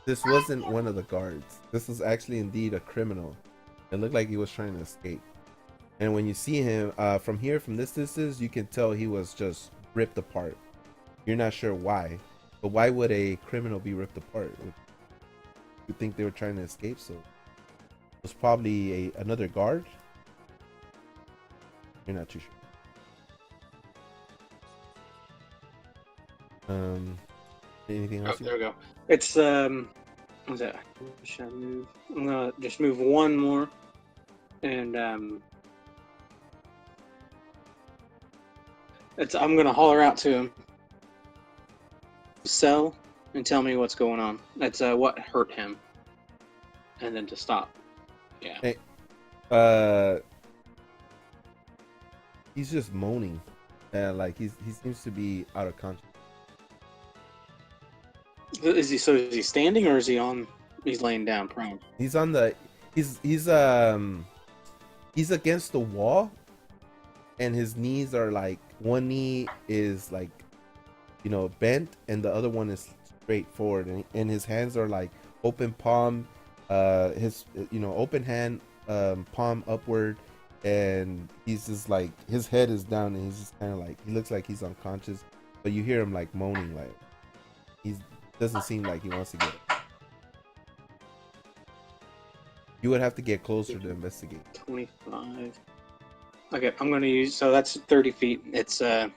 This wasn't one of the guards. This was actually indeed a criminal. It looked like he was trying to escape. And when you see him from here, from this distance, you can tell he was just ripped apart. You're not sure why, but why would a criminal be ripped apart? You think they were trying to escape? So it was probably another guard. You're not too sure. Anything else? Oh, there we go. It's what's that? Should I move? I'm gonna just move one more, and I'm gonna holler out to him. Sell and tell me what's going on. That's what hurt him, and then to stop. Yeah. Hey, he's just moaning, like he seems to be out of conscience. Is he standing or is he on? He's laying down prone. He's on the. He's against the wall, and his knees are like, one knee is like, bent, and the other one is straight forward, and his hands are like open palm, his open hand, palm upward, and he's just like, his head is down, and he's just kind of like, he looks like he's unconscious, but you hear him like moaning, like he's doesn't seem like he wants to get up. You would have to get closer to investigate. 25. Okay, I'm gonna use. So that's 30 feet. It's I'm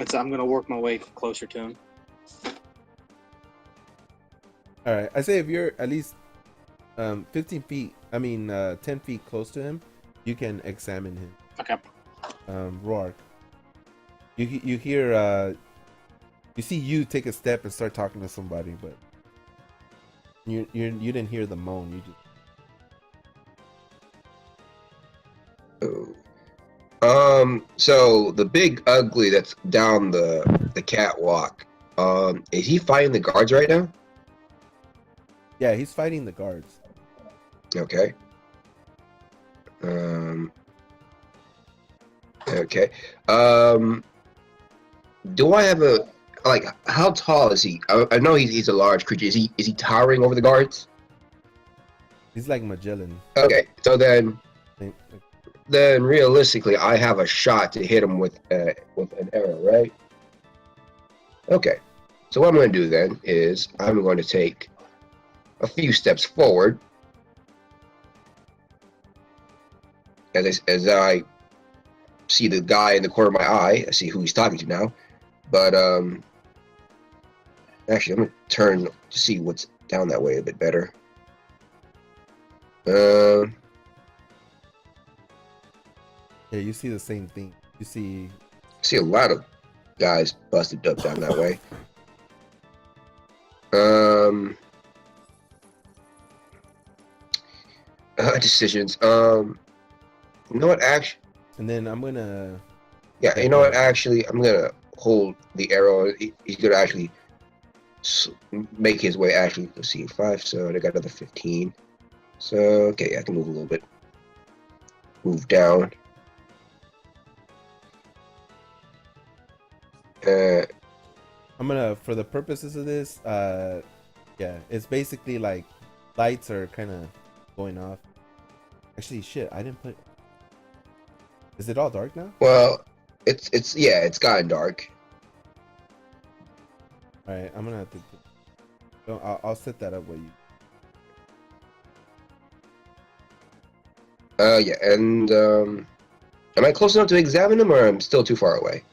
gonna work my way closer to him. All right, I say if you're at least 15 feet, 10 feet close to him, you can examine him. Okay. Rourke, you hear you see you take a step and start talking to somebody, but you didn't hear the moan. You just. So the big ugly that's down the catwalk, is he fighting the guards right now? Yeah, he's fighting the guards. Okay. Okay. Do I have how tall is he? I know he's a large creature. Is he towering over the guards? He's like Magellan. Okay, so then realistically, I have a shot to hit him with an arrow, right? Okay. So what I'm going to do then is I'm going to take a few steps forward as I see the guy in the corner of my eye. I see who he's talking to now, but actually I'm going to turn to see what's down that way a bit better. Yeah, you see the same thing. You see a lot of guys busted up down that way. Decisions. You know what? Actually, and then I'm gonna. Yeah, you know what? Actually, I'm gonna hold the arrow. He's gonna actually make his way. Actually, let's see, 5. So I got another 15. So okay, I can move a little bit. Move down. I'm gonna, for the purposes of this, yeah, it's basically like lights are kind of going off. Actually, shit, I didn't put. Is it all dark now? Well, it's gotten dark. All right, I'm gonna have to. I'll set that up with you. Yeah, and am I close enough to examine him, or I'm still too far away?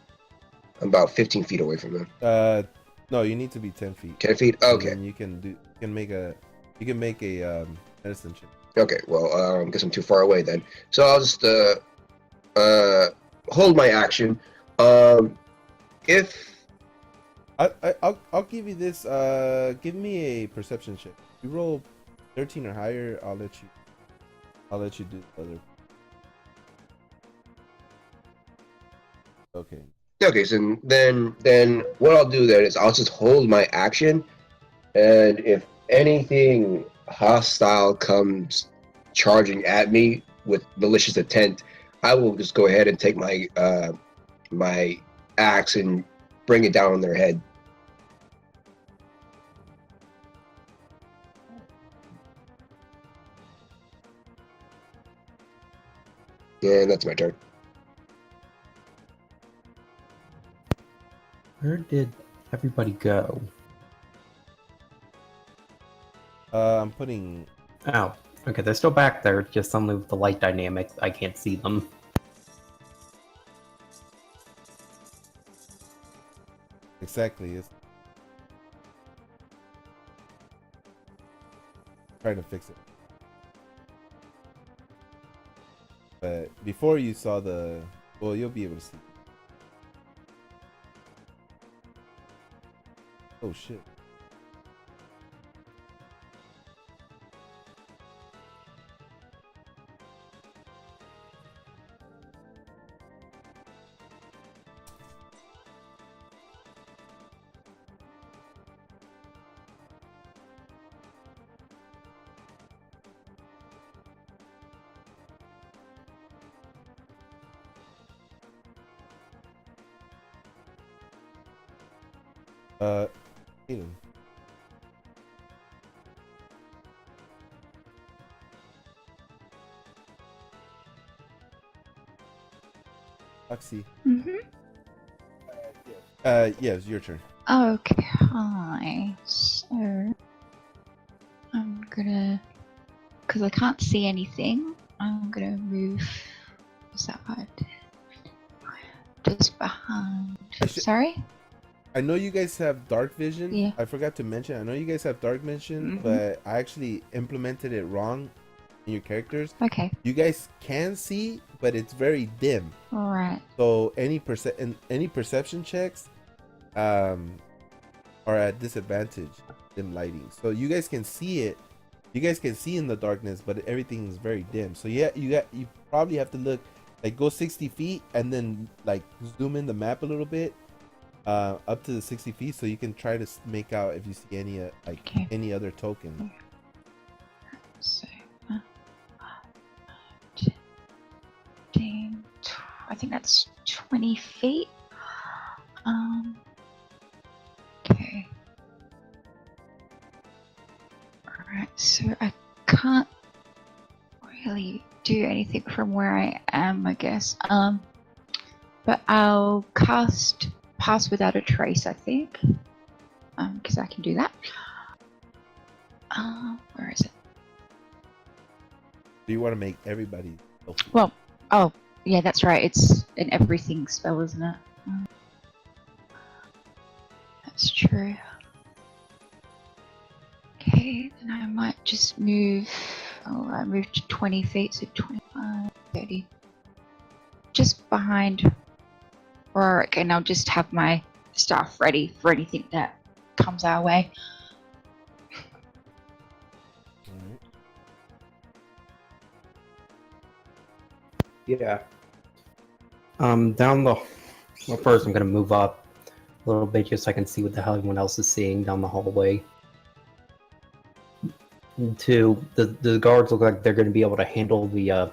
I'm about 15 feet away from him. No, you need to be 10 feet. 10 feet. Okay. And you can make a medicine check. Okay. Well, I guess I'm too far away then. So I'll just hold my action. If I'll give you this. Give me a perception check. If you roll 13 or higher, I'll let you. I'll let you do the other. Okay. Okay, so then what I'll do then is I'll just hold my action, and if anything hostile comes charging at me with malicious intent, I will just go ahead and take my axe and bring it down on their head. And that's my turn. Where did everybody go? I'm putting. Oh, okay, they're still back there, just suddenly with the light dynamics, I can't see them. Exactly. It's trying to fix it. But before you saw the, well, you'll be able to see. Oh shit. Aiden. Foxy. Mm-hmm. Yeah, it's your turn. Okay, so I'm gonna, because I can't see anything, I'm gonna move. What's that word? Just behind. Sorry? I know you guys have dark vision. Yeah. I forgot to mention. I know you guys have dark vision, Mhm. but I actually implemented it wrong in your characters. Okay. You guys can see, but it's very dim. Alright. So any perception checks are at disadvantage dim lighting. So you guys can see it. You guys can see in the darkness, but everything is very dim. So yeah, you probably have to look like go 60 feet and then like zoom in the map a little bit up to the 60 feet so you can try to make out if you see any any other token. So, 15, I think that's 20 feet. Okay. Alright, so I can't really do anything from where I am, I guess. But I'll cast Pass Without a Trace, I think. Because I can do that. Where is it? Do you want to make everybody Well, oh, yeah, that's right. It's an everything spell, isn't it? That's true. Okay, then I might just move. Oh, I moved to 20 feet, so 25, 30. Just behind Rorik, and I'll just have my staff ready for anything that comes our way. Yeah. Down the. Well, first I'm gonna move up a little bit just so I can see what the hell everyone else is seeing down the hallway. And two, the guards look like they're gonna be able to handle the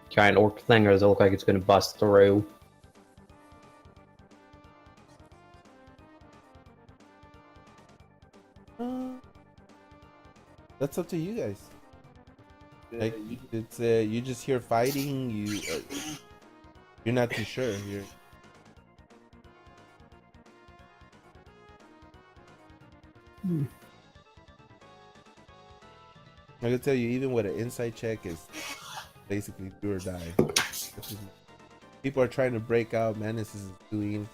giant orc thing, or does it look like it's gonna bust through? That's up to you guys. Like it's you just hear fighting. You're not too sure. You're. I can tell you, even with an insight check, is basically do or die. People are trying to break out. Manus is doing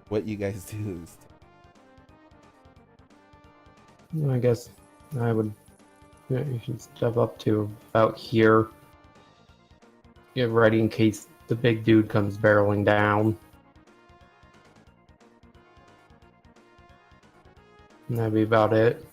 what you guys do. I guess I would. Yeah, you should step up to about here. Get ready in case the big dude comes barreling down. And that'd be about it.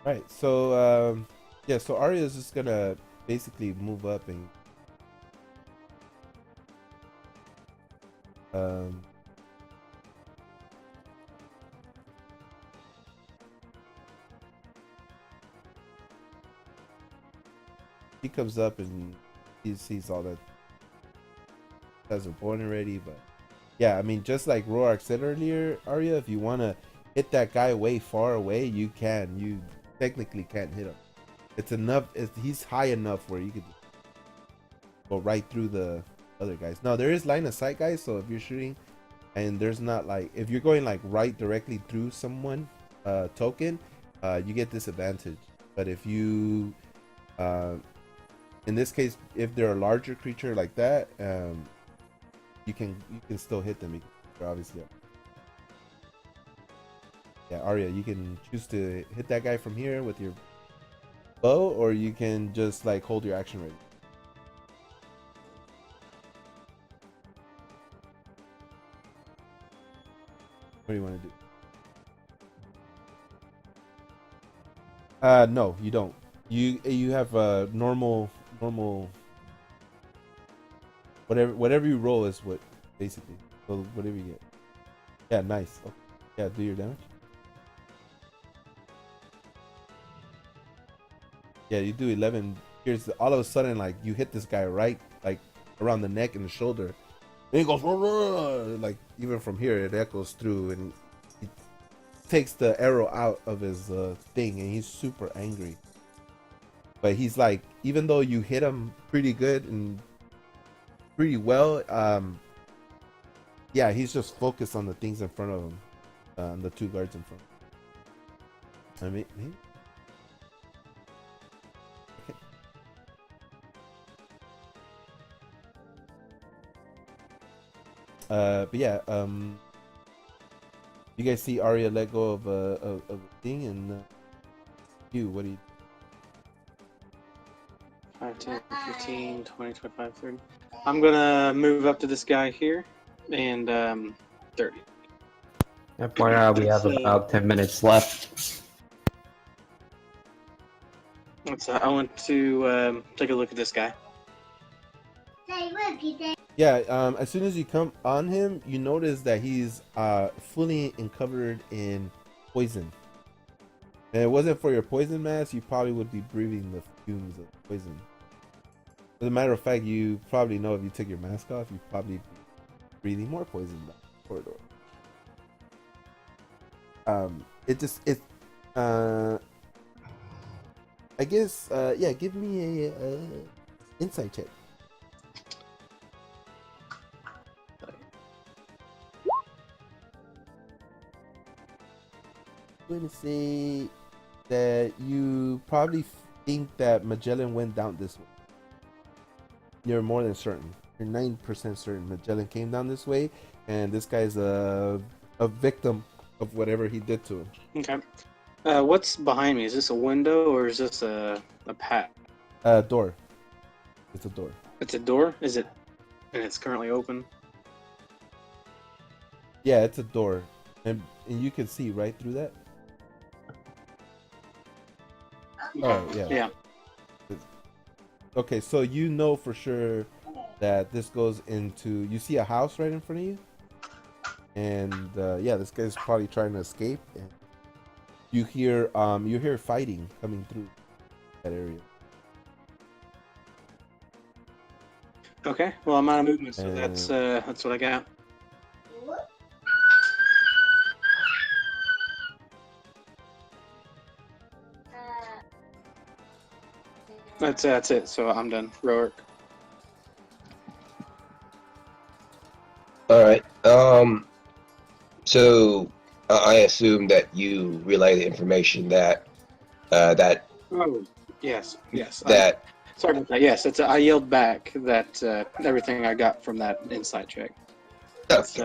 Right. So yeah. So Arya is just gonna basically move up and um. He comes up and he sees all that guys are born already, but yeah, I mean, just like Roark said earlier, Arya, if you want to hit that guy way far away, you can. You technically can't hit him. It's enough. He's high enough where you could go right through the other guys. Now there is line of sight, guys. So if you're shooting, and there's not like if you're going like right directly through someone, token, you get disadvantage. But if you, in this case, if they're a larger creature like that, you can still hit them. They're obviously up. Yeah, Arya, you can choose to hit that guy from here with your bow, or you can just like hold your action ready. What do you want to do? No, you don't. You have a normal whatever you roll is what basically. So whatever you get. Yeah, nice. Okay. Yeah, do your damage. Yeah, you do 11. Here's all of a sudden, like you hit this guy right, like around the neck and the shoulder, and he goes like even from here it echoes through, and he takes the arrow out of his thing, and he's super angry. But he's like, even though you hit him pretty good and pretty well, yeah, he's just focused on the things in front of him, the two guards in front. I mean, maybe. But yeah, you guys see Arya let go of a thing, and what do you? 5, 10, 15, 20, 25, 30. I'm gonna move up to this guy here, and 30. FYI, we have about 10 minutes left. I want to take a look at this guy. Yeah, as soon as you come on him, you notice that he's fully covered in poison. And if it wasn't for your poison mask, you probably would be breathing the fumes of poison. As a matter of fact, you probably know if you take your mask off, you'd probably be breathing more poison down the corridor. I guess, yeah, give me a insight check. I'm going to say that you probably think that Magellan went down this way. You're more than certain. You're 9% certain Magellan came down this way, and this guy's a victim of whatever he did to him. Okay. What's behind me? Is this a window or is this a path? Door. It's a door. It's a door? Is it? And it's currently open? Yeah, it's a door. And you can see right through that. Oh, yeah. Yeah. Okay, so you know for sure that this goes into... You see a house right in front of you? And, yeah, this guy's probably trying to escape. And you hear fighting coming through that area. Okay, well, I'm out of movement, so that's what I got. That's it. So I'm done. Roark. All right. So I assume that you relay the information that that. Oh, yes. That. Sorry about that. Yes, I yelled back that everything I got from that insight check. It's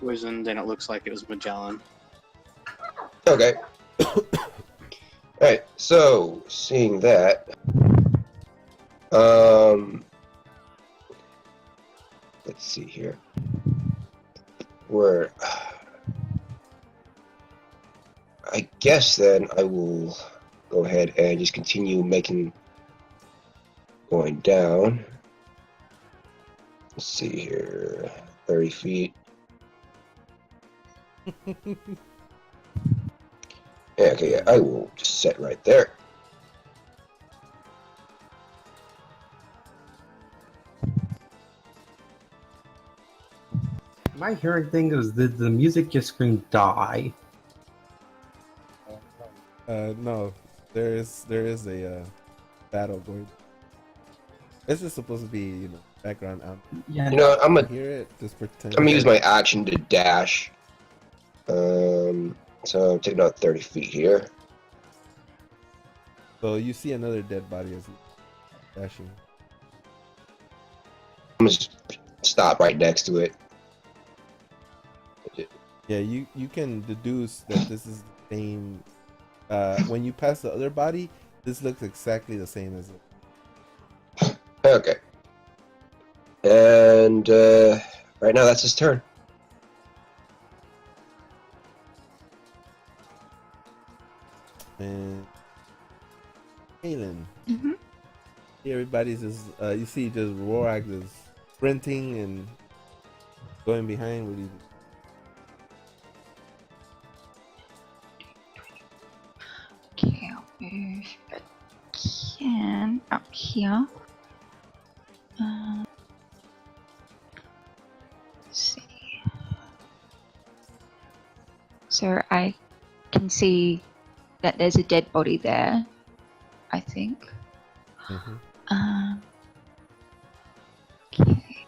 poisoned, and it looks like it was Magellan. Okay. All right. So seeing that, let's see here. I guess then I will go ahead and just continue going down. Let's see here, 30 feet. Yeah, okay, yeah, I will just set right there. Am I hearing things? Did the music just scream die? No, there is a battle going. It's just supposed to be, background out. Yeah. You know, I'm I gonna hear it. Just pretend. use my action to dash. So I'm taking out 30 feet here. So you see another dead body as you dashing. I'm gonna just stop right next to it. Yeah, you can deduce that this is the same. When you pass the other body, this looks exactly the same as it. Okay. And right now that's his turn. And Kaylin, Mm-hmm. everybody's just you see just Rorak is sprinting and going behind with you. Okay, I'll move again up here. Let's see. So I can see that there's a dead body there, I think. Mm-hmm. Okay.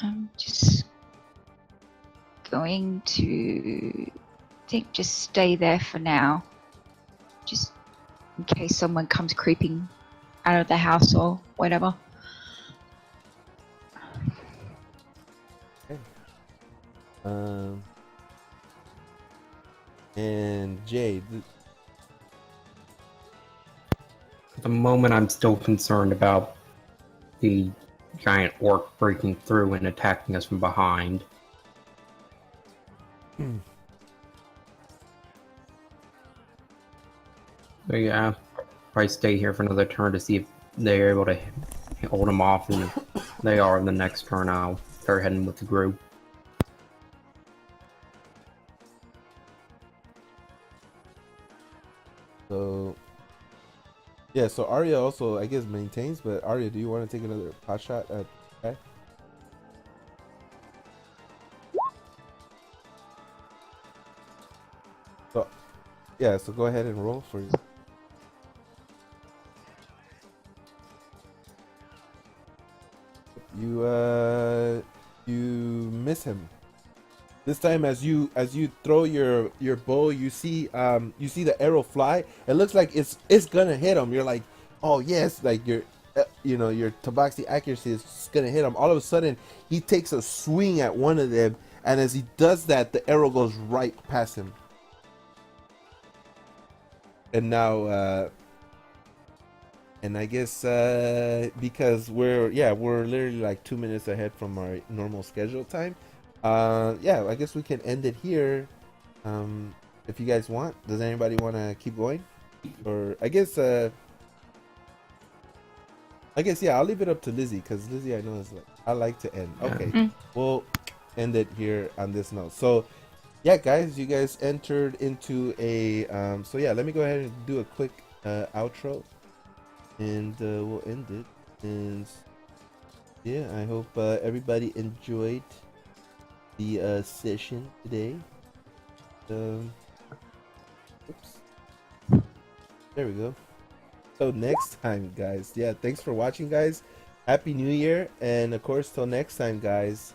I'm just going to just stay there for now, just in case someone comes creeping out of the house or whatever. Okay. And Jade. At the moment, I'm still concerned about the giant orc breaking through and attacking us from behind. So yeah, probably stay here for another turn to see if they're able to hold them off, and if they are, the next turn I'll start heading with the group. So yeah, so Arya also I guess maintains, but Arya, do you want to take another pot shot at okay? So yeah, so go ahead and roll for you. You miss him. This time as you throw your bow, you see the arrow fly. It looks like it's gonna hit him. You're like, oh yes, like your your tabaxi accuracy is gonna hit him. All of a sudden he takes a swing at one of them, and as he does that, the arrow goes right past him. And now and I guess because we're literally like 2 minutes ahead from our normal schedule time. Yeah, I guess we can end it here. If you guys want, does anybody want to keep going? Or I guess yeah, I'll leave it up to Lizzie because Lizzie I know is like I like to end. Okay, we'll end it here on this note. So yeah, guys, you guys entered into a so yeah, let me go ahead and do a quick outro, and we'll end it. And yeah, I hope everybody enjoyed the session today. Oops. There we go. So next time, guys. Yeah, thanks for watching, guys. Happy New Year, and of course, till next time, guys.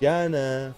Jana.